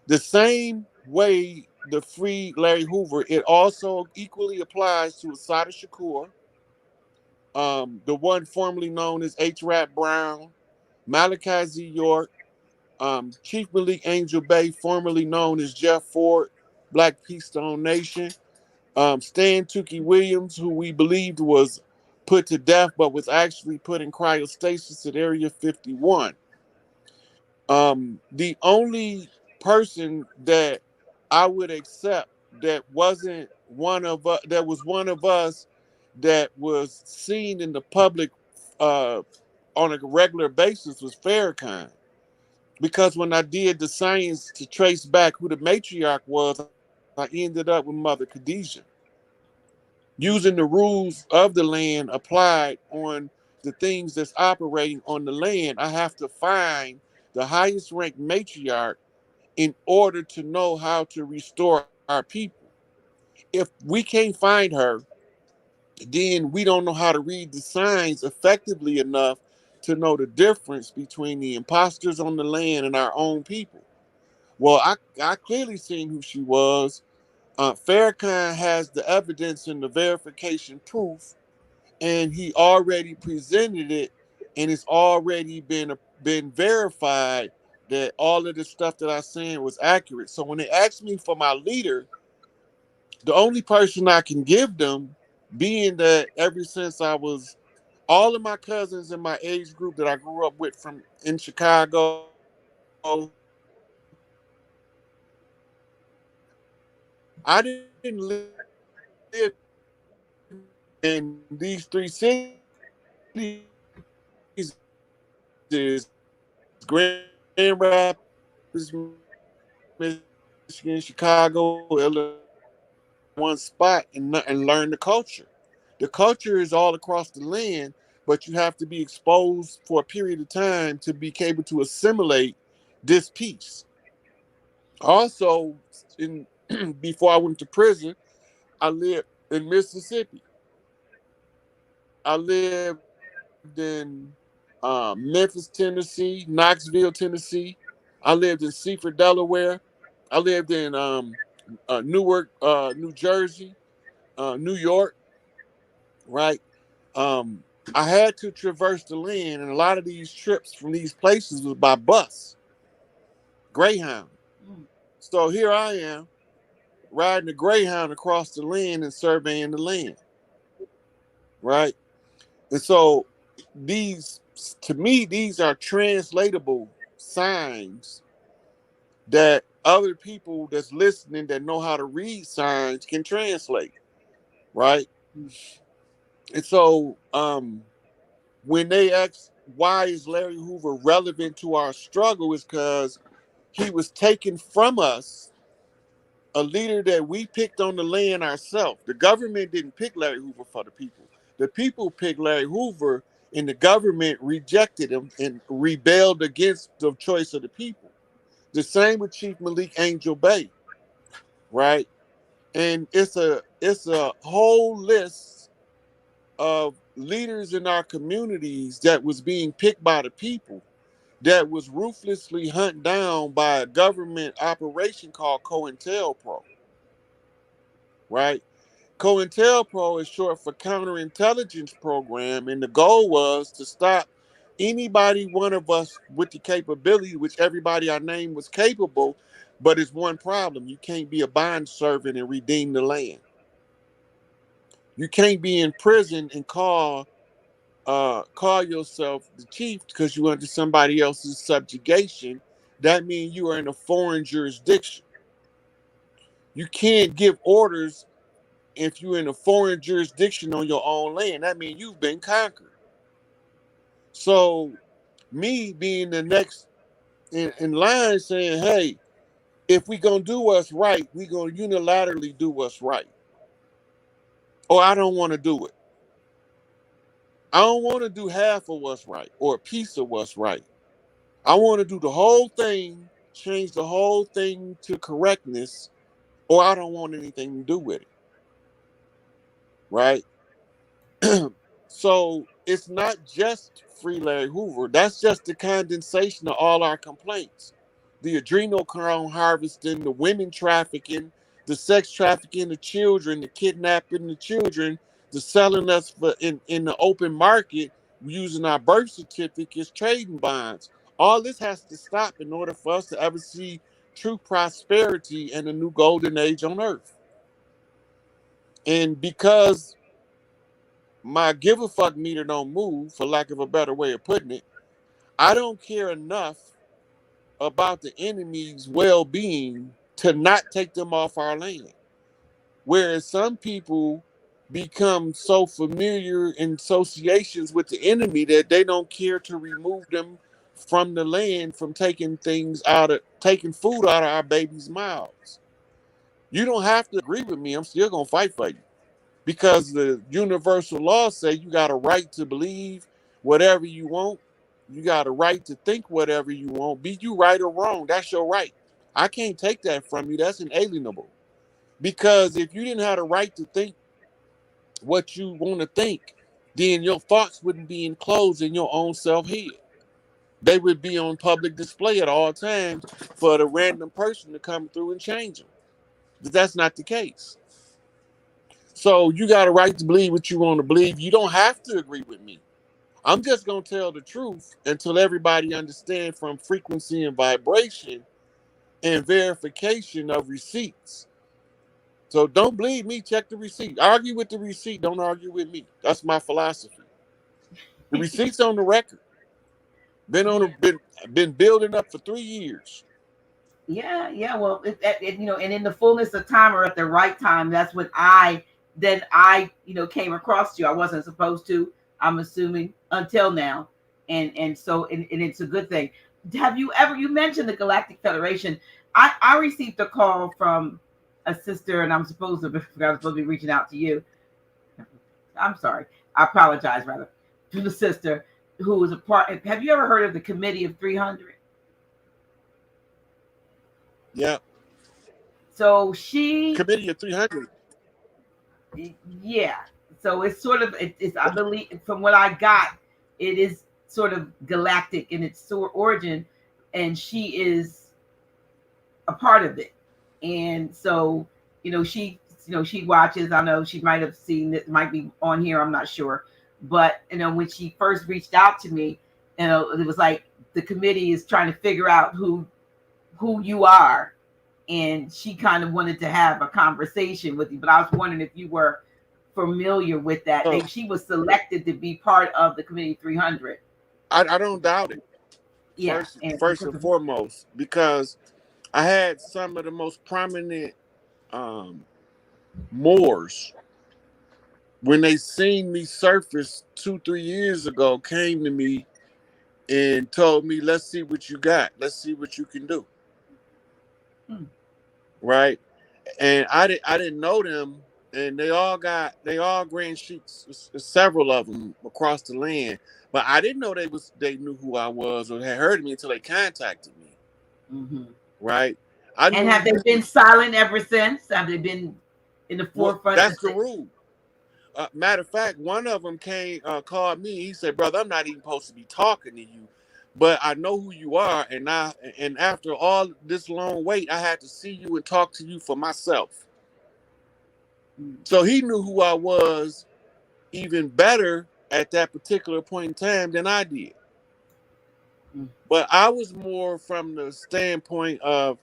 The same way the free Larry Hoover, it also equally applies to Asada Shakur, the one formerly known as H. Rap Brown, Malachi Z. York, Chief Malik Angel Bay, formerly known as Jeff Ford, Black Peace Stone Nation, Stan Tukey Williams, who we believed was put to death but was actually put in cryostasis at Area 51. The only person that I would accept that wasn't one of us, that was one of us, that was seen in the public uh, on a regular basis was Farrakhan. Because when I did the science to trace back who the matriarch was, I ended up with Mother Khadijah, using the rules of the land applied on the things that's operating on the land. I have to find the highest ranked matriarch in order to know how to restore our people. If we can't find her, then we don't know how to read the signs effectively enough to know the difference between the imposters on the land and our own people. Well, I clearly seen who she was. Farrakhan has the evidence and the verification proof, and he already presented it, and it's already been verified that all of the stuff that I said was accurate. So when they asked me for my leader, the only person I can give them, being that ever since I was, all of my cousins in my age group that I grew up with from in Chicago, I didn't live in these three cities is Grand Rapids, Michigan, Chicago, Illinois, one spot and learn the culture. The culture is all across the land, but you have to be exposed for a period of time to be able to assimilate this piece. Also, in before I went to prison, I lived in Mississippi. I lived in Memphis, Tennessee, Knoxville, Tennessee. I lived in Seaford, Delaware. I lived in Newark, New Jersey, New York, right? Um, I had to traverse the land, and a lot of these trips from these places was by bus, Greyhound. Mm. So here I am riding a Greyhound across the land and surveying the land, right? And so these, to me, these are translatable signs that other people that's listening that know how to read signs can translate, right? Mm. And so when they ask why is Larry Hoover relevant to our struggle, is because he was taken from us, a leader that we picked on the land ourselves. The government didn't pick Larry Hoover for the people. The people picked Larry Hoover, and the government rejected him and rebelled against the choice of the people. The same with Chief Malik Angel Bay, right? And it's a whole list of leaders in our communities that was being picked by the people, that was ruthlessly hunted down by a government operation called COINTELPRO, right? COINTELPRO is short for Counterintelligence Program, and the goal was to stop anybody, one of us with the capability, which everybody I named was capable, but it's one problem. You can't be a bond servant and redeem the land. You can't be in prison and call yourself the chief because you under somebody else's subjugation. That means you are in a foreign jurisdiction. You can't give orders if you're in a foreign jurisdiction on your own land. That means you've been conquered. So me being the next in line saying, hey, if we gonna do what's right, we gonna unilaterally do what's right. Or I don't want to do it. I don't want to do half of what's right or a piece of what's right. I want to do the whole thing, change the whole thing to correctness, or I don't want anything to do with it. Right? So it's not just Free Larry Hoover. That's just the condensation of all our complaints. The adrenal crown harvesting, the women trafficking, the sex trafficking, the children, the kidnapping the children, the selling us in the open market using our birth certificates, trading bonds. All this has to stop in order for us to ever see true prosperity and a new golden age on earth. And because my give a fuck meter don't move, for lack of a better way of putting it, I don't care enough about the enemy's well-being to not take them off our land. Whereas some people become so familiar in associations with the enemy that they don't care to remove them from the land, from taking food out of our babies' mouths. You don't have to agree with me. I'm still gonna fight for you. Because the universal laws say you got a right to believe whatever you want. You got a right to think whatever you want. Be you right or wrong, that's your right. I can't take that from you. That's inalienable. Because if you didn't have the right to think what you want to think, then your thoughts wouldn't be enclosed in your own self-head. They would be on public display at all times for the random person to come through and change them. But that's not the case. So you got a right to believe what you want to believe. You don't have to agree with me. I'm just going to tell the truth until everybody understands from frequency and vibration and verification of receipts. So don't believe me, check the receipt. Argue with the receipt, don't argue with me. That's my philosophy. The receipt's on the record. Been on a, Yeah. been building up for 3 years. Yeah, yeah. Well, and in the fullness of time or at the right time, that's when I came across you. I wasn't supposed to. I'm assuming until now, and it's a good thing. Have you ever? You mentioned the Galactic Federation. I received a call from a sister, and I was supposed to be reaching out to you. I'm sorry. I apologize, rather, to the sister who was a part. Have you ever heard of the Committee of 300? Yeah. So she, Committee of 300. yeah. So it's sort of it's I believe from what I got, it is sort of galactic in its origin, and she is a part of it. And so she watches. I know she might have seen it, might be on here. I'm not sure, but when she first reached out to me, it was like the committee is trying to figure out who you are, and she kind of wanted to have a conversation with you. But I was wondering if you were familiar with that. So She was selected to be part of the Committee 300. I don't doubt it. Yeah, and First because and of foremost, because I had some of the most prominent um, Moors when they seen me surface 2 3 years ago, came to me and told me, "Let's see what you got. Let's see what you can do." hmm, Right? And I didn't know them, and they all grand sheets, several of them across the land. But I didn't know they knew who I was or had heard of me until they contacted me. hmm. Right? I And knew have they been silent ever since? Have they been in the what forefront to that's the say, rule. Matter of fact, one of them called me. He said, "Brother, I'm not even supposed to be talking to you, but I know who you are, and after all this long wait, I had to see you and talk to you for myself." "Hmm, So he knew who I was even better at that particular point in time than I did. Mm. But I was more from the standpoint of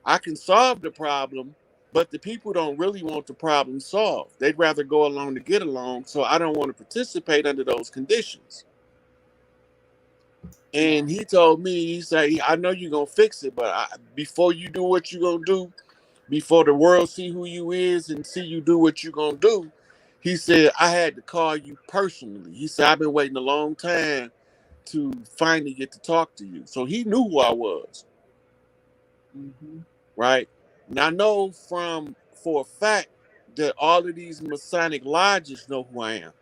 I can solve the problem, but the people don't really want the problem solved. They'd rather go along to get along. So I don't want to participate under those conditions. Yeah. And he told me, he said, I know you're going to fix it, but before you do what you're going to do, before the world see who you is and see you do what you're going to do, he said, I had to call you personally. He said, I've been waiting a long time to finally get to talk to you. So he knew who I was, Hmm. right? And I know from for a fact that all of these Masonic lodges know who I am.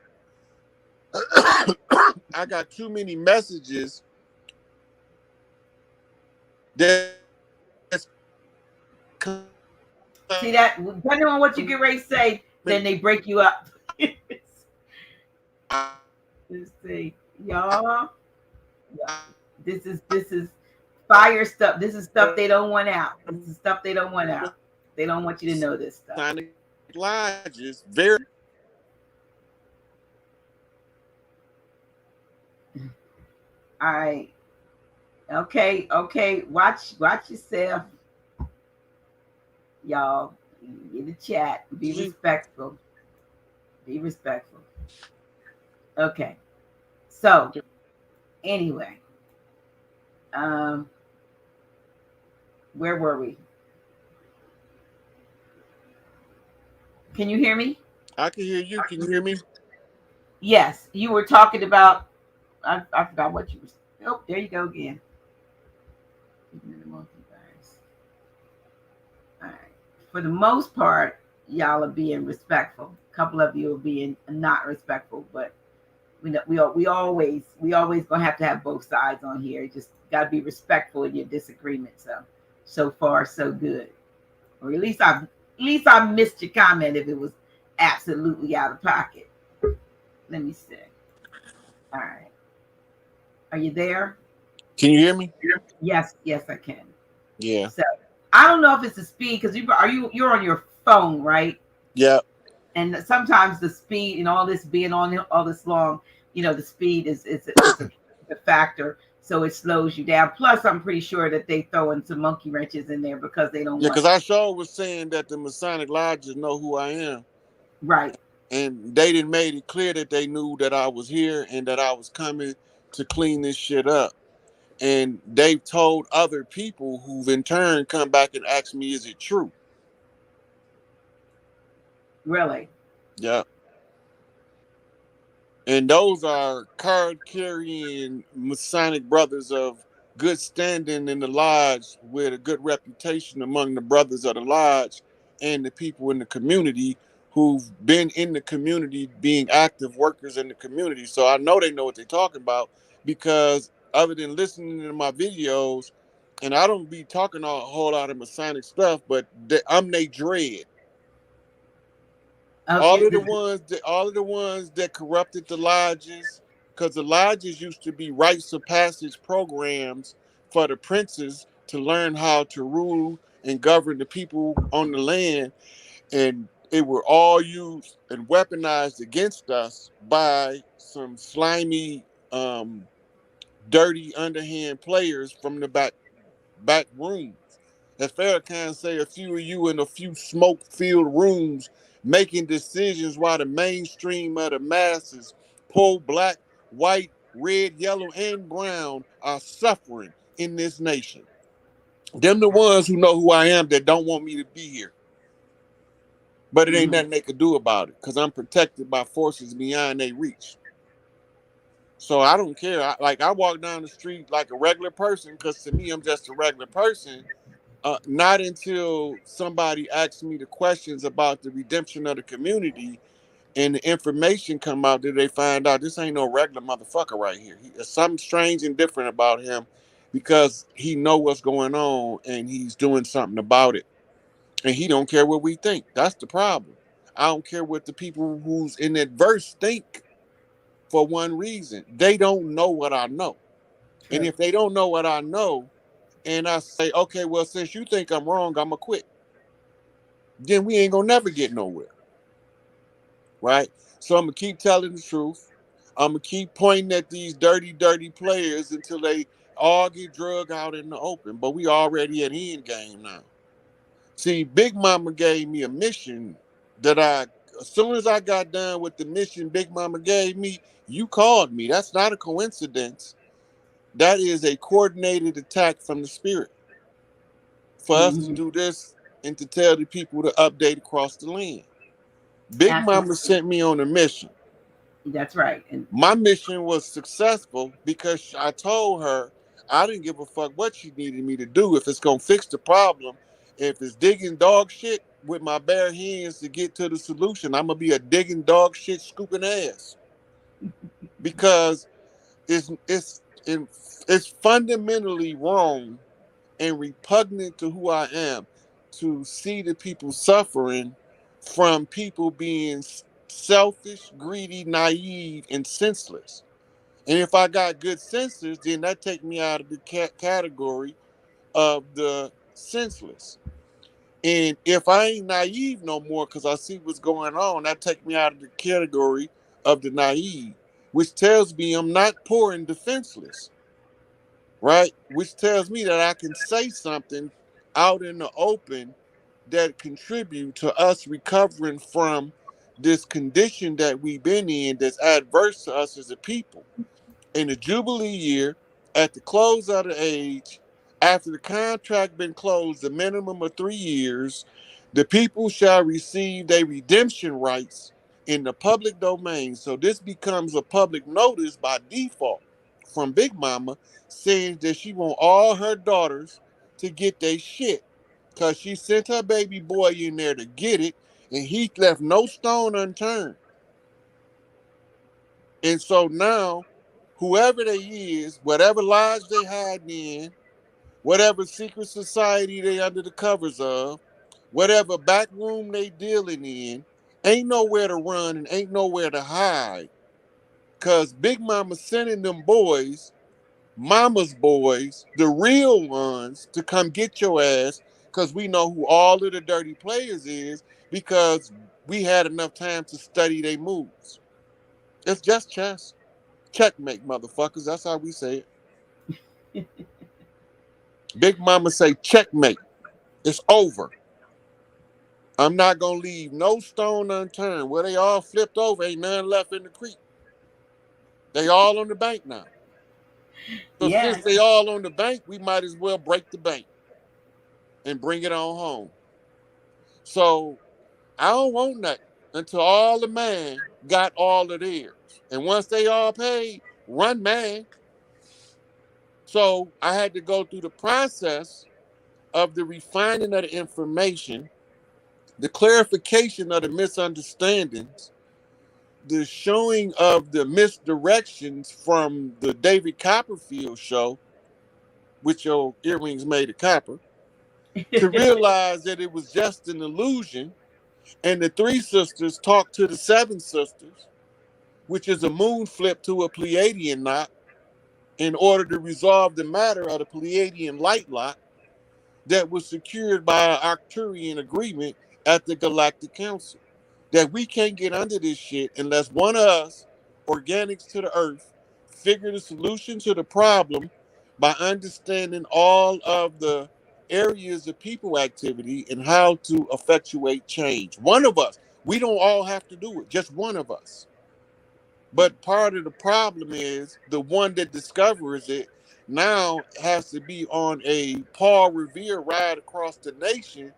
I got too many messages that's coming. See that? Depending on what you get ready to say, then they break you up. Let's see, y'all. Yeah. This is fire stuff. This is stuff they don't want out. This is stuff they don't want out. They don't want you to know this stuff. Masonic lodges very. All right. Okay. Okay. Watch yourself, y'all. In the chat. Be respectful. Be respectful. Okay. So anyway, um, where were we? Can you hear me? I can hear you. Can you hear me? Yes, you were talking about. I forgot what you were. Oh, there you go again. All right. For the most part, y'all are being respectful. A couple of you are being not respectful, but we always gonna have to have both sides on here. You just gotta be respectful in your disagreement. So far so good. Or at least I missed your comment if it was absolutely out of pocket. Let me see. All right. Are you there? Can you hear me? Yes, yes, I can. Yeah. So I don't know if it's the speed because you're on your phone, right? Yeah. And sometimes the speed and all this being on all this long, the speed is a factor, so it slows you down. Plus, I'm pretty sure that they throw in some monkey wrenches in there because they don't Yeah, want because I sure was saying that the Masonic lodges know who I am. right. And they didn't made it clear that they knew that I was here and that I was coming to clean this shit up. And they've told other people who've in turn come back and asked me, is it true? Really. Yeah. And those are card carrying Masonic brothers of good standing in the lodge with a good reputation among the brothers of the lodge and the people in the community who've been in the community being active workers in the community. So I know they know what they're talking about because other than listening to my videos, and I don't be talking a whole lot of Masonic stuff, but I'm they dread. Okay. All of the ones that corrupted the lodges, because the lodges used to be rites of passage programs for the princes to learn how to rule and govern the people on the land, and it were all used and weaponized against us by some slimy, dirty, underhand players from the back rooms. As Farrakhan say, a few of you in a few smoke-filled rooms making decisions while the mainstream of the masses, poor, black, white, red, yellow, and brown, are suffering in this nation. Them the ones who know who I am that don't want me to be here. But it ain't Mhm. nothing they could do about it because I'm protected by forces beyond their reach. So I don't care. I walk down the street like a regular person because to me, I'm just a regular person. Not until somebody asks me the questions about the redemption of the community and the information come out that they find out this ain't no regular motherfucker right here. There's something strange and different about him because he know what's going on and he's doing something about it. And he don't care what we think. That's the problem. I don't care what the people who's in that verse think for one reason. They don't know what I know. And True. if they don't know what I know, and I say, okay, well, since you think I'm wrong, I'm gonna quit. Then we ain't gonna never get nowhere, right? So I'm gonna keep telling the truth. I'm gonna keep pointing at these dirty, dirty players until they all get drug out in the open, but we already at end game now. See, Big Mama gave me a mission that as soon as I got done with the mission Big Mama gave me, you called me. That's not a coincidence. That is a coordinated attack from the spirit for us to Hmm. do this and to tell the people to update across the land. Big Mama Absolutely. sent me on a mission. That's right. And My mission was successful because I told her I didn't give a fuck what she needed me to do. If it's gonna fix the problem, if it's digging dog shit with my bare hands to get to the solution, I'm gonna be a digging dog shit scooping ass because it's fundamentally wrong and repugnant to who I am to see the people suffering from people being selfish, greedy, naive, and senseless. And if I got good senses, then that take me out of the category of the senseless. And if I ain't naive no more because I see what's going on, that take me out of the category of the naive, which tells me I'm not poor and defenseless, right? Which tells me that I can say something out in the open that contribute to us recovering from this condition that we've been in that's adverse to us as a people. In the Jubilee year, at the close of the age, after the contract been closed a minimum of 3 years, the people shall receive their redemption rights in the public domain. So this becomes a public notice by default from Big Mama saying that she want all her daughters to get their shit. Cause she sent her baby boy in there to get it, and he left no stone unturned. And so now, whoever they is, whatever lodge they hiding in, whatever secret society they under the covers of, whatever back room they dealing in, ain't nowhere to run and ain't nowhere to hide. Cause Big Mama sending them boys, mama's boys, the real ones, to come get your ass, cause we know who all of the dirty players is, because we had enough time to study their moves. It's just chess. Checkmate, motherfuckers. That's how we say it. Big Mama say checkmate. It's over. I'm not gonna leave no stone unturned. Where they all flipped over, ain't none left in the creek. They all on the bank now. So since yes, they all on the bank, we might as well break the bank and bring it on home. So I don't want nothing until all the man got all of theirs. And once they all paid, run man. So I had to go through the process of the refining of the information, the clarification of the misunderstandings, the showing of the misdirections from the David Copperfield show, which your earrings made of copper, to realize that it was just an illusion. And the three sisters talked to the seven sisters, which is a moon flip to a Pleiadian knot, in order to resolve the matter of the Pleiadian light lock that was secured by an Arcturian agreement at the Galactic Council. That we can't get under this shit unless one of us, organics to the earth, figure the solution to the problem by understanding all of the areas of people activity and how to effectuate change. One of us. We don't all have to do it, just one of us. But part of the problem is the one that discovers it now has to be on a Paul Revere ride across the nation.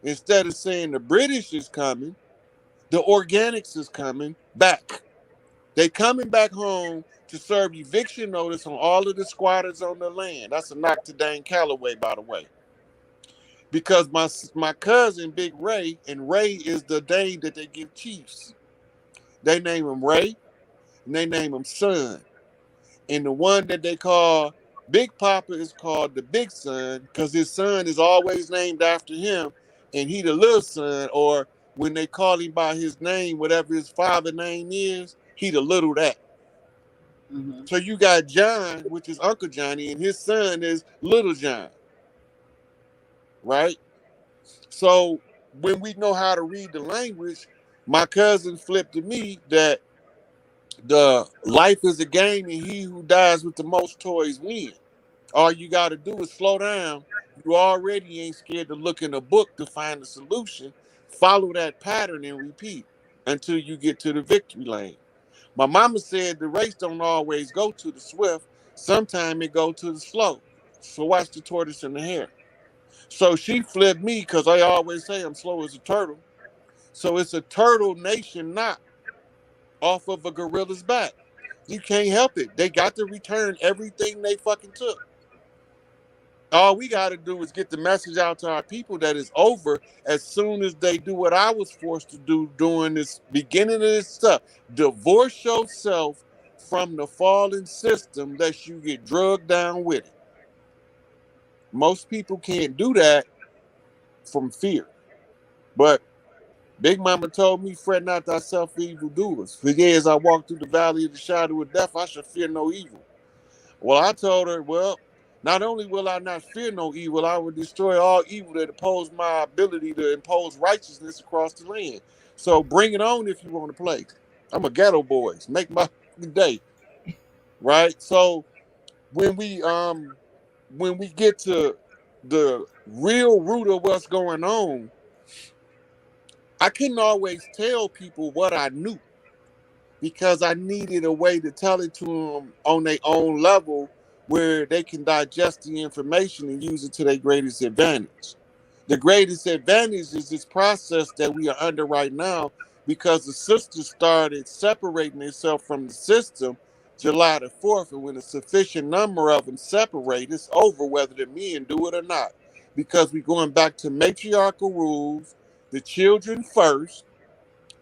Instead of saying the British is coming, the organics is coming back. They coming back home to serve eviction notice on all of the squatters on the land. That's a knock to Dane Calloway, by the way. Because my cousin, Big Ray, and Ray is the name that they give chiefs. They name him Ray, and they name him Son. And the one that they call Big Papa is called the Big Son because his son is always named after him, and he the little son. Or when they call him by his name, whatever his father name is, he the little that. hmm So you got John, which is Uncle Johnny, and his son is Little John, right? So when we know how to read the language, my cousin flipped to me that the life is a game, and he who dies with the most toys win. All you got to do is slow down. You already ain't scared to look in a book to find the solution. Follow that pattern and repeat until you get to the victory lane. My mama said the race don't always go to the swift. Sometimes it go to the slow. So watch the tortoise and the hare. So she flipped me because I always say I'm slow as a turtle. So it's a turtle nation knot off of a gorilla's back. You can't help it. They got to return everything they fucking took. All we got to do is get the message out to our people that it's over as soon as they do what I was forced to do during this beginning of this stuff. Divorce yourself from the fallen system that you get drugged down with it. Most people can't do that from fear. But Big Mama told me, fret not thyself for evil doers. For years I walked through the valley of the shadow of death, I shall fear no evil. Well, I told her, well, not only will I not fear no evil, I will destroy all evil that oppose my ability to impose righteousness across the land. So bring it on if you want to play. I'm a ghetto boys. Make my day. Right? So when we get to the real root of what's going on, I couldn't always tell people what I knew because I needed a way to tell it to them on their own level where they can digest the information and use it to their greatest advantage. The greatest advantage is this process that we are under right now because the sisters started separating themselves from the system July the 4th, and when a sufficient number of them separate, it's over whether the men do it or not because we're going back to matriarchal rules, the children first,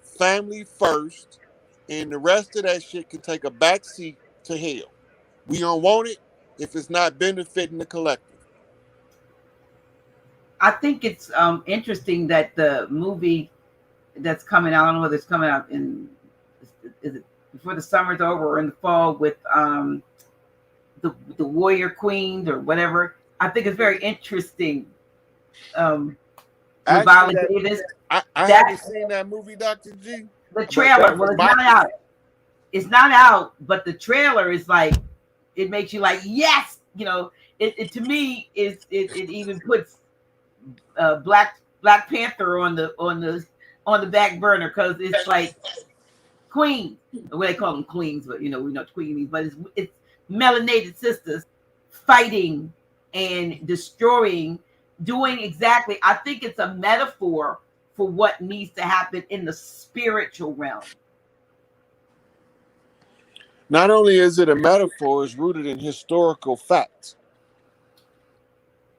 family first, and the rest of that shit can take a backseat to hell. We don't want it if it's not benefiting the collective. I think it's interesting that the movie that's coming out, I don't know whether it's coming out in, is it before the summer's over or in the fall, with the Warrior Queens or whatever. I think it's very interesting. Um, with Actually, Viola Davis, I that haven't seen that movie, Dr. G, the but trailer. that's Well, on it's my not out. It's not out, but the trailer is like, it makes you like, yes, it to me is it even puts Black Panther on the back burner because it's like queens. Well, they call them queens, but we know what queen means. But it's melanated sisters fighting and destroying, doing exactly. I think it's a metaphor for what needs to happen in the spiritual realm. Not only is it a metaphor, it's rooted in historical fact.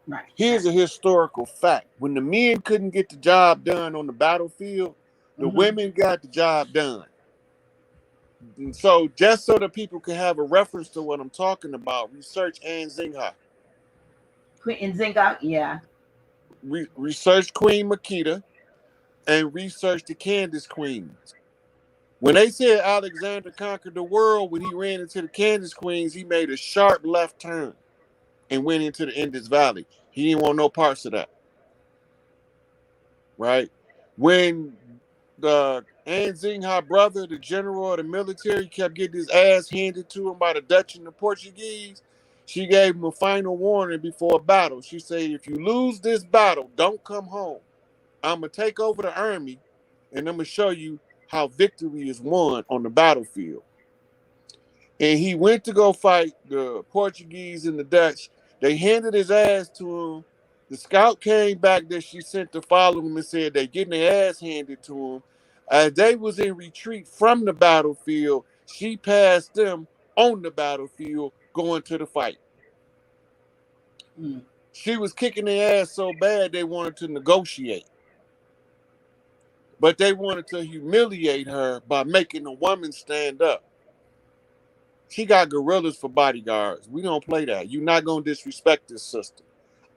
Right, Here's right. a historical fact. When the men couldn't get the job done on the battlefield, the Mm-hmm. women got the job done. And so just so that people can have a reference to what I'm talking about, research Anne Zingha. Queen Zinga, yeah. Research Queen Makita and research the Candace Queens. When they said Alexander conquered the world, when he ran into the Candace Queens, he made a sharp left turn and went into the Indus Valley. He didn't want no parts of that, right? When the Anzingha brother, the general of the military, kept getting his ass handed to him by the Dutch and the Portuguese, she gave him a final warning before a battle. She said, if you lose this battle, don't come home. I'm going to take over the army and I'm going to show you how victory is won on the battlefield. And he went to go fight the Portuguese and the Dutch. They handed his ass to him. The scout came back that she sent to follow him and said they getting their ass handed to him. As they was in retreat from the battlefield, she passed them on the battlefield going to the fight. Mm. She was kicking their ass so bad they wanted to negotiate. But they wanted to humiliate her by making a woman stand up. She got gorillas for bodyguards. We don't play that. You're not going to disrespect this sister.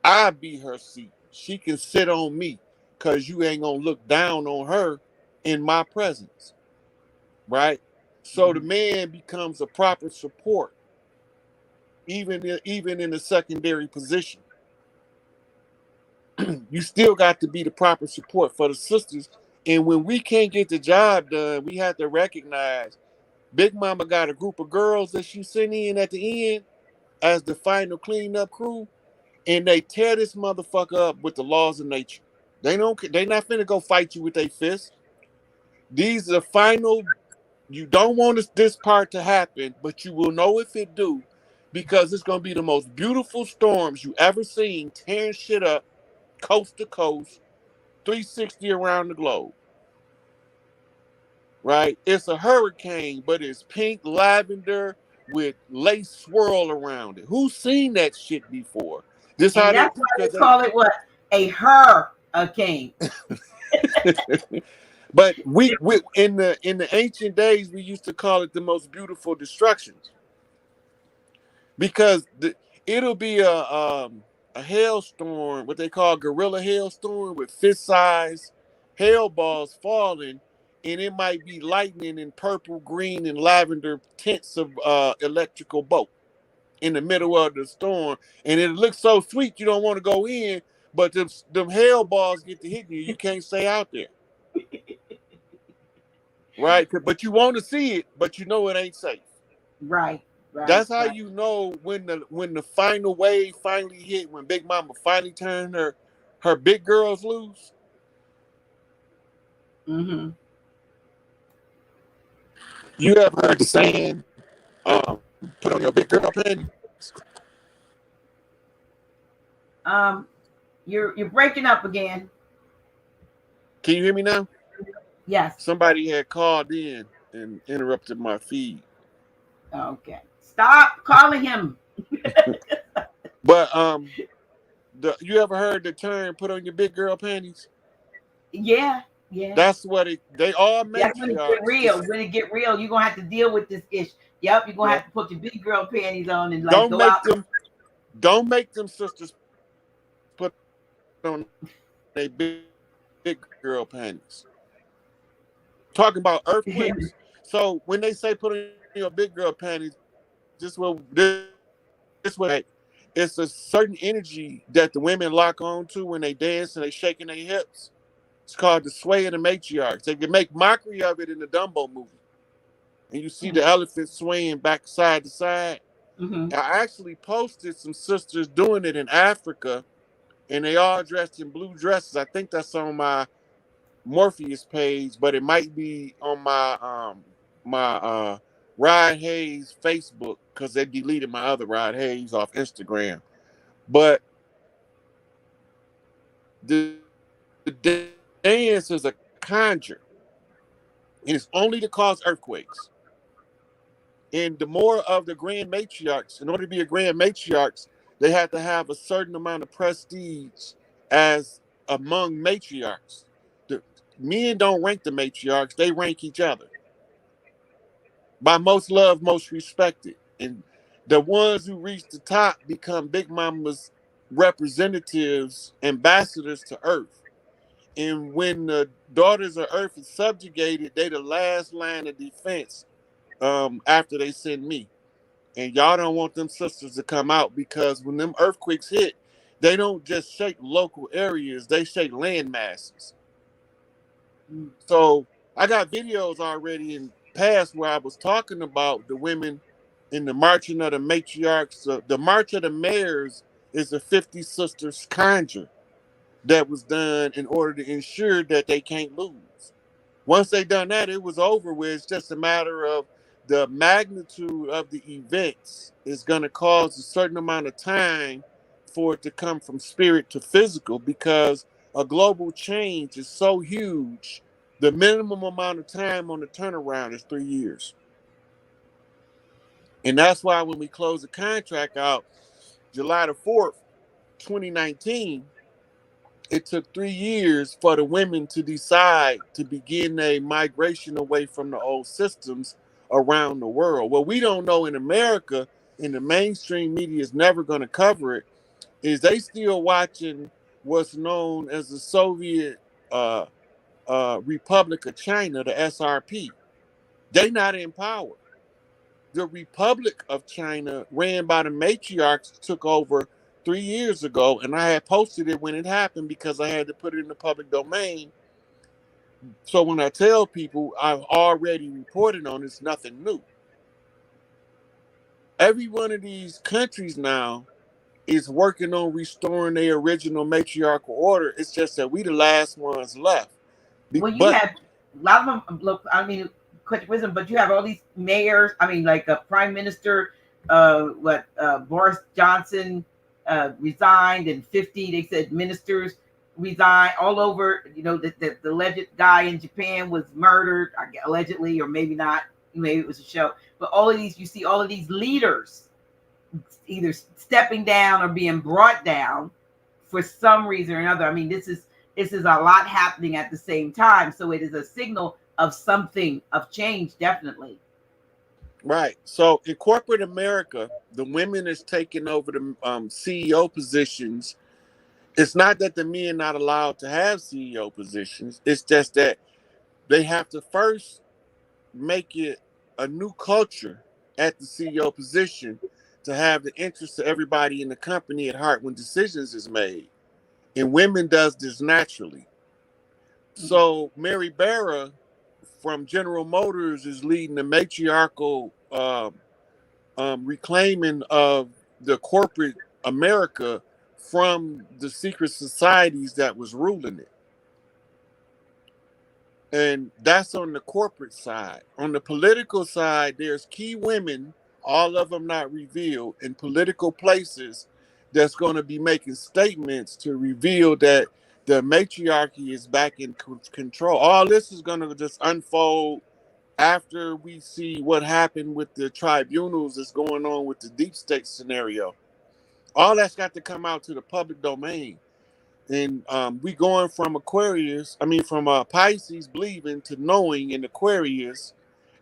I be her seat. She can sit on me because you ain't going to look down on her in my presence. Right? So the Mm-hmm. man becomes a proper support, even in a secondary position. You still got to be the proper support for the sisters. And when we can't get the job done, we have to recognize Big Mama got a group of girls that she sent in at the end. as the final cleanup crew, and they tear this motherfucker up with the laws of nature. They don't. They not finna go fight you with their fists. These are the final. You don't want this part to happen, but you will know if it do, because it's gonna be the most beautiful storms you ever seen, tearing shit up coast to coast, 360 around the globe. Right? It's a hurricane, but it's pink lavender with lace swirl around it. Who's seen that shit before? This And how they that's why because they call it what? A hurricane. but we in the ancient days we used to call it the most beautiful destructions because it'll be a hailstorm, what they call gorilla hailstorm with fist size hail balls falling, and it might be lightning in purple, green, and lavender tints of electrical bolt in the middle of the storm, and it looks so sweet you don't want to go in, but them hail balls get to hitting you, you can't stay out there, right? But you want to see it, but you know it ain't safe. Right, right, That's how right. you know when the final wave finally hit, when Big Mama finally turned her big girls loose. Mm-hmm. You ever heard the saying, "Put on your big girl panties"? Um, you're breaking up again. Can you hear me now? Yes. Somebody had called in and interrupted my feed. Okay. Stop calling him. But you ever heard the term "put on your big girl panties"? Yeah, yeah. That's what they all That's when it get matriarchs. real. When it get real, you're gonna have to deal with this issue. Yep, you're gonna Yeah. have to put your big girl panties on and like Don't go make out. them don't make them sisters put on their big girl panties. Talking about earthquakes. So when they say put on your big girl panties, this what they mean. It's a certain energy that the women lock on to when they dance and they shaking their hips. It's called the sway of the matriarchs. They can make mockery of it in the Dumbo movie. And you see the elephant swaying back side to side. Mm-hmm. I actually posted some sisters doing it in Africa, and they all dressed in blue dresses. I think that's on my Morpheus page, but it might be on my Rod Hayes Facebook because they deleted my other Rod Hayes off Instagram. But the dance is a conjure, and it's only to cause earthquakes. And the more of the grand matriarchs, in order to be a grand matriarchs, they have to have a certain amount of prestige as among matriarchs. The men don't rank the matriarchs; they rank each other by most loved, most respected. And the ones who reach the top become Big Mama's representatives, ambassadors to Earth. And when the daughters of Earth is subjugated, they the last line of defense after they send me. And y'all don't want them sisters to come out because when them earthquakes hit, they don't just shake local areas, they shake land masses. So I got videos already in past where I was talking about the women in the marching of the matriarchs. The March of the Mayors is a 50 sisters conjure that was done in order to ensure that they can't lose. Once they done that, it was over with. It's just a matter of the magnitude of the events is going to cause a certain amount of time for it to come from spirit to physical because a global change is so huge. The minimum amount of time on the turnaround is 3 years. And that's why when we close the contract out July the 4th, 2019, it took 3 years for the women to decide to begin a migration away from the old systems around the world. What we don't know in America, and the mainstream media is never going to cover it, is they still watching what's known as the Soviet uh, Republic of China, the SRP. They not in power. The Republic of China, ran by the matriarchs, took over 3 years ago, and I had posted it when it happened because I had to put it in the public domain. So when I tell people I've already reported on, it's nothing new. Every one of these countries now is working on restoring their original matriarchal order. It's just that we the last ones left. Well, you But have a lot of them. Look, I mean, quick wisdom, but you have all these mayors. I mean, like a prime minister. Boris Johnson resigned, and 50. They said ministers resigned all over. You know, the alleged guy in Japan was murdered, allegedly, or maybe not. Maybe it was a show. But all of these, you see, all of these leaders either stepping down or being brought down for some reason or another. I mean, this is a lot happening at the same time, so it is a signal of something of change, definitely. right. So in corporate America, the women is taking over the CEO positions. It's not that the men not allowed to have CEO positions. It's just that they have to first make it a new culture at the CEO position to have the interest of everybody in the company at heart when decisions is made. And women does this naturally. So Mary Barra from General Motors is leading the matriarchal reclaiming of the corporate America from the secret societies that was ruling it. And that's on the corporate side. On the political side, there's key women, all of them not revealed, in political places that's going to be making statements to reveal that the matriarchy is back in control. All this is going to just unfold after we see what happened with the tribunals that's going on with the deep state scenario. All that's got to come out to the public domain. And we going from from Pisces believing to knowing in Aquarius,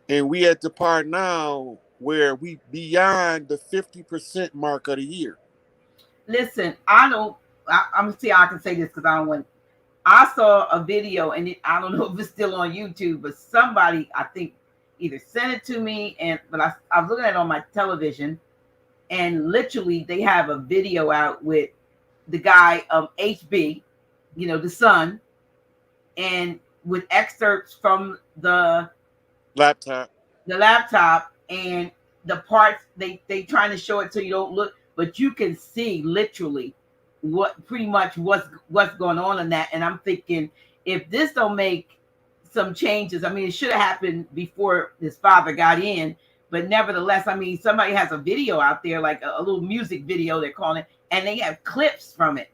and we at the part now where we beyond the 50% mark of the year. Listen, I don't. I'm gonna see how I can say this because I don't want. I saw a video, and I don't know if it's still on YouTube, but somebody I think either sent it to me, but I was looking at it on my television, and literally they have a video out with the guy HB, the son, and with excerpts from Laptop. the laptop, and the parts they trying to show it so you don't look, but you can see literally what pretty much what's going on in that. And I'm thinking, if this don't make some changes, I mean, it should have happened before his father got in, but nevertheless, I mean, somebody has a video out there, like a little music video they're calling it, and they have clips from it.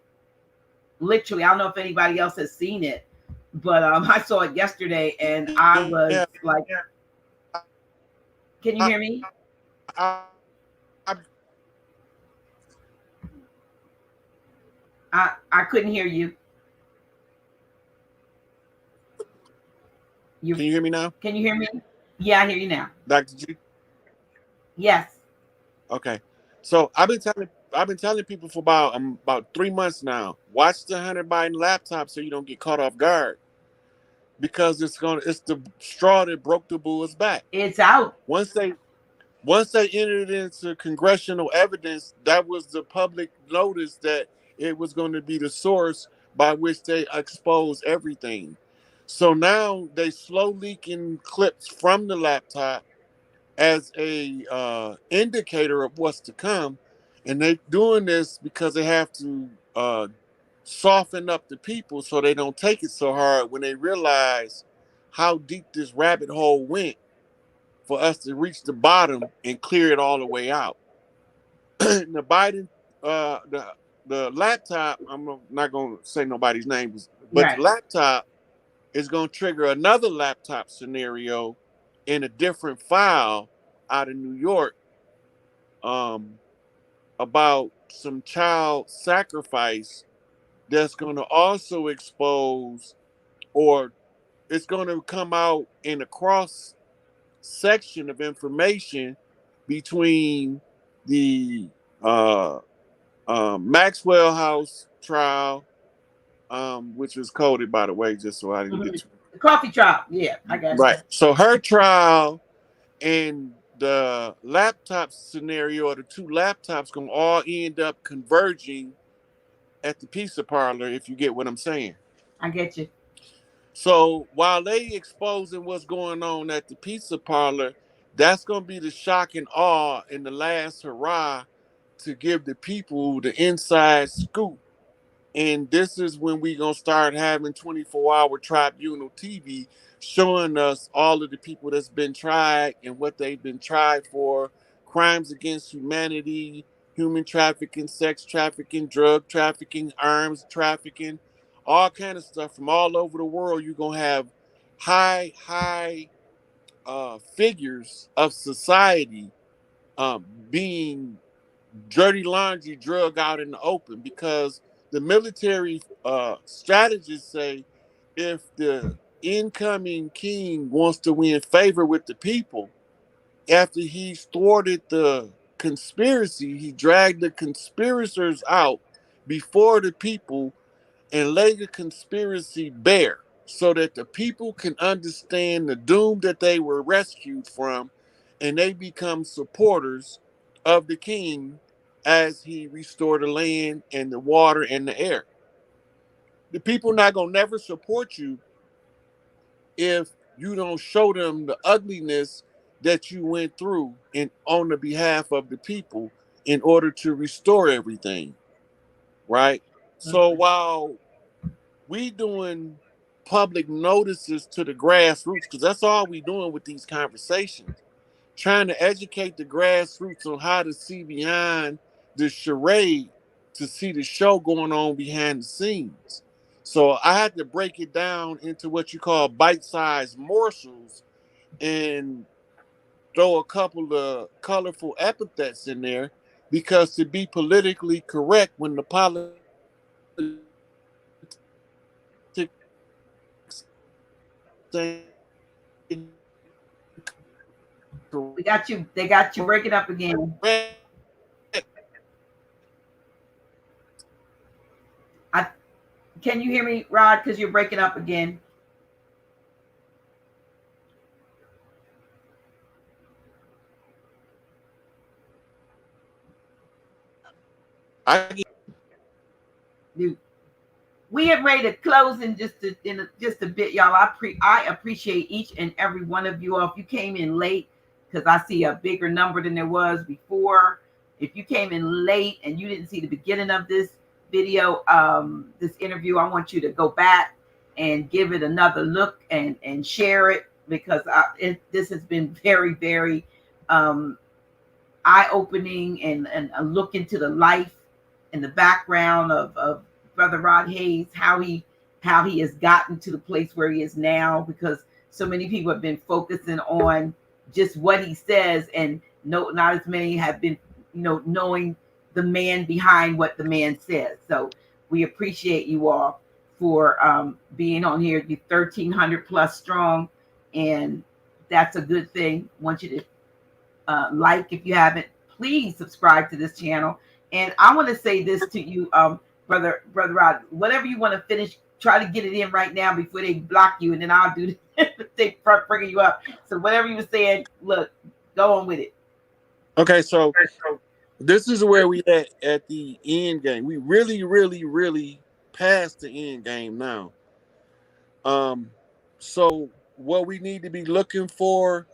Literally, I don't know if anybody else has seen it, but I saw it yesterday, and I was Yeah, like, "Can you hear me?" I, I, I couldn't hear you. You can you hear me now, can you hear me? Yeah, I hear you now. Dr. G? Yes, Okay. So I've been telling people for about 3 months now. Watch the Hunter Biden laptop so you don't get caught off guard, because it's the straw that broke the bull's back. it's out. Once they entered into congressional evidence, that was the public notice that it was going to be the source by which they expose everything. So now they slow leaking clips from the laptop as a indicator of what's to come, and they doing this because they have to soften up the people so they don't take it so hard when they realize how deep this rabbit hole went for us to reach the bottom and clear it all the way out. The Biden, the laptop, I'm not going to say nobody's name, but the Right. laptop is going to trigger another laptop scenario in a different file out of New York, um, about some child sacrifice that's going to also expose, or it's going to come out in a cross section of information between the Maxwell House trial, which was coded, by the way, just so I didn't get Mhm. too The coffee shop. Yeah, I got you. right. So her trial and the laptop scenario, or the two laptops, gonna all end up converging at the pizza parlor, if you get what I'm saying. I get you. So while they exposing what's going on at the pizza parlor, That's going to be the shock and awe and the last hurrah to give the people the inside scoop. And this is when we going to start having 24-hour tribunal TV showing us all of the people that's been tried and what they've been tried for: crimes against humanity, human trafficking, sex trafficking, drug trafficking, arms trafficking, all kind of stuff from all over the world. You're going to have high figures of society being dirty laundry drug out in the open, because the military strategists say if the incoming king wants to win favor with the people, after he's thwarted the conspiracy, he dragged the conspirators out before the people and lay the conspiracy bare so that the people can understand the doom that they were rescued from, and they become supporters of the king as he restored the land and the water and the air. The people not gonna never support you if you don't show them the ugliness that you went through and on the behalf of the people in order to restore everything, right? So Okay. while we doing public notices to the grassroots, because that's all we doing with these conversations, trying to educate the grassroots on how to see beyond the charade, to see the show going on behind the scenes. So I had to break it down into what you call bite-sized morsels and throw a couple of colorful epithets in there, because to be politically correct when the politics We got you. They got you breaking up again. I Can you hear me, Rod? Because you're breaking up again. I You We have ready to close in just a bit, y'all. I appreciate each and every one of you all. If you came in late, because I see a bigger number than there was before. If you came in late and you didn't see the beginning of this video, this interview, I want you to go back and give it another look and share it, because this has been very, very um, eye-opening, and a look into the life and the background of Brother Rod Hayes, how he has gotten to the place where he is now, because so many people have been focusing on just what he says, and not as many have been, knowing the man behind what the man says. So we appreciate you all for being on here. You're 1,300 plus strong, and that's a good thing. I want you to like, if you haven't, please subscribe to this channel. And I want to say this to you, brother Rod, whatever you want to finish, try to get it in right now before they block you, and then I'll do they bringing you up. So whatever you were saying, look, go on with it. Okay, so this is where we at the end game. We really, really, really past the end game now. Um, so what we need to be looking for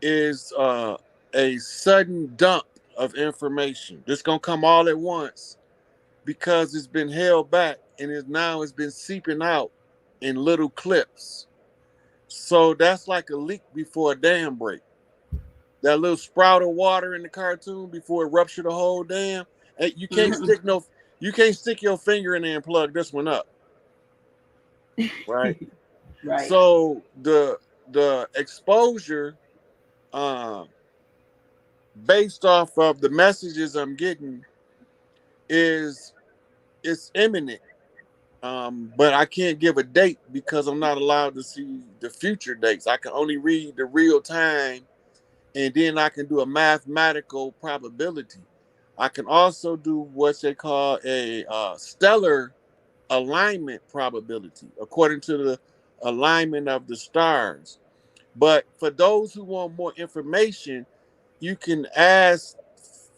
is a sudden dump of information. This gonna come all at once, because it's been held back and it's been seeping out in little clips. So that's like a leak before a dam break. That little sprout of water in the cartoon before it ruptured the whole dam. Hey, you can't stick your finger in there and plug this one up, right? Right. So the exposure, uh, based off of the messages I'm getting, is it's imminent. But I can't give a date because I'm not allowed to see the future dates. I can only read the real time, and then I can do a mathematical probability. I can also do what they call a stellar alignment probability, according to the alignment of the stars. But for those who want more information, you can ask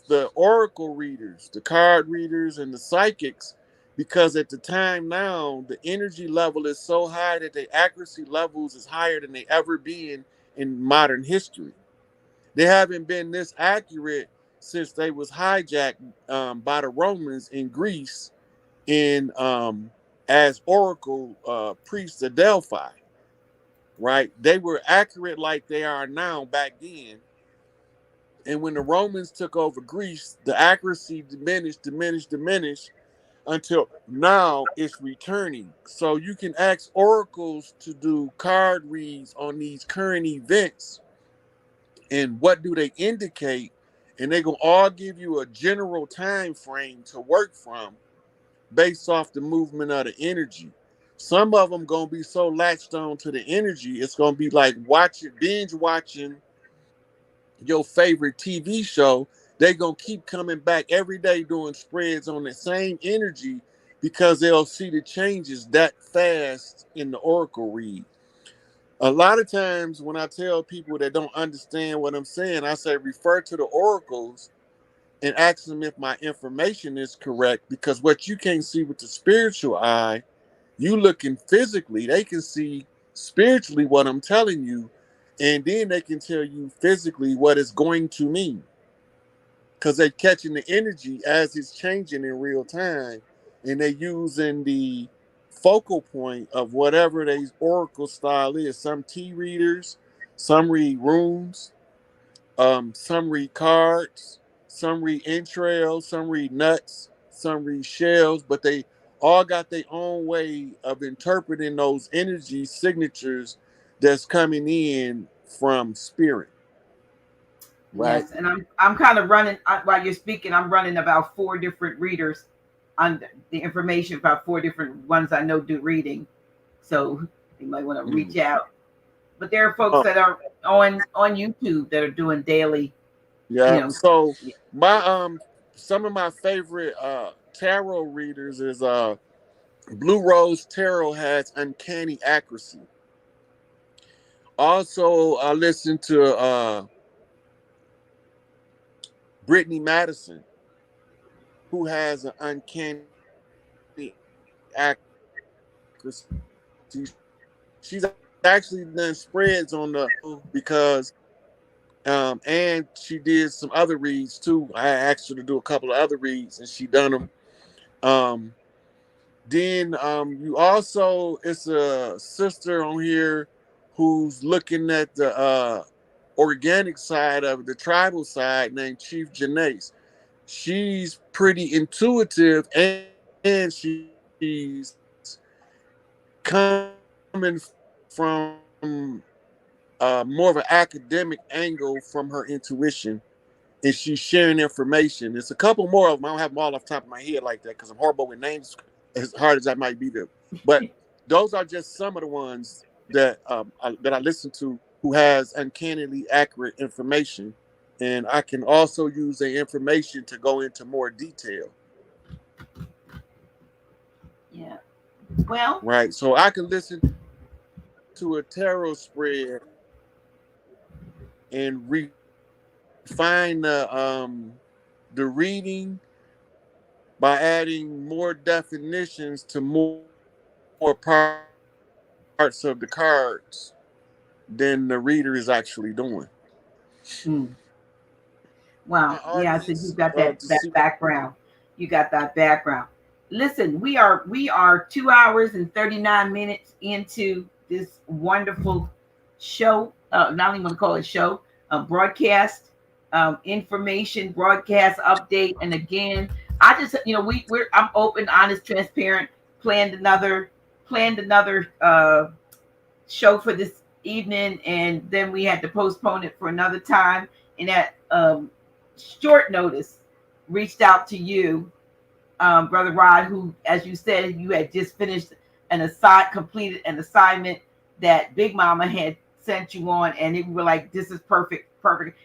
the oracle readers, the card readers, and the psychics, because at the time now, the energy level is so high that the accuracy levels is higher than they ever been in modern history. They haven't been this accurate since they was hijacked by the Romans in Greece in as oracle priests of Delphi. Right? They were accurate like they are now back then. And when the Romans took over Greece, the accuracy diminished until now it's returning. So you can ask oracles to do card reads on these current events and what do they indicate, and they're gonna all give you a general time frame to work from based off the movement of the energy. Some of them gonna be so latched on to the energy, it's gonna be like binge watching your favorite TV show. They gonna keep coming back every day doing spreads on the same energy because they'll see the changes that fast in the oracle read. A lot of times when I tell people that don't understand what I'm saying, I say refer to the oracles and ask them if my information is correct, because what you can't see with the spiritual eye, you looking physically, they can see spiritually what I'm telling you, and then they can tell you physically what it's going to mean because they're catching the energy as it's changing in real time, and they're using the focal point of whatever their oracle style is. Some tea readers, some read runes, some read cards, some read entrails, some read nuts, some read shells, but they all got their own way of interpreting those energy signatures that's coming in from spirit, right? Yes, and I'm kind of running while you're speaking. I'm running about four different readers on the information about four different ones I know do reading. So you might want to reach Mm. out. But there are folks that are on YouTube that are doing daily. You Yeah. know, So my some of my favorite tarot readers is Blue Rose Tarot has uncanny accuracy. Also, I listen to Brittany Madison, who has an uncanny accuracy. She's actually done spreads on the because and she did some other reads too. I asked her to do a couple of other reads and she done them. Um, then you also, it's a sister on here who's looking at the organic side of the tribal side named Chief Janace. She's pretty intuitive and she's coming from more of an academic angle from her intuition, and she's sharing information. There's a couple more of them. I don't have them all off the top of my head like that because I'm horrible with names, as hard as I might be to. But those are just some of the ones that I listen to who has uncannily accurate information, and I can also use the information to go into more detail. yeah. Well, Right, so I can listen to a tarot spread and refine the reading by adding more definitions to more parts of the cards than the reader is actually doing. mm, My wow. Yeah, audience so you got to see. that background. You got that background. Listen, we are 2 hours and 39 minutes into this wonderful show. Not even want to call it show, broadcast, information, broadcast update. And again, I just I'm open, honest, transparent. Planned another planned another show for this evening, and then we had to postpone it for another time. And at short notice, reached out to you, Brother Rod, who, as you said, you had just finished completed an assignment that Big Mama had sent you on, and you were like, "This is perfect, perfect."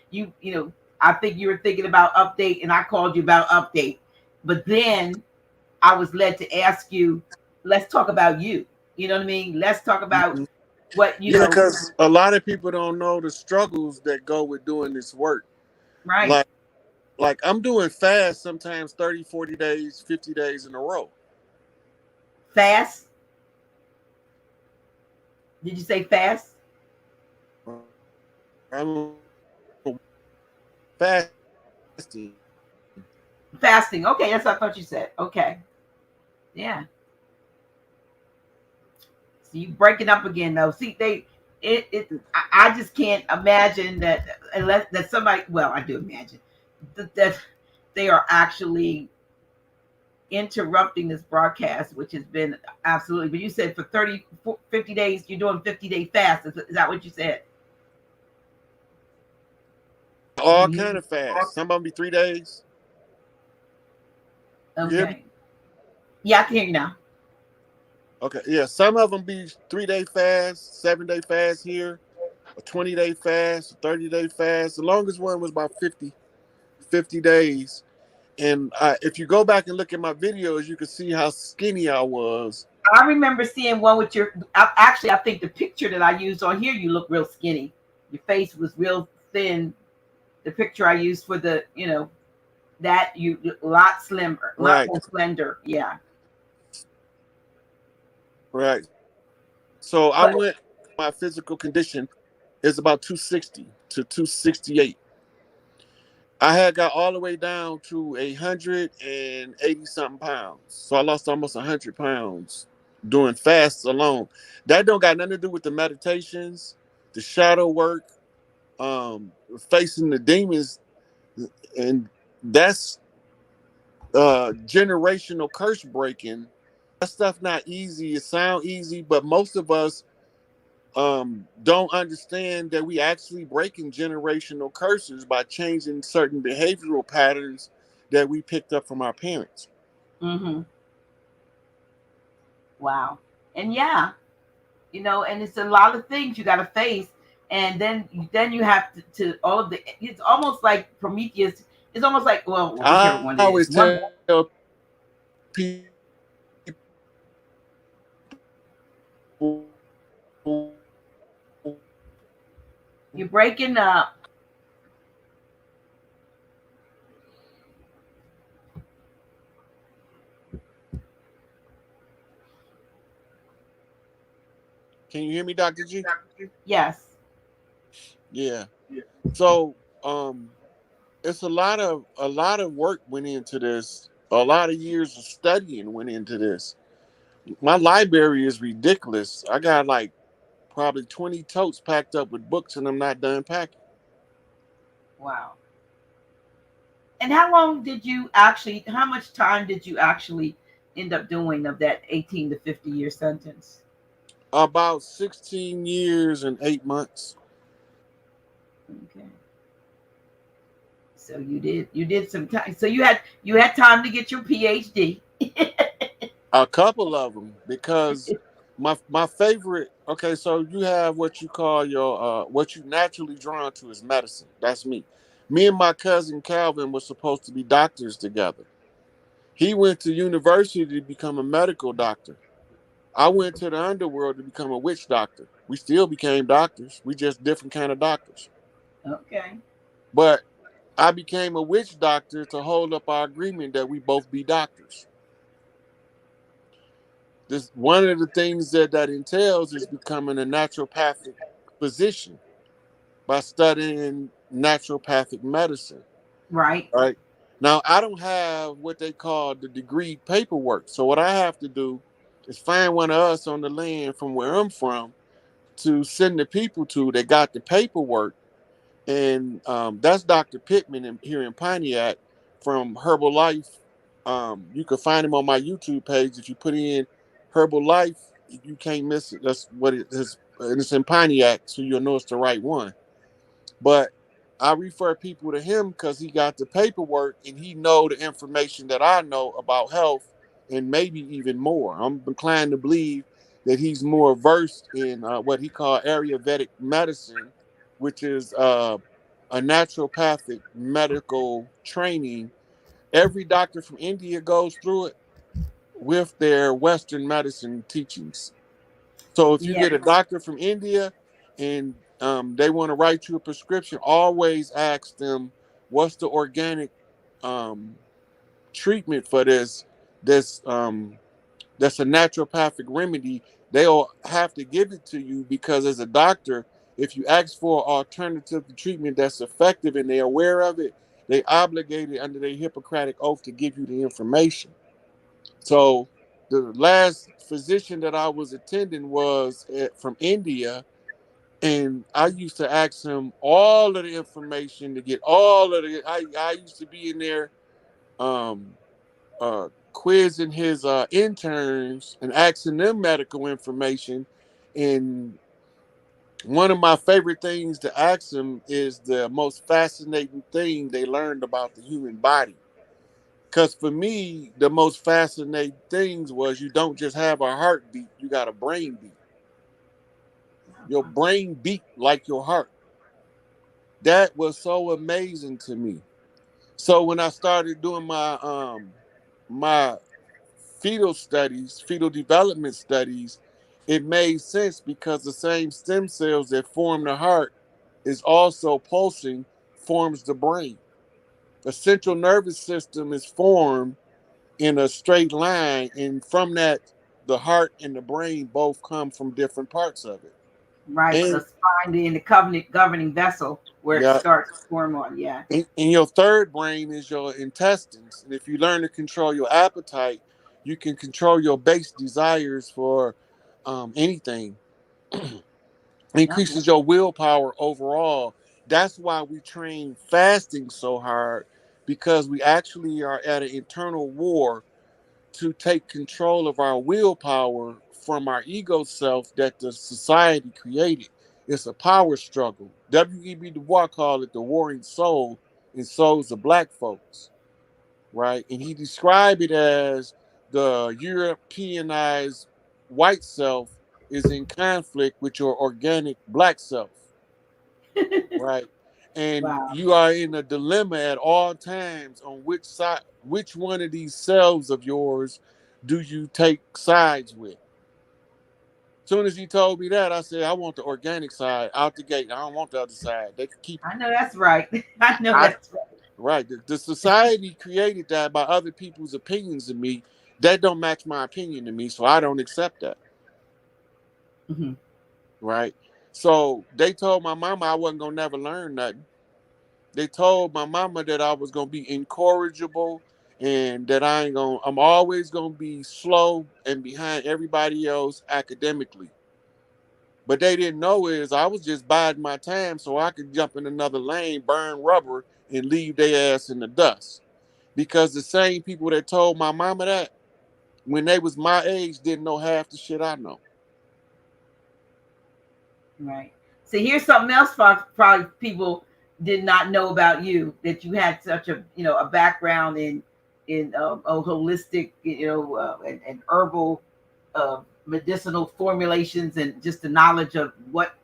I think you were thinking about update, and I called you about update, but then I was led to ask you, "Let's talk about you." You know what I mean? Let's talk about Mhm. what Yeah, because a lot of people don't know the struggles that go with doing this work. right? Like, I'm doing fast sometimes 30, 40 days, 50 days in a row. Fast? Did you say fast? I'm a one day fasting. Fasting. Okay, that's what I thought you said. Okay. Yeah. So you break it up again though. See, I just can't imagine that unless that somebody. Well, I do imagine that they are actually interrupting this broadcast, which has been absolutely. But you said for 30, 50 days, you're doing 50-day fast. Is that what you said? All Can you hear kind me? of fast. Some of them be 3 days. You hear me? Okay. Yeah, I can hear you now. Okay, yeah. Some of them be 3 day fast, 7 day fast here, a 20 day fast, a 30 day fast. The longest one was about 50 days. And if you go back and look at my videos, you can see how skinny I was. I remember seeing one with your. Actually, I think the picture that I used on here, you look real skinny. Your face was real thin. The picture I used for the, that you a lot slimmer, a lot Right, more slender. Yeah, right. So I went. but My physical condition is about 260 to 268. I had got all the way down to 180 something pounds. So I lost almost 100 pounds doing fasts alone. That don't got nothing to do with the meditations, the shadow work, facing the demons, and that's generational curse breaking. That stuff not easy. It sound easy, but most of us don't understand that we actually breaking generational curses by changing certain behavioral patterns that we picked up from our parents. hmm, wow, and yeah, and it's a lot of things you got to face, and then you have to all of the. It's almost like Prometheus. It's almost like, well, I whichever always one it is. tell One, people you're breaking up. can you hear me, Dr. G? Yes. Yeah. So it's a lot of work went into this. A lot of years of studying went into this. My library is ridiculous. I got like probably 20 totes packed up with books and I'm not done packing. Wow. And how long did you actually? How much time did you actually end up doing of that 18 to 50 year sentence? About 16 years and 8 months. Okay. So you did some time. So you had time to get your PhD. A couple of them because my favorite. Okay, so you have what you call your what you naturally drawn to is medicine. That's me. Me and my cousin Calvin were supposed to be doctors together. He went to university to become a medical doctor. I went to the underworld to become a witch doctor. We still became doctors. We just different kind of doctors. Okay. But I became a witch doctor to hold up our agreement that we both be doctors. This one of the things that entails is becoming a naturopathic physician by studying naturopathic medicine. Right. Right now, I don't have what they call the degree paperwork. So what I have to do is find one of us on the land from where I'm from to send the people to that got the paperwork, and that's Dr. Pittman here in Pontiac from Herbalife. You can find him on my YouTube page. If you put in Herbalife, you can't miss it. That's what it is, and it's in Pontiac, so you'll know it's the right one. But I refer people to him because he got the paperwork and he know the information that I know about health and maybe even more. I'm inclined to believe that he's more versed in what he called Ayurvedic medicine, which is a naturopathic medical training. Every doctor from India goes through it with their Western medicine teachings. So if you Yeah. get a doctor from India and they want to write you a prescription, always ask them what's the organic um, treatment for this. This that's a naturopathic remedy. They'll have to give it to you because as a doctor, If you ask for alternative treatment that's effective and they're aware of it, they obligated under their Hippocratic oath to give you the information. So the last physician that I was attending was from India, and I used to ask him all of the information to get all of the. I used to be in there um, quizzing his interns and asking them medical information. And one of my favorite things to ask them is the most fascinating thing they learned about the human body. Because for me, the most fascinating things was you don't just have a heartbeat, you got a brain beat. Your brain beat like your heart. That was so amazing to me. So when I started doing my fetal studies, fetal development studies, it made sense because the same stem cells that form the heart is also pulsing, forms the brain. The central nervous system is formed in a straight line, and from that, the heart and the brain both come from different parts of it. Right, but the And spine being the covenant governing vessel where it yeah, starts to form on. Yeah. and your third brain is your intestines. And if you learn to control your appetite, you can control your base desires for anything. Yep. Increases your willpower overall. That's why we train fasting so hard, because we actually are at an internal war to take control of our willpower from our ego self that the society created. It's a power struggle. W.E.B. Du Bois called it the warring soul and souls of black folks, right? And he described it as the Europeanized white self is in conflict with your organic black self, right? And Wow. you are in a dilemma at all times on which side, which one of these selves of yours do you take sides with? Soon as he told me that, I said, I want the organic side out the gate. I don't want the other side. They can keep it. I know that's right. I know I that's right. right. The society created that by other people's opinions of me. That don't match my opinion to me, so I don't accept that. Hmm. Right. So they told my mama I wasn't gonna never learn nothing. They told my mama that I was gonna be incorrigible and that I'm always gonna be slow and behind everybody else academically. But they didn't know is I was just biding my time so I could jump in another lane, burn rubber, and leave their ass in the dust. Because the same people that told my mama that when they was my age didn't know half the shit I know. Right. So here's something else probably people did not know about you, that you had such a a background in a holistic and herbal medicinal formulations, and just the knowledge of what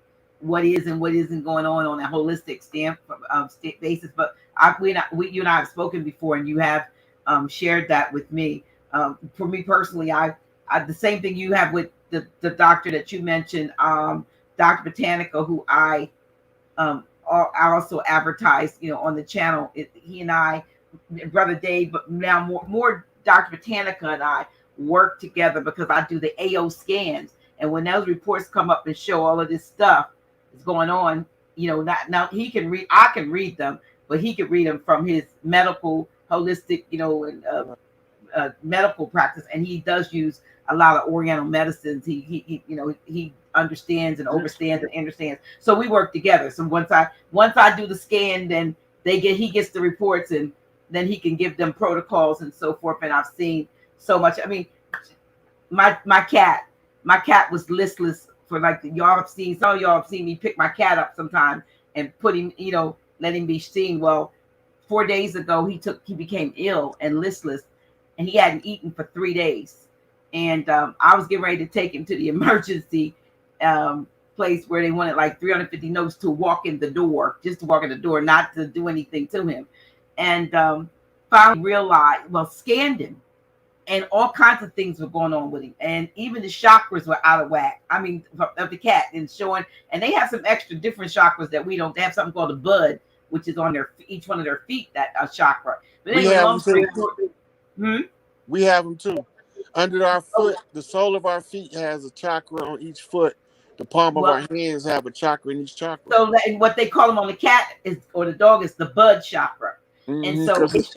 is and what isn't going on a holistic basis. But you and I have spoken before, and you have shared that with me. For me personally, I the same thing you have with the doctor that you mentioned, Dr. Botanica, who I also advertised, on the channel. He and I, brother Dave, but now more Dr. Botanica and I work together because I do the AO scans, and when those reports come up and show all of this stuff is going on, not now he can read. I can read them, but he can read them from his medical, holistic, and medical practice, and he does use a lot of Oriental medicines. He understands and overstands and understands. So we work together. So once I do the scan, then he gets the reports, and then he can give them protocols and so forth. And I've seen so much. I mean, my cat was listless for, like, y'all have seen, some of y'all have seen me pick my cat up sometime and put him, let him be seen. Well, 4 days ago he became ill and listless, and he hadn't eaten for 3 days. And I was getting ready to take him to the emergency place where they wanted like 350 notes to walk in the door, just to walk in the door, not to do anything to him. And finally realized, well, scanned him, and all kinds of things were going on with him, and even the chakras were out of whack. I mean, of the cat, and showing, and they have some extra different chakras that we don't. They have something called a bud, which is on each one of their feet, that chakra. But We anyway, have long them story too. short, hmm? We have them too. Under our foot, the sole of our feet has a chakra on each foot, The palm of Well, our hands have a chakra in each chakra. so that, and what they call them on the cat is, or the dog, is the bud chakra. And so Because it's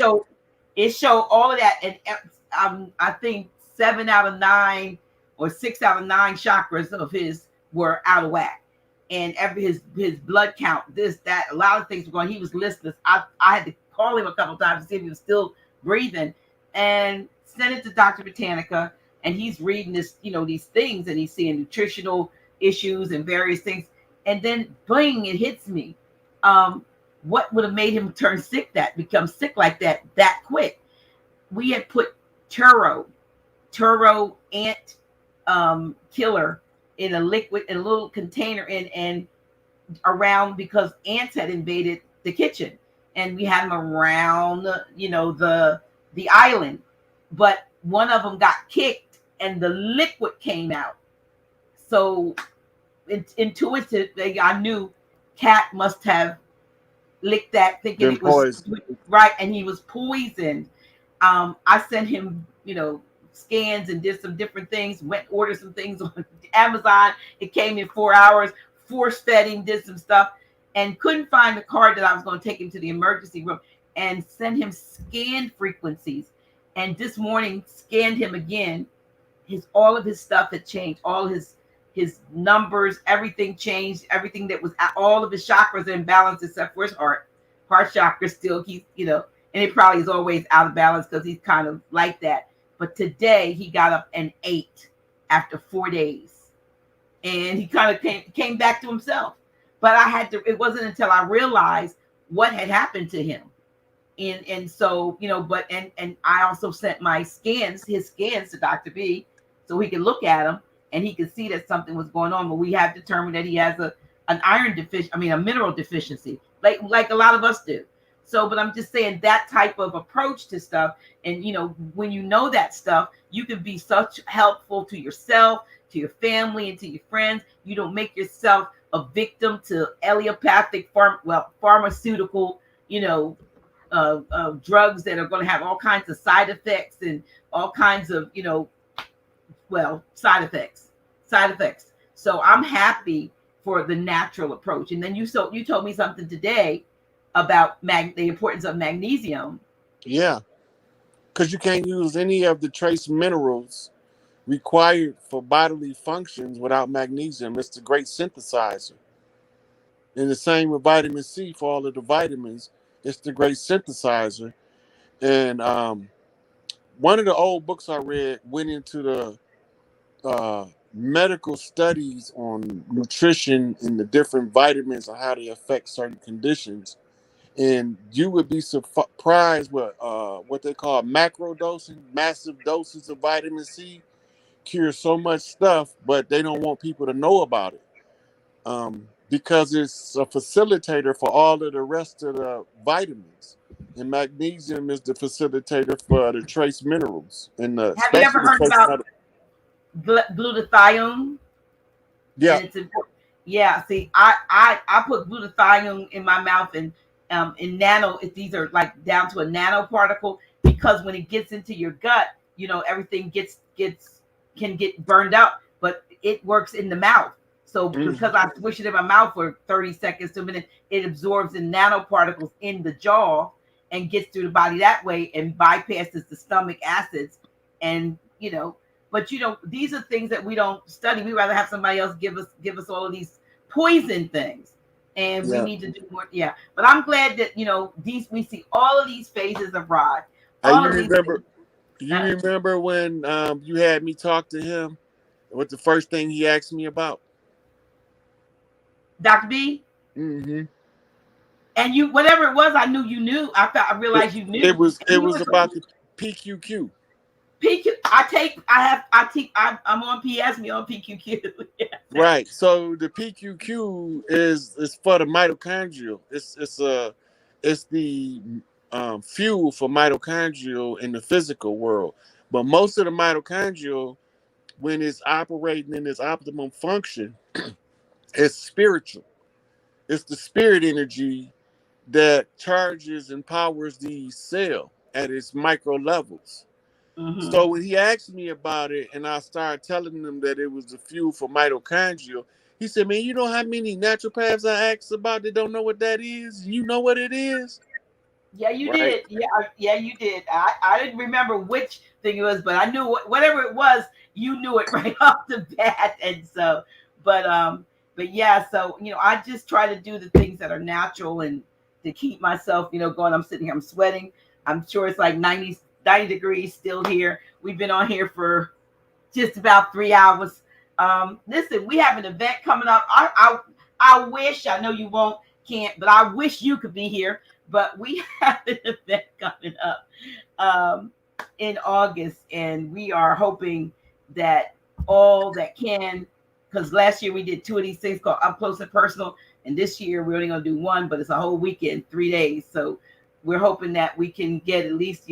it showed all of that. And I think 7 out of 9 or 6 out of 9 chakras of his were out of whack. And every his blood count, this, that, a lot of things were going. He was listless. I had to call him a couple of times to see if he was still breathing, and sent it to Dr. Botanica. And he's reading this, these things, and he's seeing nutritional issues and various things. And then bling, it hits me. What would have made him become sick like that quick? We had put Turo ant killer in a liquid, in a little container, and around, because ants had invaded the kitchen, and we had them around the island. But one of them got kicked and the liquid came out. So intuitively, I knew cat must have licked that, thinking been it was poisoned. right, and he was poisoned. I sent him, scans, and did some different things. Went ordered some things on Amazon. It came in 4 hours. Force fed him, did some stuff, and couldn't find the card that I was going to take him to the emergency room and send him scanned frequencies. And this morning scanned him again. All of his stuff had changed. All his numbers, everything changed. Everything that was, all of his chakras are in balance except for his heart. Heart chakra still, and it probably is always out of balance because he's kind of like that. But today he got up and ate after 4 days, and he kind of came back to himself. But it wasn't until I realized what had happened to him. And so, and I also sent his scans to Dr. B, so he could look at them and he could see that something was going on. But we have determined that he has a mineral deficiency, like a lot of us do. So, but I'm just saying, that type of approach to stuff, and when you know that stuff, you can be such helpful to yourself, to your family, and to your friends. You don't make yourself a victim to allopathic pharmaceutical, drugs that are going to have all kinds of side effects and all kinds of, side effects. So I'm happy for the natural approach. And then you told me something today about the importance of magnesium. Yeah, because you can't use any of the trace minerals required for bodily functions without magnesium. It's the great synthesizer. And the same with vitamin C for all of the vitamins. It's the great synthesizer. And one of the old books I read went into the medical studies on nutrition and the different vitamins and how they affect certain conditions. And you would be surprised what they call macro dosing, massive doses of vitamin C cure so much stuff, but they don't want people to know about it. Because it's a facilitator for all of the rest of the vitamins. And magnesium is the facilitator for the trace minerals, and Have you ever especially the heard trace about metals. glutathione? Yeah. And it's important. Yeah, see, I put glutathione in my mouth, and in nano, these are like down to a nanoparticle, because when it gets into your gut, everything can get burned out, but it works in the mouth. So because I swish it in my mouth for 30 seconds to a minute, it absorbs the nanoparticles in the jaw and gets through the body that way and bypasses the stomach acids. And but these are things that we don't study. We rather have somebody else give us all of these poison things, and we Yeah. need to do more. Yeah, but I'm glad that we see all of these phases of Rod, Hey, all of these things. you remember when you had me talk to him? What the first thing he asked me about? Dr. B, hmm and you, whatever it was, I knew you knew. I realized you It knew, was and it you was were about the PQQ. PQ. I'm on PS. Me on PQQ. Yeah. Right. So the PQQ is for the mitochondrial. It's the fuel for mitochondrial in the physical world. But most of the mitochondrial, when it's operating in its optimum function, it's spiritual. It's the spirit energy that charges and powers the cell at its micro levels. Mm-hmm. So when he asked me about it, and I started telling him that it was the fuel for mitochondria, He said, "Man, you know how many naturopaths I asked about that don't know what that is? You know what it is, Yeah, you right?" did. Yeah, yeah, you did. I didn't remember which thing it was, but I knew whatever it was, you knew it right off the bat. And so, but but yeah, so I just try to do the things that are natural and to keep myself, going. I'm sitting here, I'm sweating. I'm sure it's like 90 degrees still here. We've been on here for just about 3 hours. Listen, we have an event coming up. I wish, I know you won't, can't, but I wish you could be here. But we have an event coming up um, in August, and we are hoping that all that can, because last year we did two of these things called Up Close and Personal, and this year we're only going to do one, but it's a whole weekend, 3 days. So we're hoping that we can get at least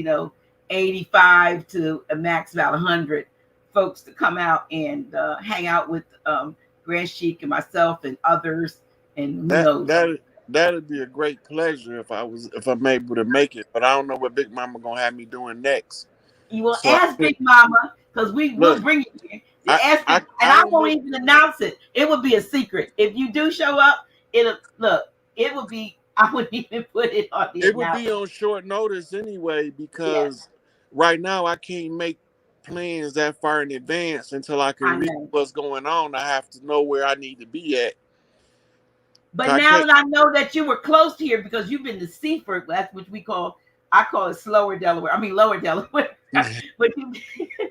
85 to a max about 100 folks to come out and hang out with Grand Sheik and myself and others, and who That knows. that that'd be a great pleasure if I'm able to make it. But I don't know what Big Mama gonna have me doing next. You will So ask Big Mama because we will look, bring you here. You I ask I Big, and I I don't won't know. even announce it. It will be a secret. If you do show up, it'll look. It will be. I wouldn't even put it on the It would be announcement. on short notice anyway Yes, because right now I can't make plans that far in advance until I can I read know. what's going on. I have to know where I need to be at. But I now can't. that I know that you were close here because you've been to Seaford, that's what we call. I call it slower Delaware. I mean lower Delaware. But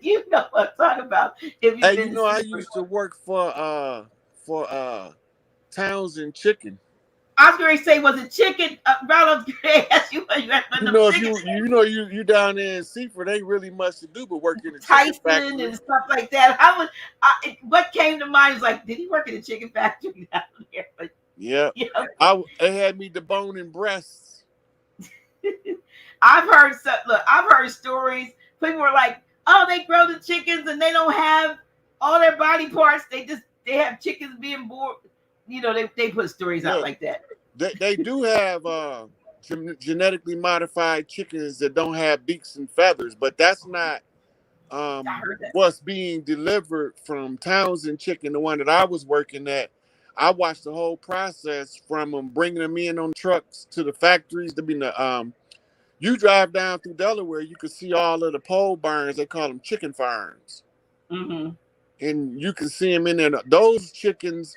you know what I'm talking about if you've Hey, been to I Seaford. used to work for Townsend Chicken. I was going to say, was it chicken? Ronald, ask you what you had for You them know, if chicken you down there in Seaford, ain't really much to do but work in a chicken Tyson factory. and stuff like that. What came to mind is like, did he work in a chicken factory down there? But Yeah, you know, it had me deboning breasts. I've heard look, I've heard stories. People were like, oh, they grow the chickens and they don't have all their body parts. They have chickens being born. They put stories out Look, like that. they do have genetically modified chickens that don't have beaks and feathers, but that's not I heard that. what's being delivered from Townsend Chicken, the one that I was working at. I watched the whole process from them bringing them in on trucks to the factories. To be the you drive down through Delaware, you can see all of the pole barns. They call them chicken farms, Mm-hmm. and you can see them in there. Those chickens,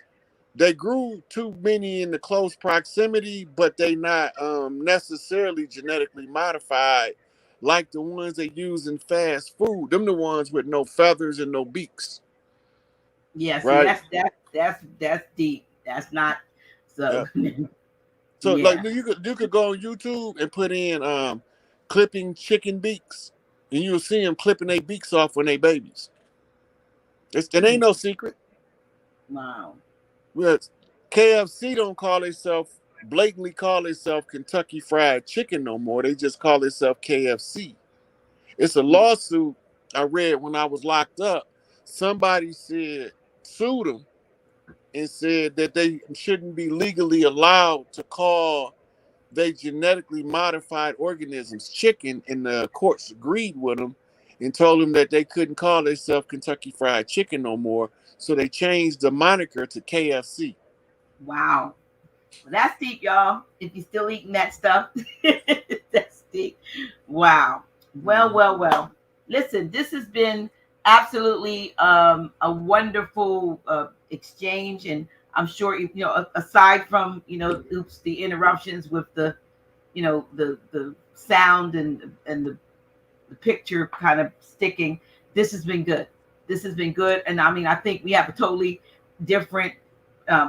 they grew too many in the close proximity, but they not necessarily genetically modified like the ones they use in fast food. Them the ones with no feathers and no beaks, Yeah, see, right? that's deep. That's not so. Yeah. So like Yeah. you could go on YouTube and put in clipping chicken beaks, and you'll see them clipping their beaks off when they babies. It ain't no secret. Wow. Well, KFC don't call itself blatantly call itself Kentucky Fried Chicken no more. They just call itself KFC. It's a Mm. lawsuit I read when I was locked up. Somebody sued them and said that they shouldn't be legally allowed to call they genetically modified organisms chicken, and the courts agreed with them and told them that they couldn't call themselves Kentucky Fried Chicken no more. So they changed the moniker to KFC. Wow. Well, that's deep, y'all. If you're still eating that stuff, that's deep. Wow. Well, Mhm. well, well. Listen, this has been absolutely a wonderful exchange, and I'm sure aside from oops, the interruptions with the sound and the picture kind of sticking. This has been good. This has been good, and I mean, I think we have a totally different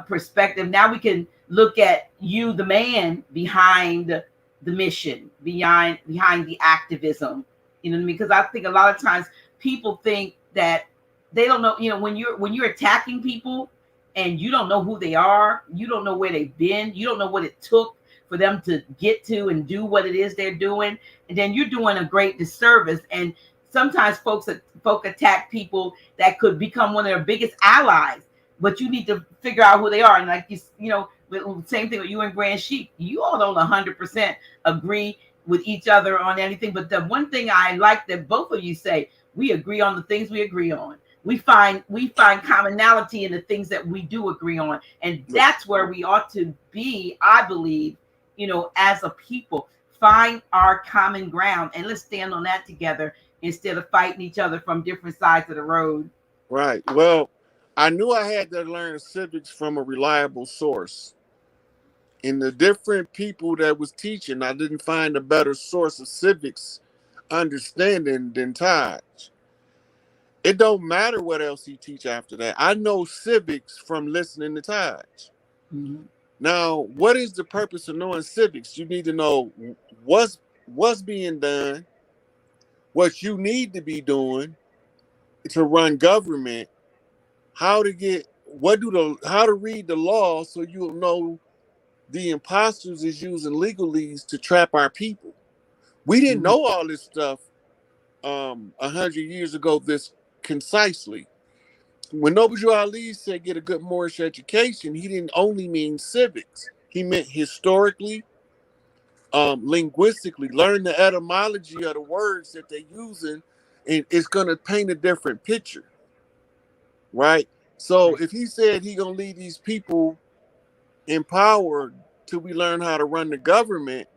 perspective. Now we can look at you, the man behind the mission, behind the activism. You know what I mean? Because I think a lot of times people think that they don't know. When you're attacking people and you don't know who they are, you don't know where they've been, you don't know what it took for them to get to and do what it is they're doing, and then you're doing a great disservice. And sometimes folk attack people that could become one of their biggest allies, but you need to figure out who they are. And like same thing with you and Grand Sheik. You all don't 100% agree with each other on anything, but the one thing I like that both of you say, we agree on the things we agree on. we find commonality in the things that we do agree on, and that's where we ought to be, I believe, as a people. Find our common ground and let's stand on that together instead of fighting each other from different sides of the road. Right. Well, I knew I had to learn civics from a reliable source. In the different people that was teaching, I didn't find a better source of civics understanding than Taj. It don't matter what else he teach after that. I know civics from listening to Taj. Mhm. Now, what is the purpose of knowing civics? You need to know what's being done, what you need to be doing to run government, how to get how to read the law so you'll know the imposters is using legalese to trap our people. We didn't Mhm. know all this stuff 100 years ago this concisely. When Noble Ali said get a good Moorish education, he didn't only mean civics. He meant historically, linguistically, learn the etymology of the words that they're using, and it's gonna paint a different picture, right? So Right. if he said he gonna leave these people empowered till we learn how to run the government,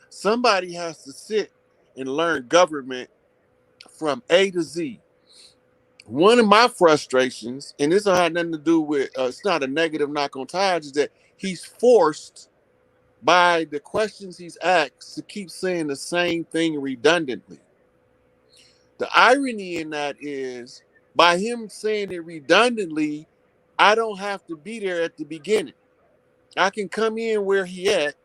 somebody has to sit and learn government from A to Z. One of my frustrations, and this don't have nothing to do with, it's not a negative knock on Taj, is that he's forced by the questions he's asked to keep saying the same thing redundantly. The irony in that is by him saying it redundantly, I don't have to be there at the beginning. I can come in where he at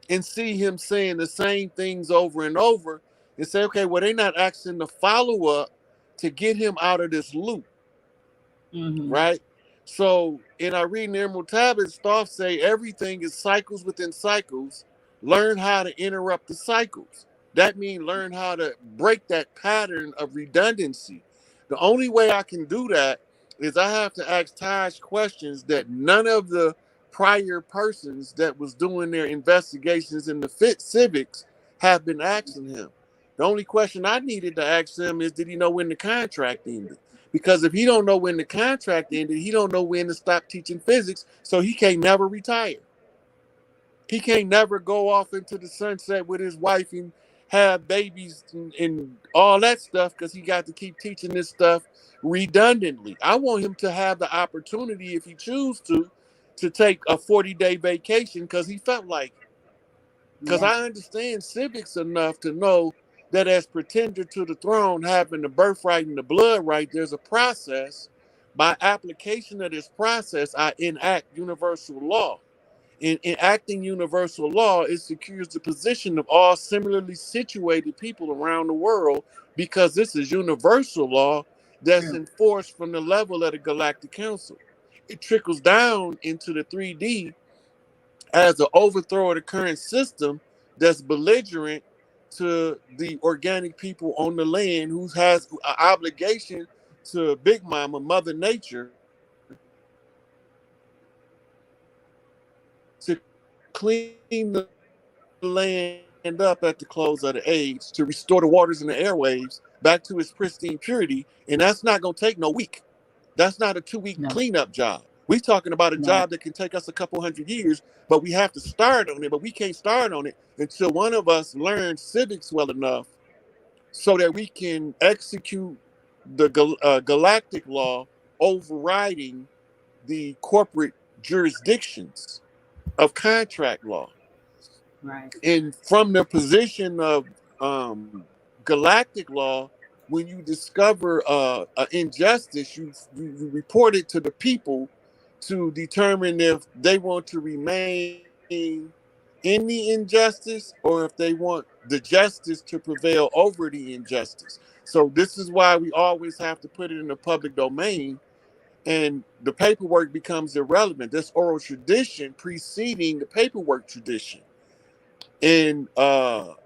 and see him saying the same things over and over and say, okay, well, they're not asking the follow up to get him out of this loop, Mhm. right? So in our reading the Emerald Tablets, Thoth say everything is cycles within cycles. Learn how to interrupt the cycles. That means learn how to break that pattern of redundancy. The only way I can do that is I have to ask Taj questions that none of the prior persons that was doing their investigations in the fit civics have been asking him. The only question I needed to ask him is, did he know when the contract ended? Because if he don't know when the contract ended, he don't know when to stop teaching physics, so he can't never retire. He can't never go off into the sunset with his wife and have babies and all that stuff because he got to keep teaching this stuff redundantly. I want him to have the opportunity, if he choose to take a 40-day vacation because he felt like it. Because Yes. I understand civics enough to know that as pretender to the throne, having the birthright and the blood right, there's a process. By application of this process, I enact universal law. In enacting universal law, it secures the position of all similarly situated people around the world because this is universal law that's True. enforced from the level of the Galactic Council. It trickles down into the 3D as an overthrow of the current system that's belligerent to the organic people on the land who has an obligation to Big Mama, Mother Nature, to clean the land up at the close of the age, to restore the waters and the airwaves back to its pristine purity. And that's not going to take no week. That's not a 2-week cleanup job. No. We talking about a job that can take us a No. couple hundred years, but we have to start on it. But we can't start on it until one of us learns civics well enough so that we can execute the galactic law overriding the corporate jurisdictions of contract law. Right. And from the position of galactic law, when you discover an injustice, you report it to the people to determine if they want to remain in the injustice or if they want the justice to prevail over the injustice. So this is why we always have to put it in the public domain, and the paperwork becomes irrelevant. This oral tradition preceding the paperwork tradition. And Noble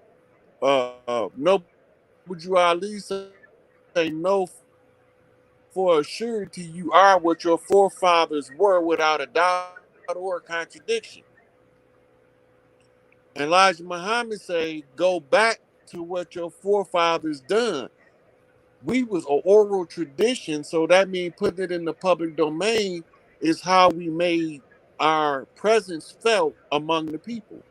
Drew Ali say, know for a surety you are what your forefathers were without a doubt or contradiction. And Elijah Muhammad say, go back to what your forefathers done. We was an oral tradition, so that means putting it in the public domain is how we made our presence felt among the people.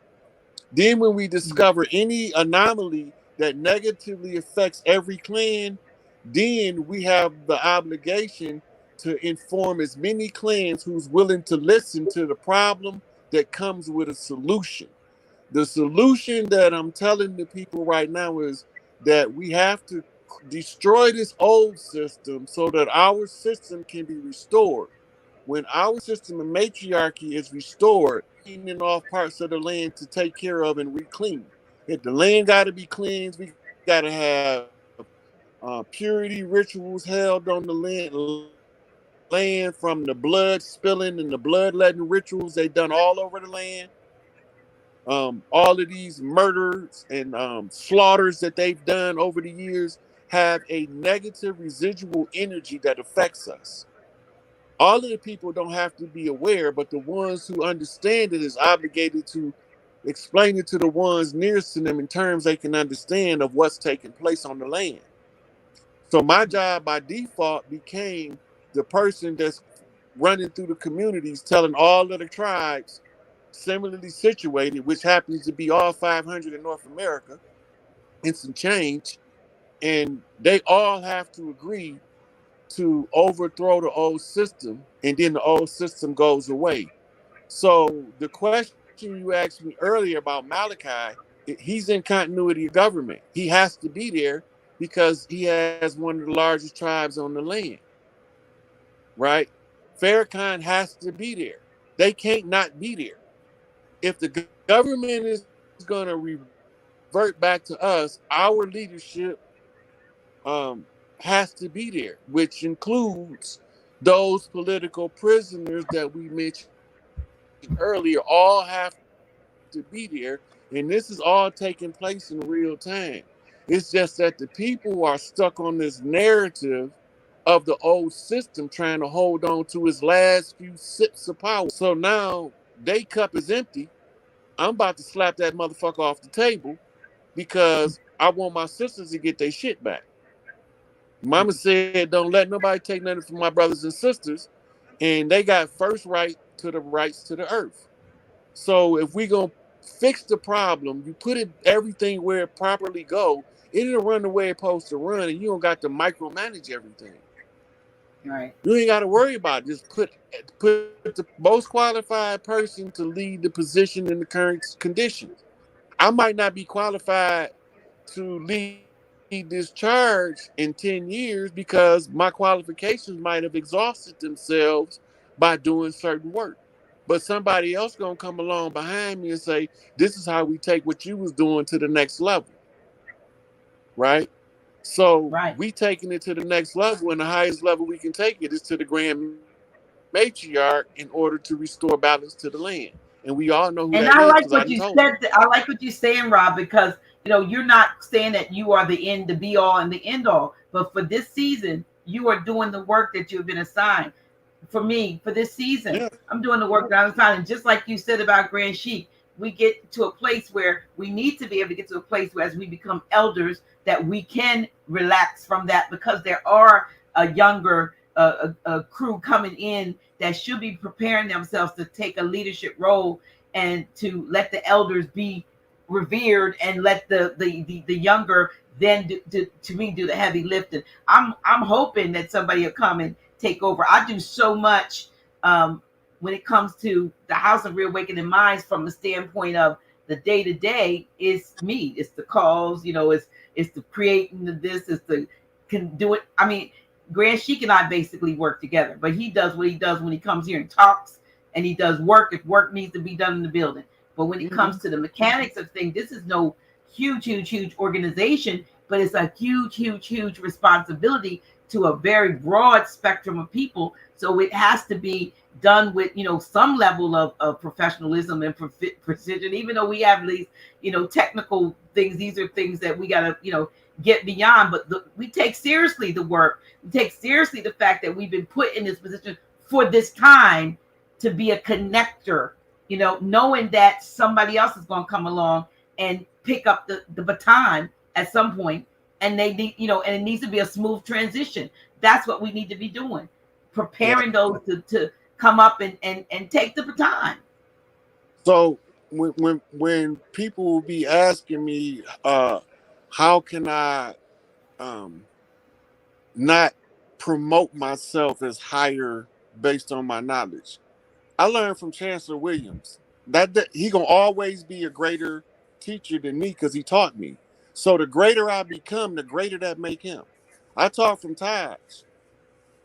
Then when we discover any anomaly that negatively affects every clan, then we have the obligation to inform as many clans who's willing to listen to the problem that comes with a solution. The solution that I'm telling the people right now is that we have to destroy this old system so that our system can be restored. When our system of matriarchy is restored, cleaning off parts of the land to take care of and reclaim. If the land got to be cleansed, we got to have purity rituals held on the land from the blood spilling and the bloodletting rituals they done all over the land. All of these murders and slaughters that they've done over the years have a negative residual energy that affects us. All of the people don't have to be aware, but the ones who understand it is obligated to explain it to the ones nearest to them in terms they can understand of what's taking place on the land. So my job by default became the person that's running through the communities, telling all of the tribes similarly situated, which happens to be all 500 in North America and some change, and they all have to agree to overthrow the old system, and then the old system goes away. So the question you asked me earlier about Malachi, he's in continuity of government. He has to be there because he has one of the largest tribes on the land, right? Farrakhan has to be there. They can't not be there. If the government is going to revert back to us, our leadership has to be there, which includes those political prisoners that we mentioned earlier, all have to be there. And this is all taking place in real time. It's just that the people are stuck on this narrative of the old system, trying to hold on to his last few sips of power. So now they cup is empty. I'm about to slap that motherfucker off the table because I want my sisters to get their shit back. Mama said, don't let nobody take nothing from my brothers and sisters. And they got first right to the rights to the earth. So if we gonna fix the problem, you put it everything where it properly go, it'll run the way it's supposed to run, and you don't got to micromanage everything. Right. You ain't got to worry about it. Just put the most qualified person to lead the position in the current conditions. I might not be qualified to lead this charge in 10 years because my qualifications might have exhausted themselves by doing certain work. But somebody else gonna come along behind me and say, this is how we take what you was doing to the next level, right? So Right. we taking it to the next level, and the highest level we can take it is to the grand matriarch in order to restore balance to the land. And we all know who that is because And I done I told like you. what you said. I like what you're saying, Rob, because you're not saying that you are the end, the be all, and the end all. But for this season, you are doing the work that you've been assigned. For me, for this season, Yeah. I'm doing the work that I'm assigned. And just like you said about Grand Sheik, we get to a place where we need to be able to get to a place where, as we become elders, that we can relax from that because there are a younger a crew coming in that should be preparing themselves to take a leadership role and to let the elders be revered and let the younger then to me do the heavy lifting. I'm hoping that somebody will come and take over. I do so much when it comes to the House of Reawakening Minds from the standpoint of the day to day is me. It's the calls, it's the creating the this, it's the can do it. I mean, Grand Sheik and I basically work together, but he does what he does when he comes here and talks, and he does work if work needs to be done in the building. But when it comes to the mechanics of things, this is no huge organization, but it's a huge responsibility to a very broad spectrum of people. So it has to be done with some level of professionalism and precision. Even though we have these technical things, these are things that we gotta get beyond. But we take seriously the work. We take seriously the fact that we've been put in this position for this time to be a connector. Knowing that somebody else is going to come along and pick up the baton at some point and they need, and it needs to be a smooth transition. That's what we need to be doing, Yeah. preparing those to come up and take the baton. So when people will be asking me, how can I um not promote myself as higher based on my knowledge? I learned from Chancellor Williams that he gonna always be a greater teacher than me because he taught me. So the greater I become, the greater that make him. I taught from Taj,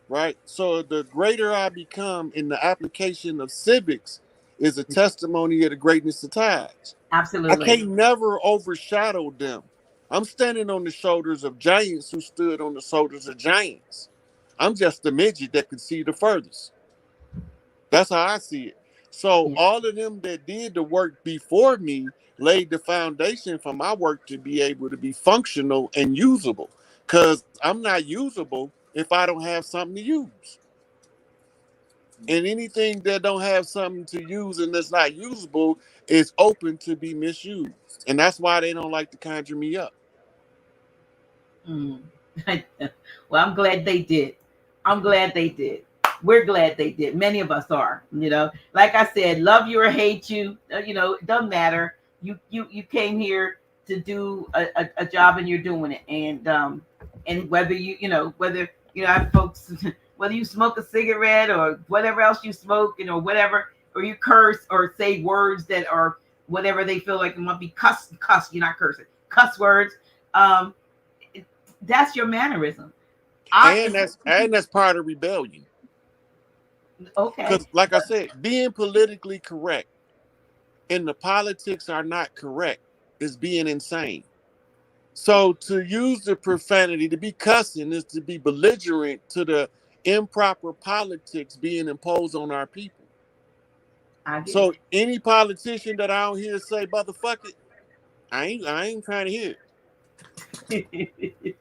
right? So the greater I become in the application of civics is a testimony of the greatness of Taj. I Absolutely. can't never overshadow them. I'm standing on the shoulders of giants who stood on the shoulders of giants. I'm just a midget that could see the furthest. That's how I see it. So Yeah. all of them that did the work before me laid the foundation for my work to be able to be functional and usable. Because I'm not usable if I don't have something to use. And anything that don't have something to use and that's not usable is open to be misused. And that's why they don't like to conjure me up. Mm. Well, I'm glad they did. I'm glad they did. We're glad they did. Many of us are. Like I said, love you or hate you. It doesn't matter. You came here to do a job, and you're doing it. And whether I have folks, whether you smoke a cigarette or whatever else you smoke, whatever, or you curse or say words that are whatever they feel like it might be cuss. You're not cursing. Cuss words. Um, that's your mannerism. I And that's part of rebellion. Okay. Because like I said, being politically correct and the politics are not correct is being insane. So to use the profanity, to be cussing, is to be belligerent to the improper politics being imposed on our people. I get So any politician that I don't hear say motherfucker, I ain't trying to hear it. it.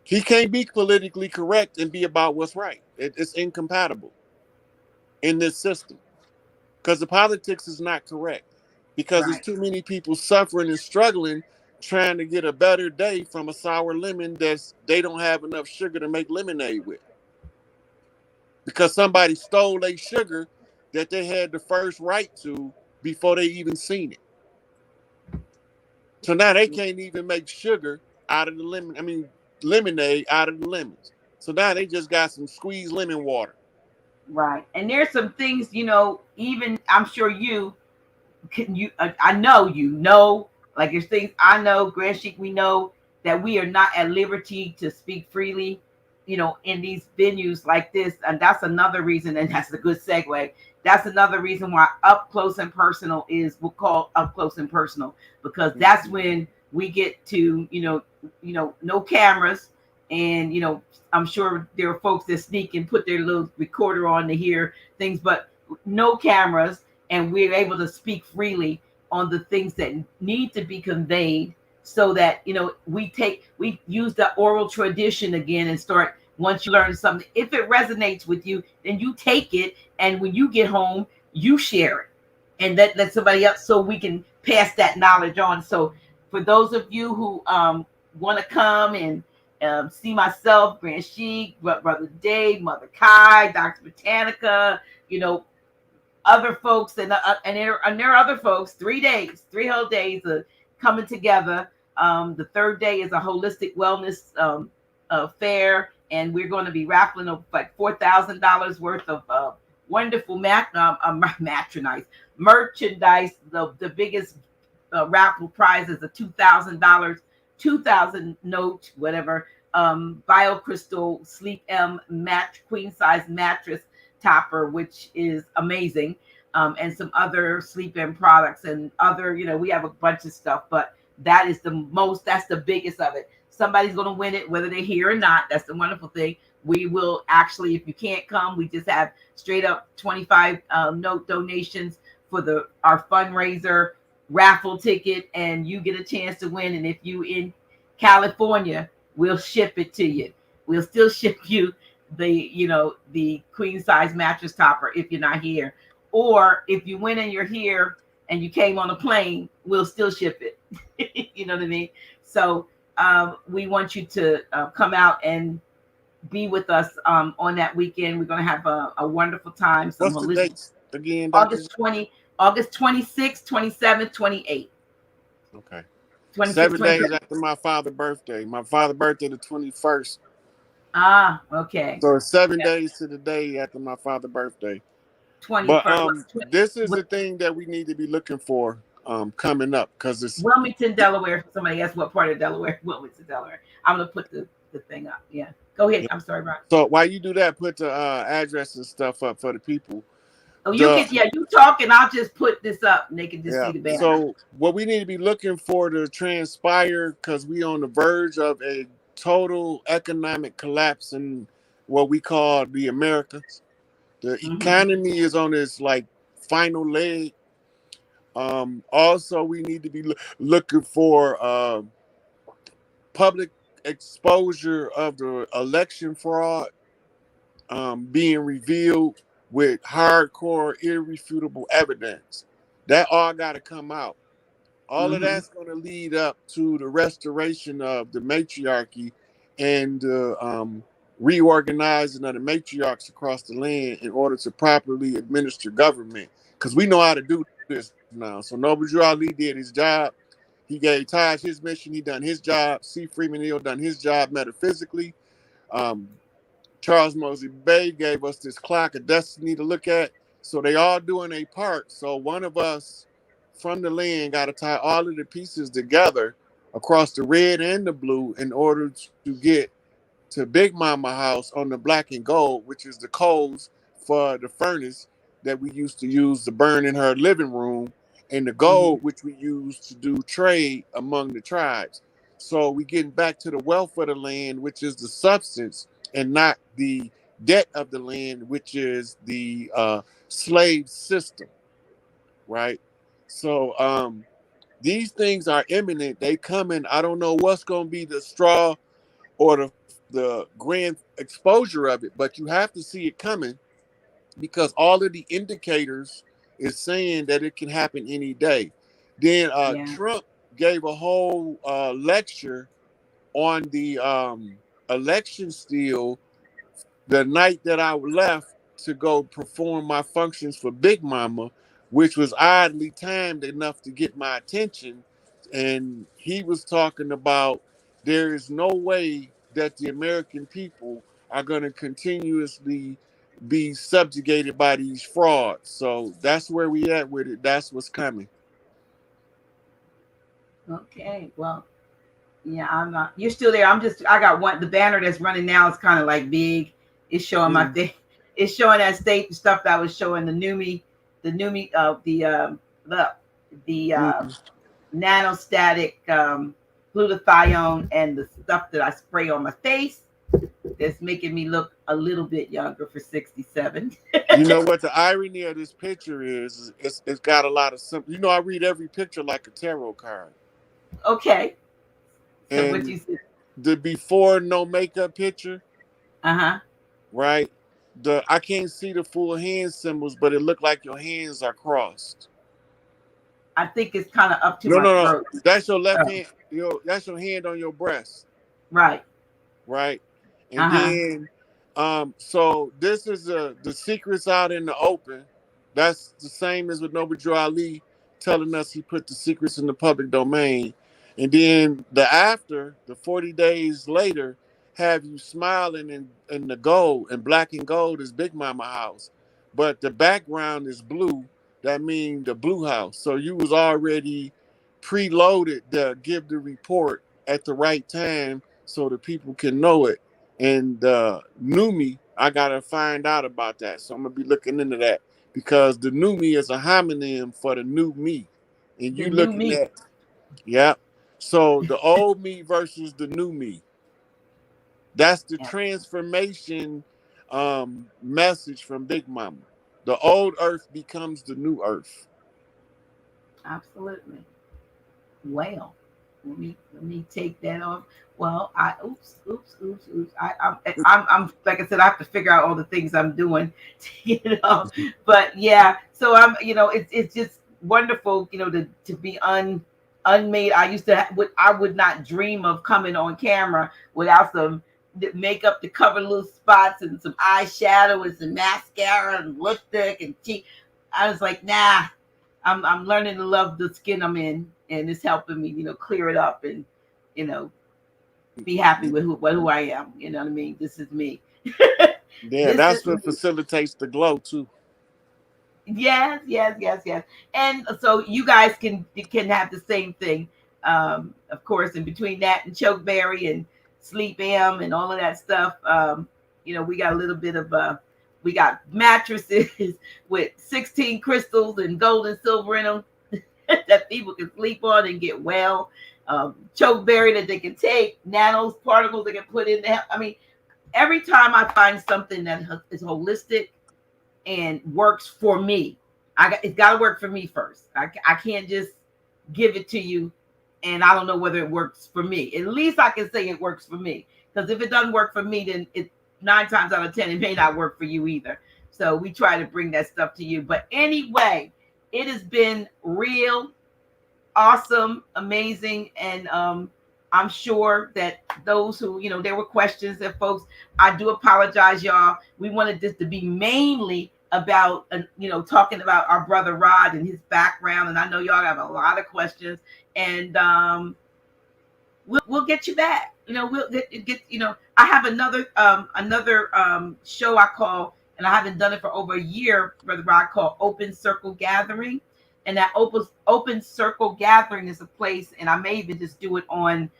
He can't be politically correct and be about what's right. It's incompatible in this system because the politics is not correct. Because there's Right. too many people suffering and struggling trying to get a better day from a sour lemon that's they don't have enough sugar to make lemonade with. Because somebody stole their sugar that they had the first right to before they even seen it. So now they can't even make sugar out of the lemon. I mean, lemonade out of the lemons. So now they just got some squeezed lemon water. Right. And there's some things, even I'm sure I know like there's things I know, Grand Chic, we know that we are not at liberty to speak freely, in these venues like this. And that's another reason, and that's a good segue. That's another reason why up close and personal we'll call up close and personal, because that's when we get to, no cameras. And, I'm sure there are folks that sneak and put their little recorder on to hear things, but no cameras, and we're able to speak freely on the things that need to be conveyed, so that we use the oral tradition again and start. Once you learn something, if it resonates with you, then you take it, and when you get home you share it, and let somebody else, so we can pass that knowledge on. So for those of you who want to come and see myself, Grand Chic, Brother Dave, Mother Kai, Dr. Botanica, other folks, and there are other folks. 3 days, 3 whole days of coming together. The third day is a holistic wellness fair, and we're going to be raffling like $4,000 worth of wonderful merchandise. The biggest raffle prize is a $2,000, 2,000 note, whatever. BioCrystal Sleep M queen size mattress topper, which is amazing, and some other sleep in products and other, we have a bunch of stuff, but that's the biggest of it. Somebody's going to win it, whether they're here or not. That's the wonderful thing. We will actually, if you can't come, we just have straight up 25 note donations for our fundraiser raffle ticket, and you get a chance to win. And if you in California, we'll ship it to you. We'll still ship you the queen size mattress topper if you're not here. Or if you win and you're here and you came on a plane, we'll still ship it. You know what I mean? So we want you to come out and be with us on that weekend. We're going to have a wonderful time. Some What's the holistic. dates again, Doctor? August 20, August 26th, 27th, 28th. Okay. 26, 7 days 27. after my father's birthday. My father's birthday the 21st. Ah, okay. So it's seven Yeah, days to the day after my father's birthday. But 21st. this is the thing that we need to be looking for coming up because it's Wilmington, Delaware. Somebody asked what part of Delaware. Wilmington, Delaware. I'm going to put the thing up. Yeah. Go ahead. yeah. I'm sorry, Ron. So while you do that, put the address and stuff up for the people. Oh, you The can, yeah, you talk and I'll just put this up and they can just Yeah. see the banner. So what we need to be looking for to transpire, because we on the verge of a total economic collapse in what we call the Americas. The Mm-hmm. economy is on its like final leg. Also, we need to be looking for public exposure of the election fraud being revealed with hardcore, irrefutable evidence. That all got to come out. All of Mm-hmm. that's going to lead up to the restoration of the matriarchy and reorganizing of the matriarchs across the land in order to properly administer government. Because we know how to do this now. So Noble Drew Ali did his job. He gave Taj his mission. He done his job. C. Freeman Hill done his job metaphysically. Um, Charles Mosey Bay gave us this clock of destiny to look at. So they all doing a part. So one of us from the land got to tie all of the pieces together across the red and the blue in order to get to Big Mama house on the black and gold, which is the coals for the furnace that we used to use to burn in her living room, and the Mm-hmm. gold which we use to do trade among the tribes. So we getting back to the wealth of the land, which is the substance, and not the debt of the land, which is the slave system, right? So these things are imminent. They coming. I don't know what's going to be the straw or the grand exposure of it, but you have to see it coming because all of the indicators is saying that it can happen any day. Then Yeah. Trump gave a whole lecture on the election steal the night that I left to go perform my functions for Big Mama, which was oddly timed enough to get my attention. And he was talking about there is no way that the American people are going to continuously be subjugated by these frauds. So that's where we at with it. That's what's coming. Okay. Well, yeah, I'm not. You're still there. I got one. The banner that's running now is kind of like big. It's showing my Mm, thing. It's showing that state stuff that was showing the NUMI, the the mm. nanostatic glutathione and the stuff that I spray on my face. That's making me look a little bit younger for 67. You know what the irony of this picture is it's got a lot of simple. You know, I read every picture like a tarot card. Okay. So what And you said? the before no makeup picture, Uh huh. right? The I can't see the full hand symbols, but it looked like your hands are crossed. I think it's kind of up to No, my no, no. throat. That's your left Oh, hand. That's your hand on your breast, right. right? Uh And huh. then, so this is the secrets out in the open. That's the same as with Noble Drew Ali telling us he put the secrets in the public domain. And then the 40 days later, have you smiling in the gold, and black and gold is Big Mama house. But the background is blue. That means the blue house. So you was already preloaded to give the report at the right time so the people can know it. And new me, I gotta find out about that. So I'm gonna be looking into that because the new me is a homonym for the new me. And The you new looking me. at, yeah. So the old me versus the new me. That's the Yeah, transformation message from Big Mama. The old earth becomes the new earth. absolutely. Well, let me take that off. Well, I oops. I'm like I said, I have to figure out all the things I'm doing, But yeah, so I'm it's just wonderful, to be unleashed unmade. I used to I would not dream of coming on camera without some makeup to cover little spots and some eyeshadow and some mascara and lipstick and cheek. I was like, nah. I'm learning to love the skin I'm in, and it's helping me, clear it up and, you know, be happy with who I am. You know what I mean? This is me. Yeah, This is that's what facilitates the glow too. yes, yes, yes, yes. And so you guys can have the same thing. Of course, in between that and chokeberry and sleep am and all of that stuff, we got a little bit of we got mattresses with 16 crystals and gold and silver in them that people can sleep on and get well. Chokeberry that they can take, nanos, particles they can put in there. I mean, every time I find something that is holistic and works for me. It's got to work for me first. I can't just give it to you and I don't know whether it works for me. At least I can say it works for me. Because if it doesn't work for me, then it 9 times out of 10 it may not work for you either. So we try to bring that stuff to you. But anyway, it has been real awesome, amazing, and I'm sure that those who there were questions that folks. I do apologize, y'all. We wanted this to be mainly about talking about our brother Rod and his background, and I know y'all have a lot of questions, and we'll get you back. We'll get I have another show I call, and I haven't done it for over a year, Brother Rod, called Open Circle Gathering. And that open circle gathering is a place, and I may even just do it on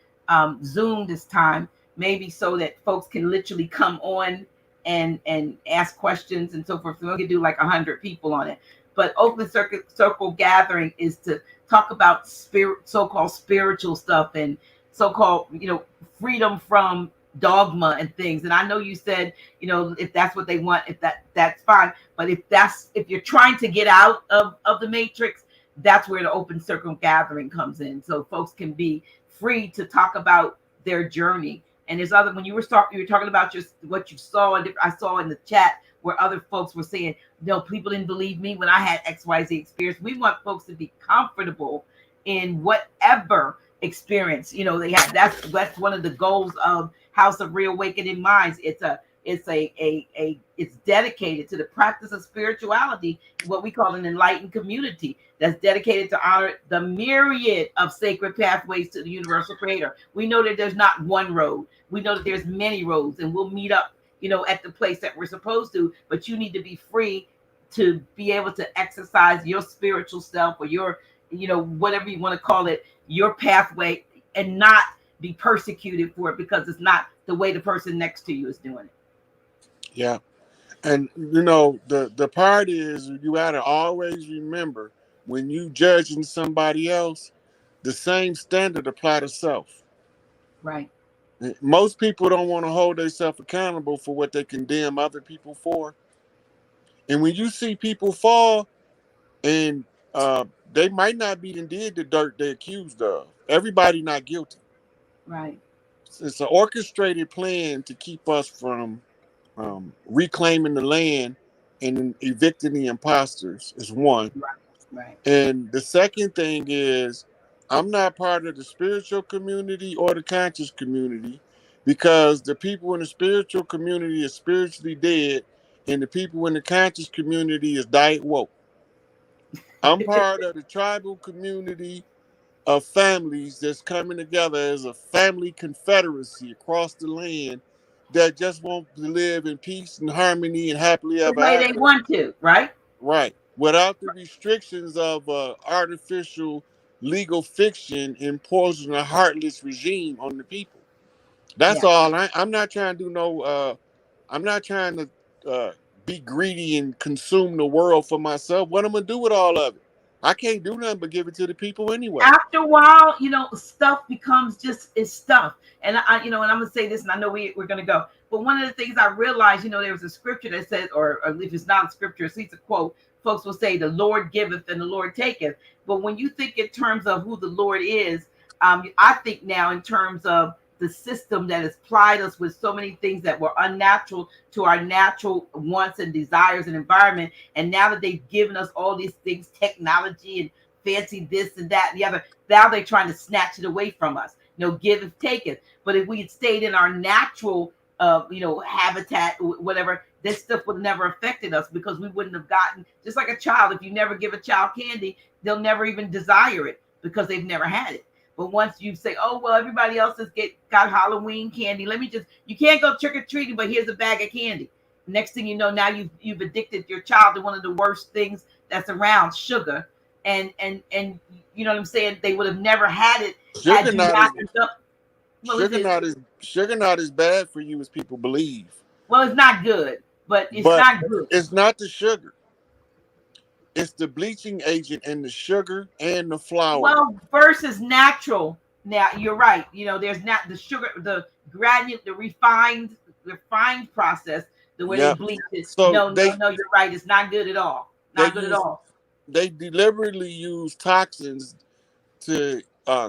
Zoom this time, maybe so that folks can literally come on and ask questions and so forth. So we can do like 100 people on it. But open circle gathering is to talk about so-called spiritual stuff and so-called freedom from dogma and things. And I know you said if that's what they want, if that's fine, but if you're trying to get out of the matrix, that's where the open circle gathering comes in, so folks can be free to talk about their journey. And there's other, when you were talking about just what you saw, and I saw in the chat where other folks were saying, no, people didn't believe me when I had XYZ experience. We want folks to be comfortable in whatever experience they have. That's one of the goals of House of Reawakening Minds. It's dedicated to the practice of spirituality, what we call an enlightened community that's dedicated to honor the myriad of sacred pathways to the universal creator. We know that there's not one road. We know that there's many roads, and we'll meet up at the place that we're supposed to, but you need to be free to be able to exercise your spiritual self, or your whatever you want to call it, your pathway, and not be persecuted for it because it's not the way the person next to you is doing it. Yeah. And the part is, you gotta always remember, when you judging somebody else, the same standard apply to self. Right. Most people don't want to hold themselves accountable for what they condemn other people for. And when you see people fall, and they might not be did the dirt they're accused of, everybody not guilty. Right. It's an orchestrated plan to keep us from reclaiming the land and evicting the imposters is one. Right. Right. And the second thing is, I'm not part of the spiritual community or the conscious community, because the people in the spiritual community are spiritually dead, and the people in the conscious community is diet woke. I'm part of the tribal community of families that's coming together as a family confederacy across the land, that just want to live in peace and harmony and happily The ever way they after. want to, right? Right. Without the restrictions of artificial legal fiction imposing a heartless regime on the people. That's Yeah. all. I'm not trying to do no, I'm not trying to be greedy and consume the world for myself. What I'm going to do with all of it? I can't do nothing but give it to the people anyway. After a while, stuff becomes just is stuff. And and I'm gonna say this, and I know we're gonna go. But one of the things I realized, there was a scripture that says, or if it's not a scripture, at least a quote, folks will say, "The Lord giveth and the Lord taketh." But when you think in terms of who the Lord is, I think now in terms of the system that has plied us with so many things that were unnatural to our natural wants and desires and environment. And now that they've given us all these things, technology and fancy this and that and the other. Now they're trying to snatch it away from us. Give and take it. But if we had stayed in our natural, habitat, whatever, this stuff would have never affected us because we wouldn't have gotten, just like a child. If you never give a child candy, they'll never even desire it because they've never had it. But once you say, oh, well, everybody else has got Halloween candy, you can't go trick or treating, but here's a bag of candy. Next thing you know, now you've addicted your child to one of the worst things that's around, sugar. And you know what I'm saying? They would have never had it had Sugar you not not. as Well, sugar not as bad for you as people believe. well, it's not good, but it's But not good. it's not the sugar. It's the bleaching agent and the sugar and the flour. Well, versus natural. Now you're right. There's not the sugar, the granule, the refined process, the way they Yeah. bleach it. So No, no, no. You're right. It's not good at all. they Not good at use all. they deliberately use toxins to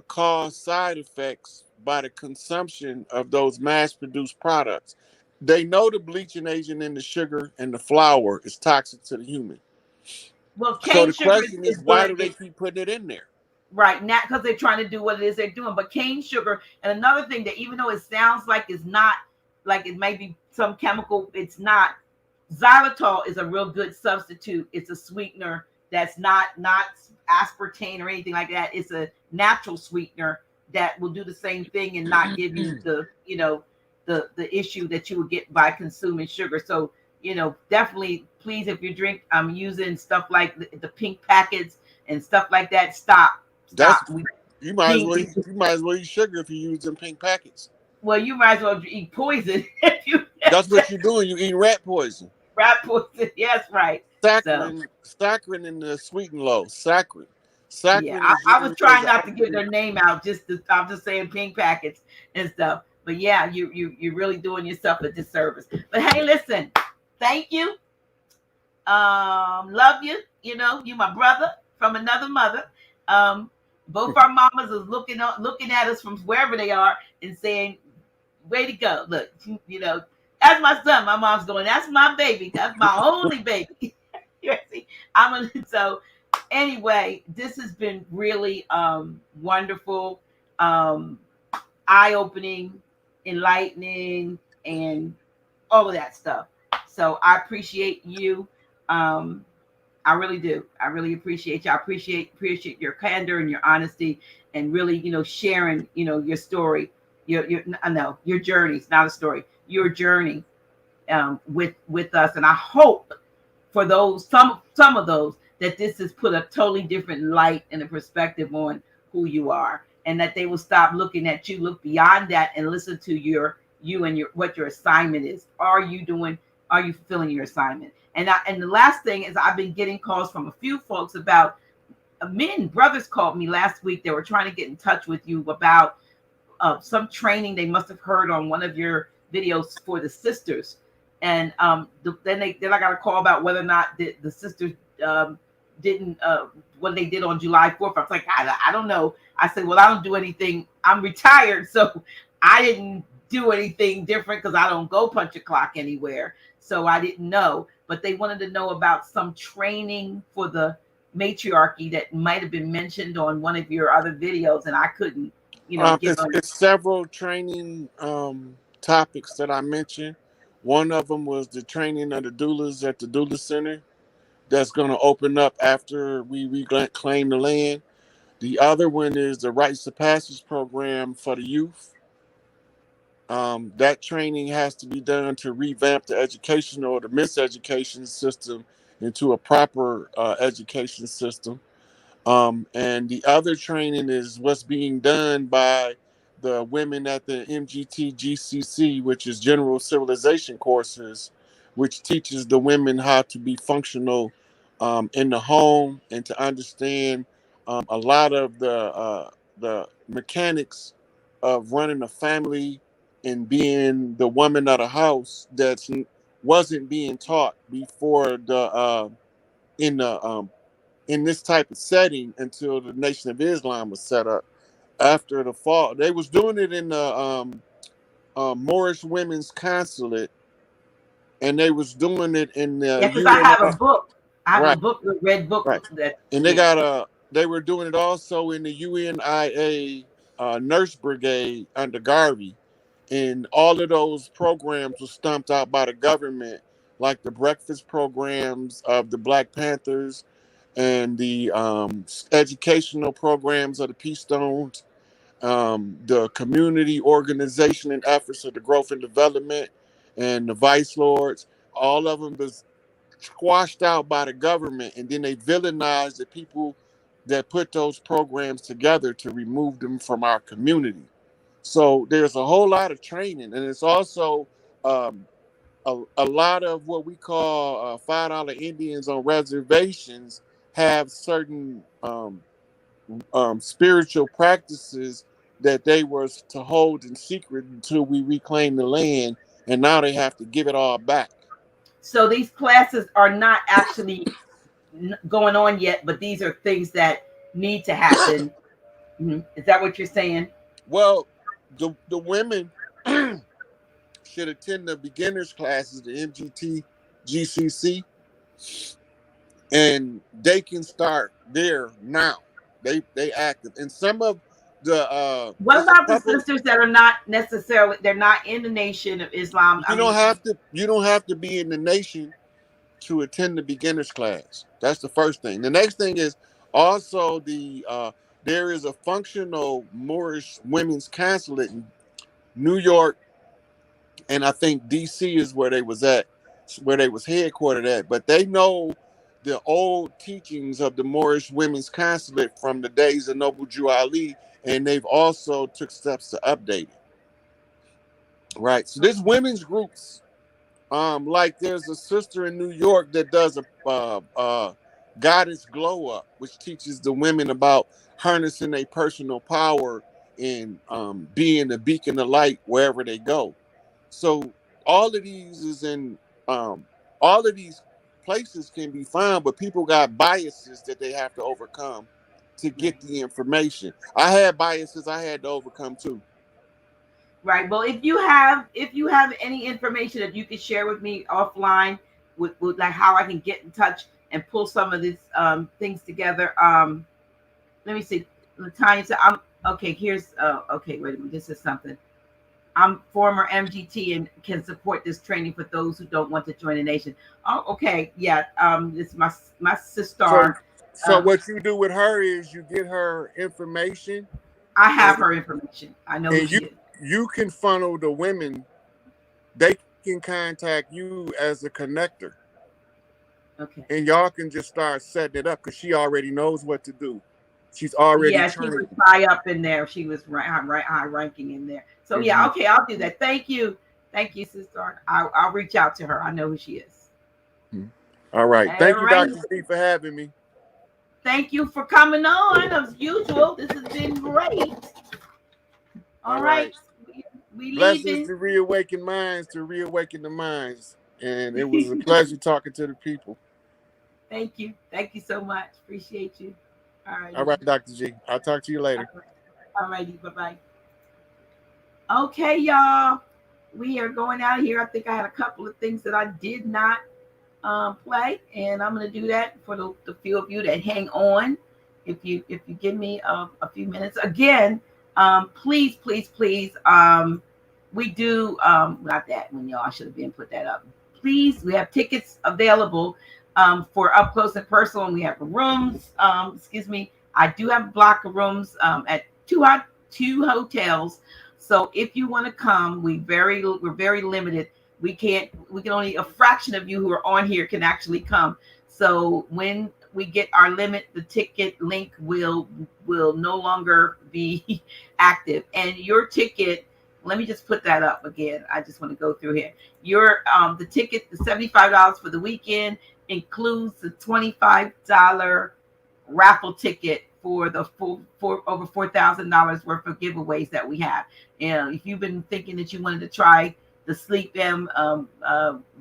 cause side effects by the consumption of those mass-produced products. They know the bleaching agent in the sugar and the flour is toxic to the human. Well, So cane the sugar question is is, why good. do they keep putting it in there? Right now, because they're trying to do what it is they're doing. But cane sugar, and another thing that even though it sounds like it's not, like it may be some chemical, it's not. Xylitol is a real good substitute. It's a sweetener that's not aspartame or anything like that. It's a natural sweetener that will do the same thing and not give you the issue that you would get by consuming sugar. So definitely, please, if you drink, using stuff like the pink packets and stuff like that, stop. That's you might as Pink, well eat sugar if you use them pink packets. well, you might as well eat poison if you That's what you're doing. You eat rat poison. rat poison. Yes, right. So Saccharin in the sweet and low. Saccharin. yeah, Saccharin is I was used as trying an not to give their name out. I'm just saying pink packets and stuff. But yeah, you're really doing yourself a disservice. But hey, listen, thank you. Love you. You my brother from another mother. Both our mamas is looking at us from wherever they are and saying, "Way to go! Look, that's my son." My mom's going, "That's my baby. That's my only baby." You see, so. Anyway, this has been really wonderful, eye-opening, enlightening, and all of that stuff. So I appreciate you. I really do. I really appreciate you. I appreciate your candor and your honesty, and really, sharing, your story, your journey. It's not a story. Your journey with us, and I hope for those some of those that this has put a totally different light and a perspective on who you are, and that they will stop looking at you, look beyond that, and listen to you and what your assignment is. Are you fulfilling your assignment? And the last thing is, I've been getting calls from a few folks about brothers called me last week. They were trying to get in touch with you about some training they must have heard on one of your videos for the sisters. And then I got a call about whether or not the sisters didn't what they did on July 4th. I was like, I don't know. I said, well, I don't do anything. I'm retired, so I didn't do anything different because I don't go punch a clock anywhere. So I didn't know. But they wanted to know about some training for the matriarchy that might have been mentioned on one of your other videos, and I couldn't, give them. It's several training topics that I mentioned. One of them was the training of the doulas at the doula center. That's going to open up after we reclaim the land. The other one is the rites of passage program for the youth. That training has to be done to revamp the educational or the miseducation system into a proper education system. And the other training is what's being done by the women at the MGT GCC, which is General Civilization Courses, which teaches the women how to be functional in the home and to understand a lot of the mechanics of running a family and being the woman of the house that wasn't being taught before in the in this type of setting until the Nation of Islam was set up after the fall. They was doing it in the Moorish Women's Consulate, and they was doing it in the Yeah, because I have UNI. a book. I have a Right, book, a red book right. that And they yeah. got they were doing it also in the UNIA nurse brigade under Garvey. And all of those programs were stumped out by the government, like the breakfast programs of the Black Panthers and the educational programs of the Peace Stones, the community organization and efforts of the growth and development and the vice lords. All of them was squashed out by the government, and then they villainized the people that put those programs together to remove them from our community. So there's a whole lot of training, and it's also um, a lot of what we call $5 Indians on reservations have certain spiritual practices that they were to hold in secret until we reclaim the land, and now they have to give it all back. So these classes are not actually going on yet, but these are things that need to happen. Is that what you're saying? Well, the women should attend the beginners classes, the MGT, GCC, and they can start there now. They active, and some of the What it's a about the couple. sisters that are not necessarily, they're not in the Nation of Islam? I mean, You don't have to be in the nation to attend the beginners class. That's the first thing. The next thing is also there is a functional Moorish women's consulate in New York, and I think DC is where they was at, where they was headquartered at. But they know the old teachings of the Moorish women's consulate from the days of Noble Jew Ali, and they've also took steps to update it. Right. So there's women's groups. Like there's a sister in New York that does a goddess glow up, which teaches the women about harnessing their personal power and being a beacon of light wherever they go. So all of these is in all of these places can be found, but people got biases that they have to overcome to right. get the information. I had biases I had to overcome too. Right. Well, if you have any information that you could share with me offline, with like how I can get in touch and pull some of these things together. Let me see. Latanya said, "I'm okay." Here's okay. Wait a minute. This is something. I'm former MGT and can support this training for those who don't want to join the nation. Oh, okay. Yeah. It's my So sister. so what you do with her is you get her information, I have and her information. I know who and she is. you can funnel the women. They can contact you as a connector, Okay. and y'all can just start setting it up because she already knows what to do. She's already Yeah, she was trained. high up in there. She was high ranking in there. So yeah, Hmm. okay, I'll do that. Thank you, sister. I'll reach out to her. I know who she is. All right. All Thank you, right. Dr. Z, for having me. Thank you for coming on. As usual, this has been great. All All right, right. we Blessings leaving. to reawaken minds, to reawaken the minds. And it was a pleasure talking to the people. Thank you so much. Appreciate you. All All righty, right, Dr. G. I'll talk to you later. all righty. Bye bye. Okay, y'all. We are going out of here. I think I had a couple of things that I did not play, and I'm going to do that for the few of you that hang on. If you give me a few minutes again, please, please, please. We do not that one, y'all. I should have been put that up. Please, we have tickets available for up close and personal, and we have rooms. Excuse me, I do have a block of rooms at two hotels. So if you want to come, we're very limited. We can only a fraction of you who are on here can actually come. So when we get our limit, the ticket link will no longer be active. And your ticket, let me just put that up again. I just want to go through here. Your the ticket, the $75 for the weekend includes the $25 raffle ticket for the full for over $4,000 worth of giveaways that we have. And if you've been thinking that you wanted to try the Sleep M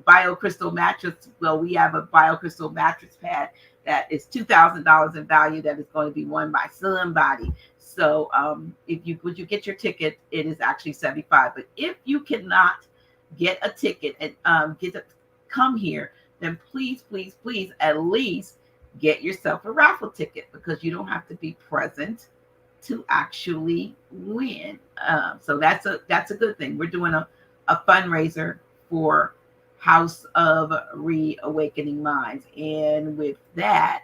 BioCrystal mattress, well, we have a BioCrystal mattress pad that is $2,000 in value that is going to be won by somebody. So if you would you get your ticket, it is actually 75. But if you cannot get a ticket and come here, then please, please, please, at least get yourself a raffle ticket, because you don't have to be present to actually win. So that's a good thing. We're doing a fundraiser for House of Reawakening Minds. And with that,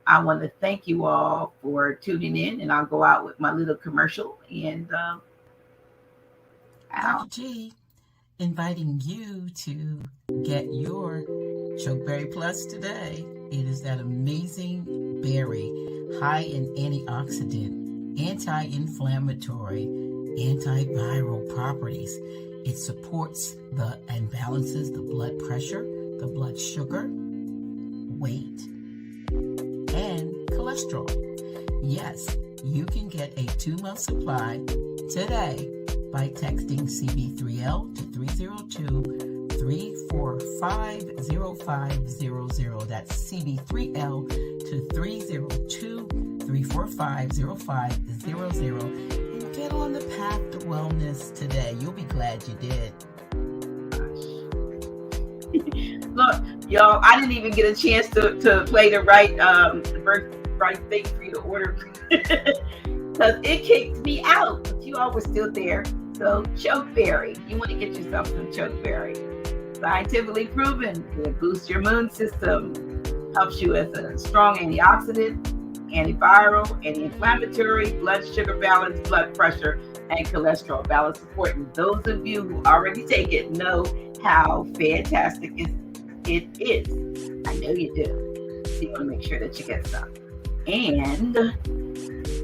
I want to thank you all for tuning in, and I'll go out with my little commercial. And Dr. G, inviting you to get your Chokeberry Plus today. It is that amazing berry, high in antioxidant, anti-inflammatory, antiviral properties. It supports and balances the blood pressure, the blood sugar, weight, and cholesterol. Yes, you can get a 2-month supply today by texting CB3L to 302-345-0500. That's CB3L to 302-345-0500. And get on the path to wellness today. You'll be glad you did. Look, y'all, I didn't even get a chance to play the birthright thing for you to order. Because it kicked me out, but you all were still there. So chokeberry, you want to get yourself some chokeberry. Scientifically proven, it boosts your immune system, helps you as a strong antioxidant, antiviral, anti-inflammatory, blood sugar balance, blood pressure, and cholesterol balance support. And those of you who already take it know how fantastic it is. I know you do. So you want to make sure that you get some. And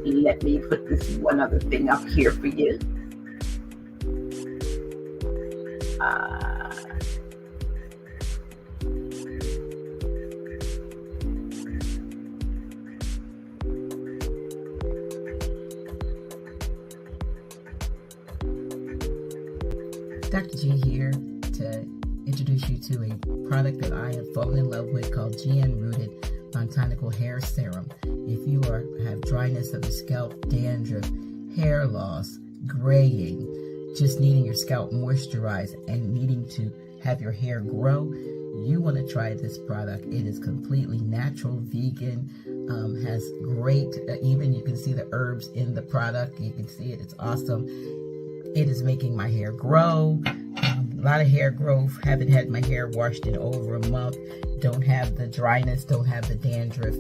let me put this one other thing up here for you. Dr. G here to introduce you to a product that I have fallen in love with called GN Rooted Botanical Hair Serum. If you have dryness of the scalp, dandruff, hair loss, graying, just needing your scalp moisturized and needing to have your hair grow, you want to try this product. It is completely natural, vegan, has great, even you can see the herbs in the product. You can see it. It's awesome. It is making my hair grow. A lot of hair growth. Haven't had my hair washed in over a month. Don't have the dryness. Don't have the dandruff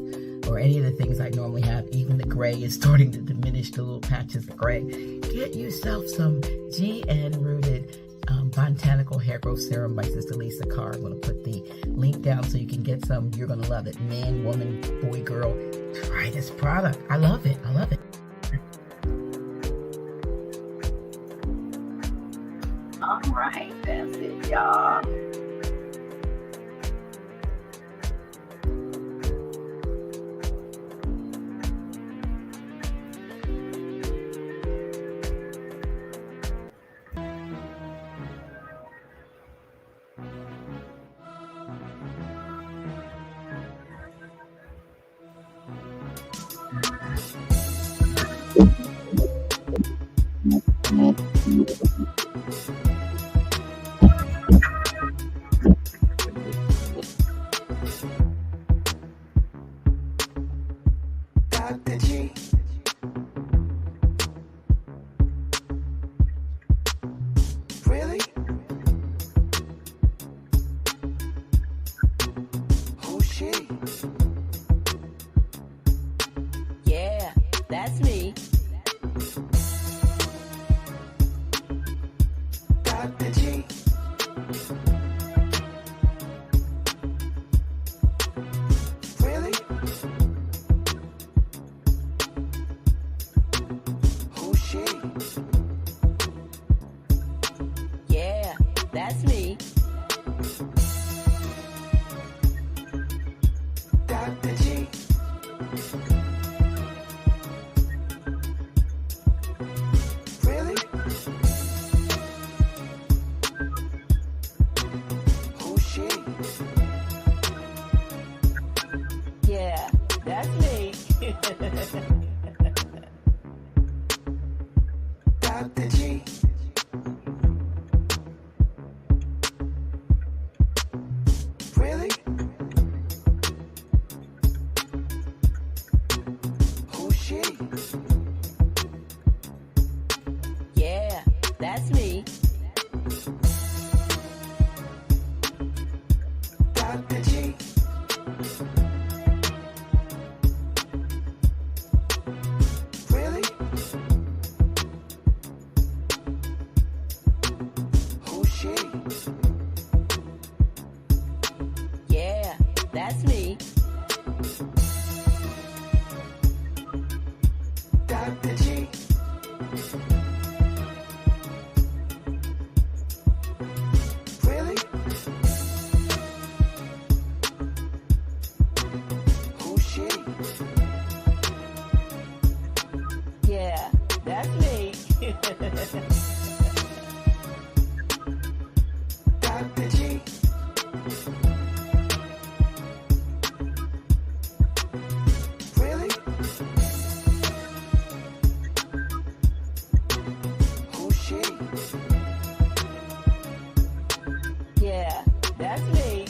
or any of the things I normally have. Even the gray is starting to diminish, the little patches of gray. Get yourself some GN Rooted Botanical Hair Growth Serum by Sister Lisa Carr. I'm going to put the link down so you can get some. You're going to love it. Man, woman, boy, girl, try this product. I love it. I love it. All right, that's it, y'all. Dr. G. Really? Who's she? Yeah, that's me. Dr. G. Really? Who's she? Yeah, that's me. Dr. G. Really? Who's she? Yeah, that's me. Dr. G. Yeah, that's me.